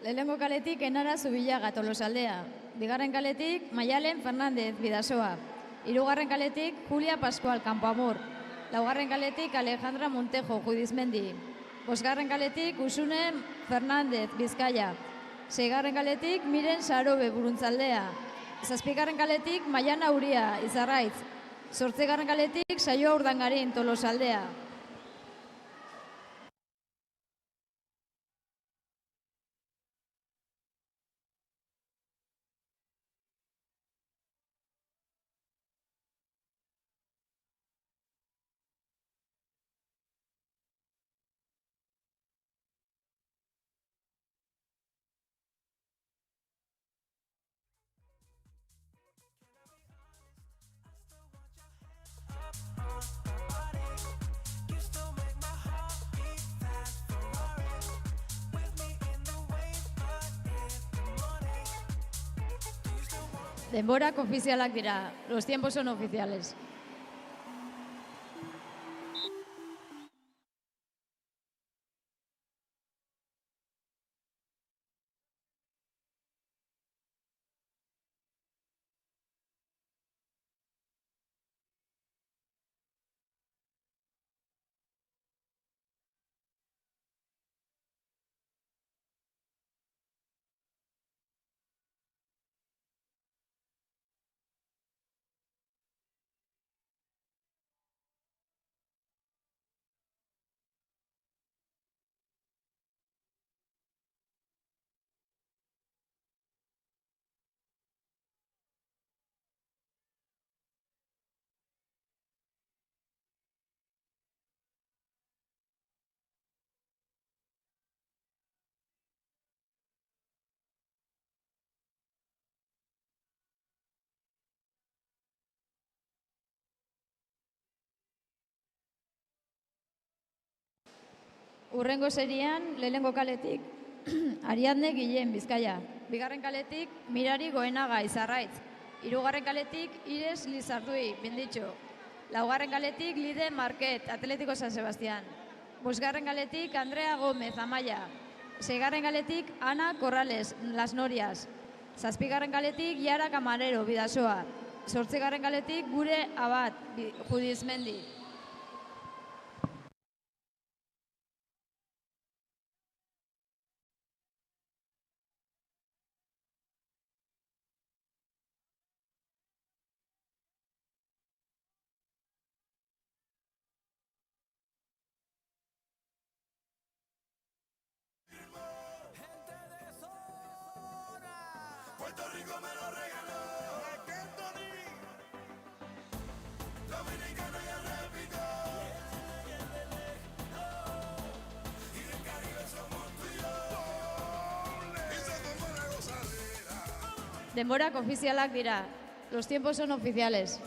lehenengo kaletik Enara Zubillaga Tolosaldea. 2. kaletik Maialen Fernandez Bidasoa. 3. kaletik Julia Pascual Campoamor. 4. kaletik Alejandra Montejo Judizmendi. 5. kaletik Usune Fernandez Bizkaia. 6. kaletik Miren Sarobe Buruntzaldea. 7. kaletik Maiana Uria Izarraitz. 8. kaletik Saioa Urdangarin Tolosaldea. Denborak ofizialak dira, los tiempos son oficiales. Urrengo serian, lehenengo kaletik, Ariadne Guillen, Bizkaia. Bigarren kaletik, Mirari Goenaga, Izarraitz. Hirugarren kaletik, Ires Lizardui, Benditxo. Laugarren kaletik, Lide Market, Atlético San Sebastián. Bosgarren kaletik, Andrea Gómez, Amaia. Seigarren kaletik, Ana Corrales, Las Norias. Zazpigarren kaletik, Yara Camarero, Bidasoa. Zortzigarren kaletik, Gure Abad, Judizmendi. Denborak ofizialak dira. Los tiempos son oficiales.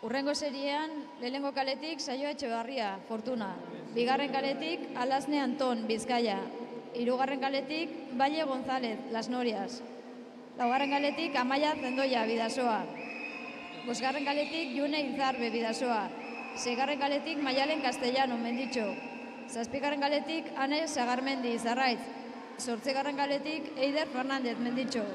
Urrengo seriean, lehenengo kaletik Saioa Etxebarria, Fortuna. Bigarren kaletik Alasne Anton, Bizkaia. Hirugarren kaletik Valle González, Las Norias. Laugarren kaletik Amaia Zendoia, Bidasoa. Bosgarren kaletik June Izarbe, Bidasoa. Seigarren kaletik Maialen Castellano, Menditxo. Zazpigarren kaletik Ane Sagarmendi, Izarraitz. Zortzigarren kaletik Eider Fernández, Menditxo.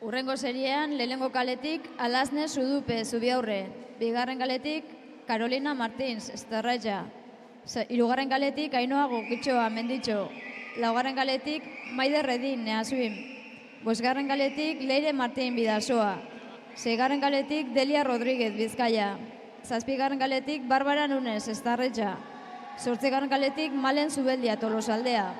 Urrengo seriean, lehenengo kaletik Alasne Sudupe, Zubiaurre. Bigarren kaletik Carolina Martins, Esterraia. Hirugarren kaletik Ainhoa Gokitxoa, Menditxo. Laugarren kaletik Maider Redin, Neasuim. Bosgarren kaletik Leire Martin, Bidasoa. Seigarren kaletik Delia Rodríguez, Bizkaia. Zazpigarren kaletik Barbara Nunes, Estarretxa. Zortzigarren kaletik Malen Zubeldia, Tolosaldea.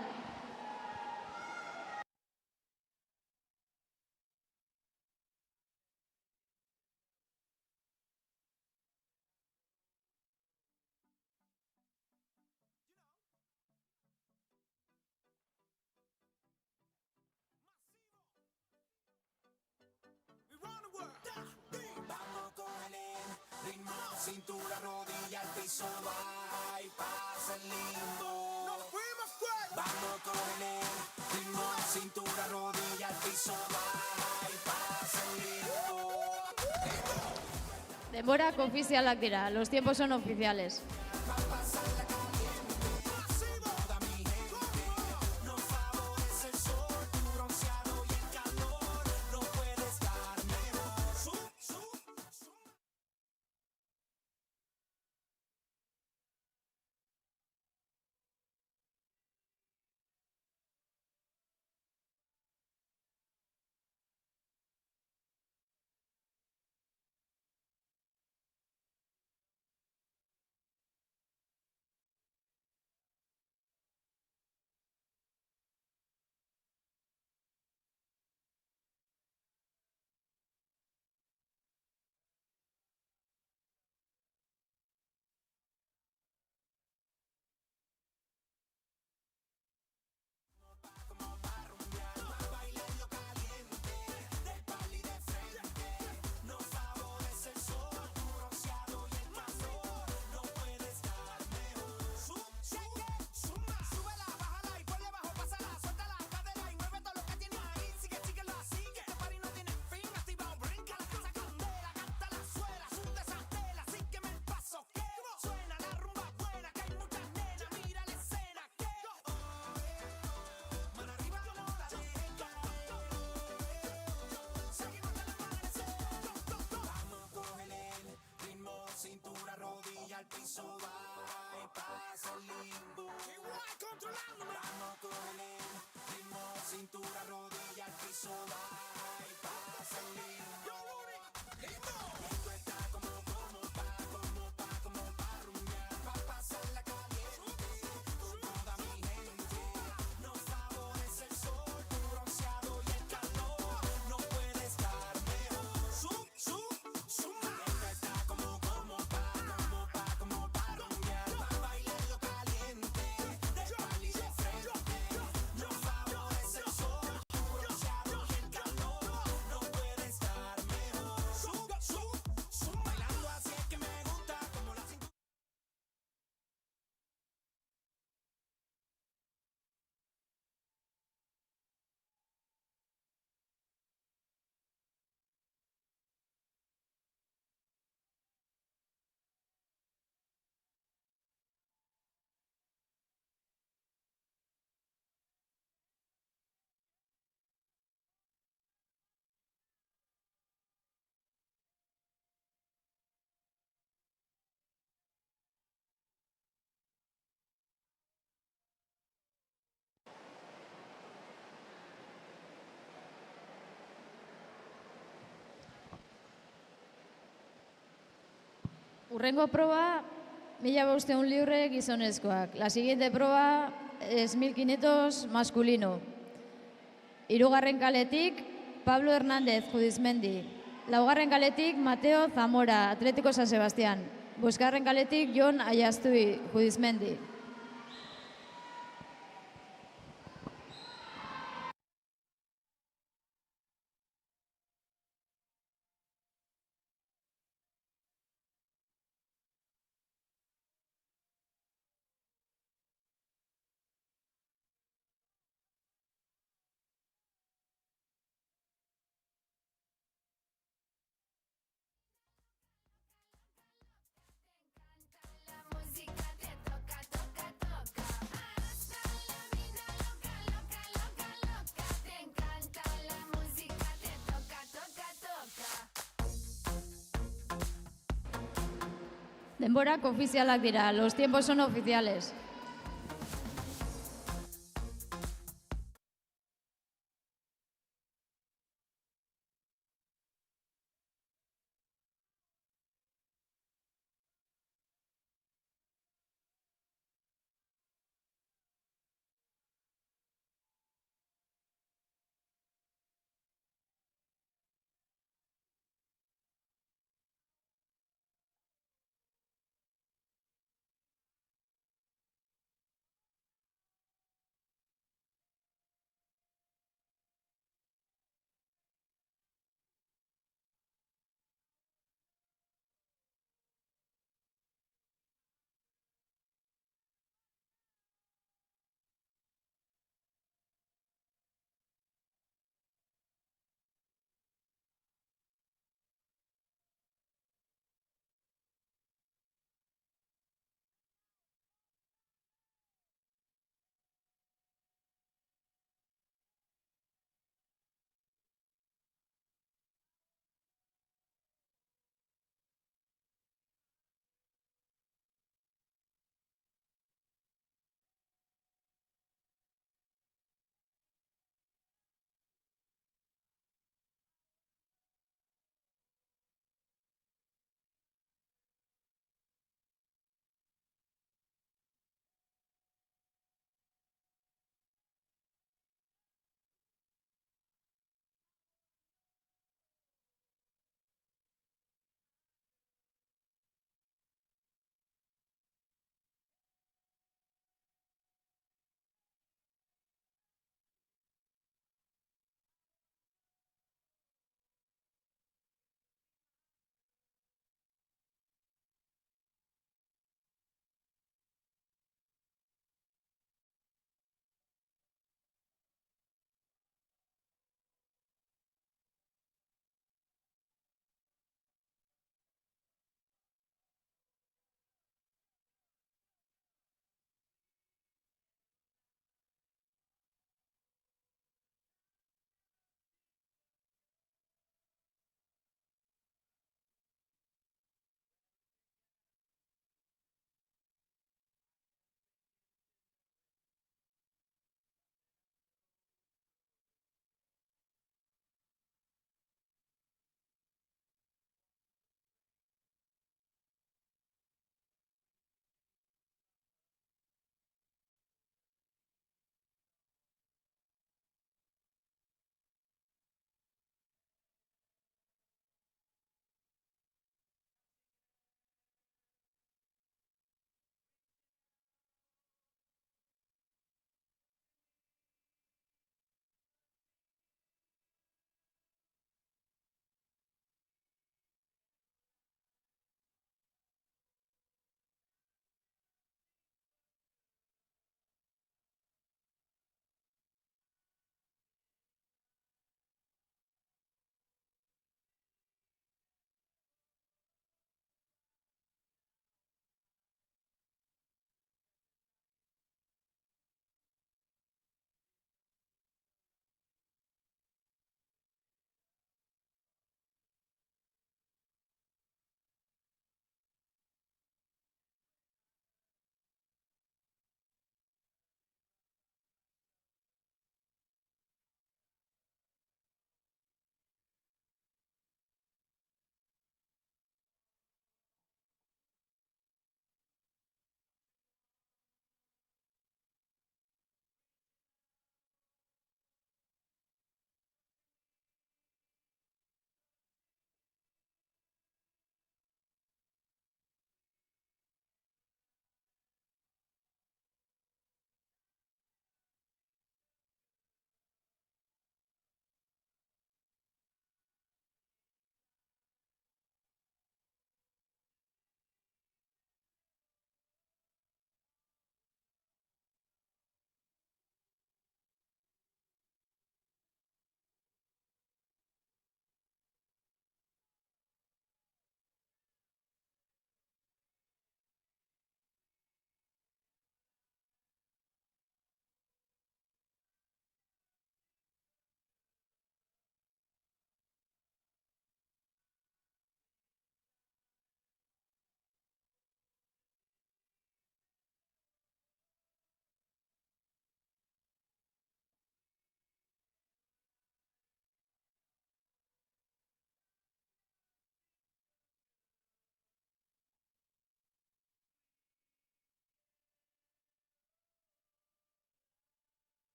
Cintura, rodilla, al piso, va y pasa el limbo. Nos fuimos fuera. Vamos con el ritmo. Denborak ofizialak dira, los tiempos son oficiales. Urrengo proba, 1500 libre gizonezkoak. La siguiente proba es 1500 masculino. Hirugarren kaletik, Pablo Hernández, Judizmendi. Laugarren kaletik, Mateo Zamora, Atlético San Sebastián. Bosgarren kaletik, Jon Ayastui, Judizmendi. La música te toca, toca, toca. Hasta la vida loca, loca, loca, loca. Te encanta la música, te toca, toca, toca. Denborak ofizialak dira, los tiempos son oficiales.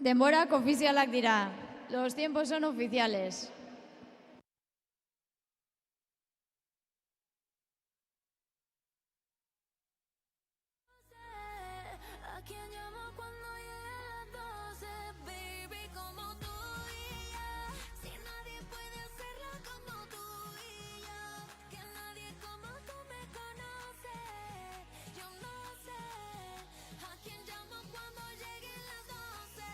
Denborak ofizialak dira. Los tiempos son oficiales. ¿A quién llamo cuando lleguen las 12? Baby, como tú y yo. Si nadie puede hacerlo como tú y yo. Que nadie como tú me conoce. Yo no sé. ¿A quién llamo cuando lleguen las 12?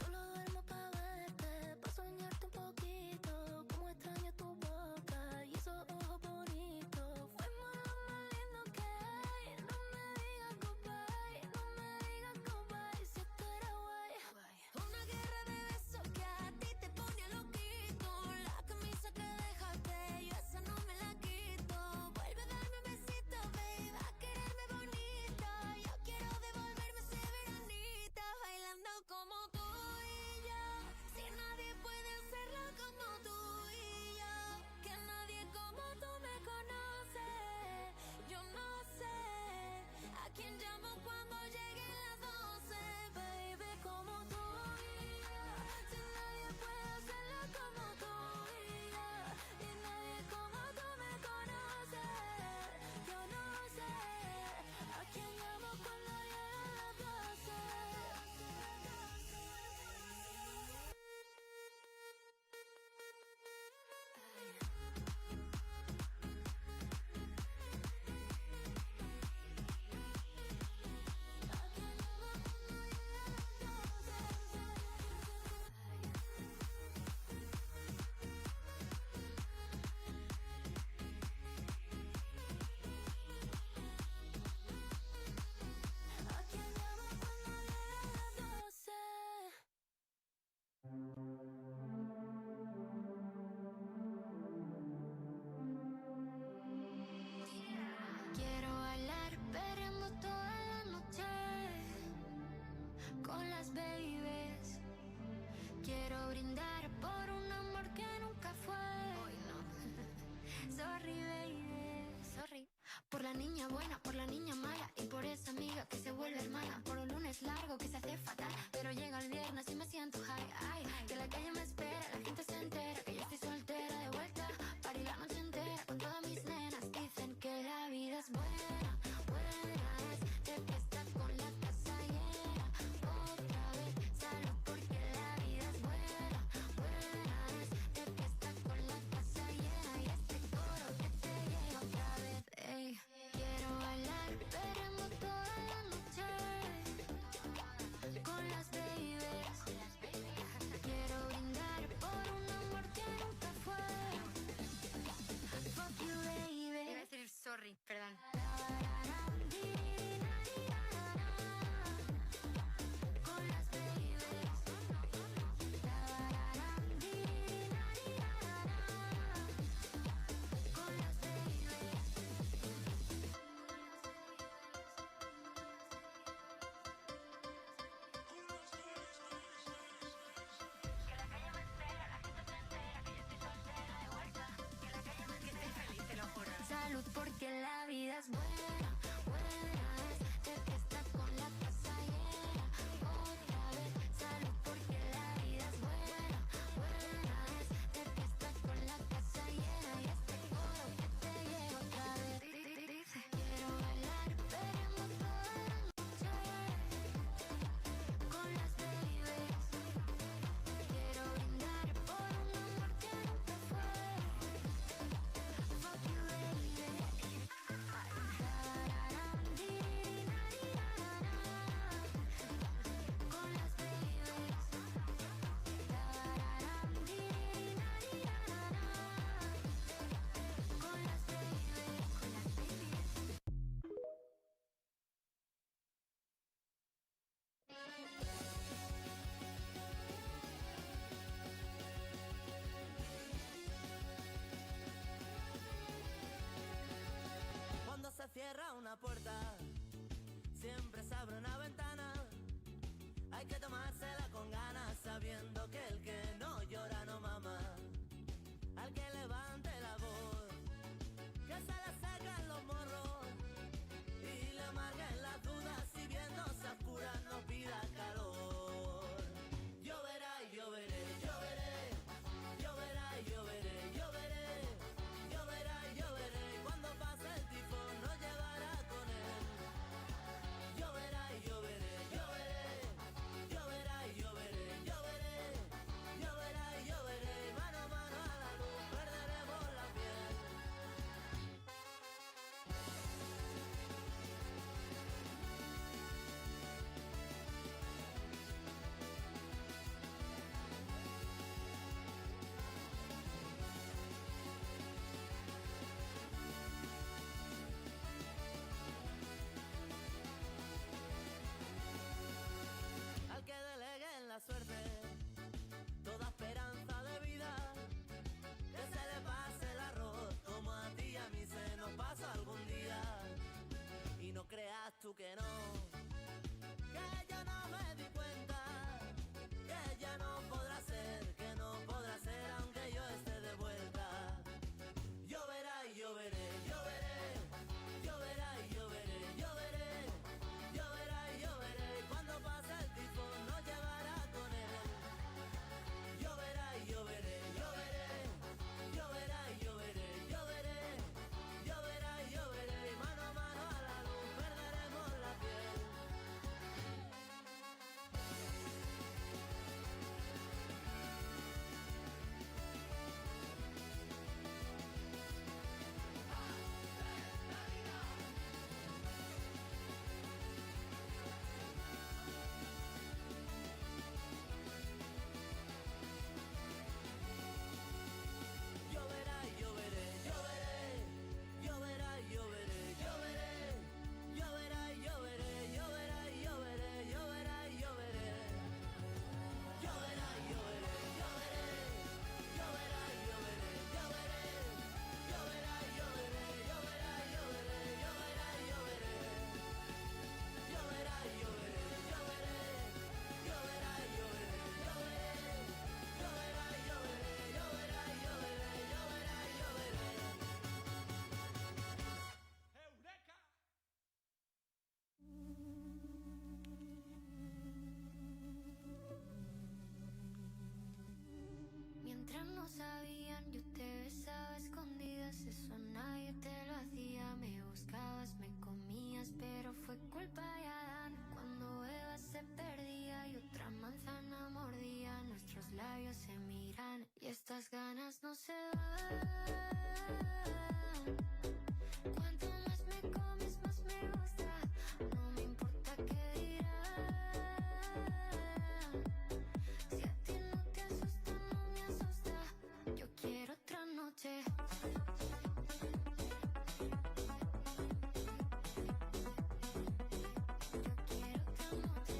Solo duermo pa' verte, pa' soñarte un poquito. Como extraño tu boca y esos ojos bonitos. Fuimos lo más lindo que hay. No me digas goodbye, no me digas goodbye. Si esto era guay. Una guerra de besos que a ti te pone loquito. La camisa que dejaste, yo esa no me la quito. Vuelve a darme un besito, babe, a quererme bonito. Yo quiero devolverme ese veranito, bailando como tú y yo. Si nadie puede hacerlo como tú y yo. Que nadie como tú me conoce. Yo no sé a quién llamo cuando lleguen las 12. Baby, como tú y yo. Si nadie puede hacerlo como tú y yo. Y nadie como tú me conoce. Yo no sé a quién llamo cuando lleguen las 12. ¿A quién llamo cuando lleguen las 12? Quiero bailar, veremos toda la noche con las babies. Quiero brindar por un amor que nunca fue. Hoy no. Sorry, baby, sorry. Por la niña buena, por la niña mala y por esa amiga que se vuelve hermana. Por un lunes largo que se hace fatal, pero llega el viernes y me siento high. Ay, que la calle me espera, la gente se entera que yo estoy soltera de vuelta. Party la noche entera con todas mis nenas. Dicen que la vida es buena, buena es de fiesta con la casa llena. Otra vez salud porque la vida es buena, buena es de fiesta con la casa llena. Y este coro que te llega otra vez. Ey, quiero bailar, veremos toda la noche con las babies. Quiero brindar por un amor que nunca fue. Fuck you, baby. Iba a decir sorry, perdón. Con las babies. Con las salud porque la vida es buena, buena es de fiesta con la casa llena. Otra vez salud porque la vida es buena, buena es de fiesta con la casa llena. Y este coro que te llega otra vez. Dice, quiero bailar, veremos toda la noche con las babies. Quiero brindar por un amor que nunca fue. Fuck you, baby. Con las babies. Con las Cuando se cierra una puerta, siempre se abre una ventana. Hay que tomársela con ganas sabiendo que el que no llora no mama. Al que levante la voz, que se le secan los morros y le amarguen las dudas si viéndose a oscuras no pida calor. Lloverá y lloveré, lloveré, lloverá y lloveré, lloveré, lloverá y lloveré. Cuando pase el tifón nos llevará con él. Lloverá y lloveré, lloveré, lloverá y lloveré, lloveré, lloverá y lloveré. Mano a mano a la luz perderemos la piel. Al que delegue en la suerte toda esperanza de vida, que se le pase el arroz como a ti y a mí se nos pasa algún día. Y no creas tú que no, que yo no me di cuenta, que ya no podrá ser, que no podrá ser aunque yo esté de vuelta. Lloverá y lloveré, lloveré, lloverá y lloveré, lloveré, lloverá y lloveré. Cuando pase el tifón nos llevará con él. Lloverá y lloveré, lloveré, lloverá y lloveré, lloveré, lloverá y lloveré. Mano a mano a la luz perderemos la piel. Lloverá y lloveré, lloveré, lloverá y lloveré, lloveré, lloverá y lloveré, lloverá y lloveré, lloverá y lloveré. Lloverá y lloveré, lloveré, lloverá y lloveré, lloveré, lloverá y lloveré, lloverá y lloveré, lloverá y lloveré. Lloverá y lloveré, lloveré, lloverá y lloveré, lloveré, lloverá y lloveré, lloverá y lloveré, lloverá y lloveré. ¡Eureka! Mientras no sabían, yo te besaba a escondidas. Eso nadie te lo hacía. Me buscabas, me comías, pero fue culpa de Adán. Cuando Eva se perdía y otra manzana mordía, nuestros labios se miran y estas ganas no se van. Cuanto más me comes, más me gusta. No me importa qué dirán. Si a ti no te asusta, no me asusta. Yo quiero otra noche. Yo quiero otra noche.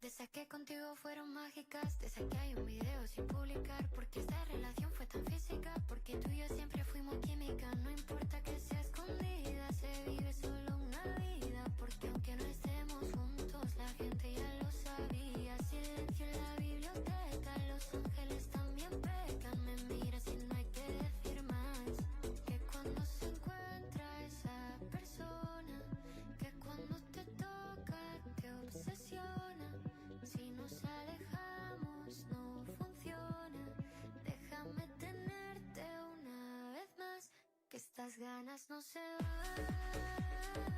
De esas que contigo fueron mágicas, de esas que hay un video sin publicar, porque esta relación fue tan física, porque tú y yo siempre fuimos química. No importa que sea escondida, se vive solo una vida, porque aunque no estemos juntos, la gente ya lo sabía. Silencio en la biblioteca, los ángeles también pecan. Me miras y no hay que decir más, que cuando se encuentra esa persona, que cuando te toca te obsesiona. Si nos alejamos no funciona. Déjame tenerte una vez más, que estas ganas no se van.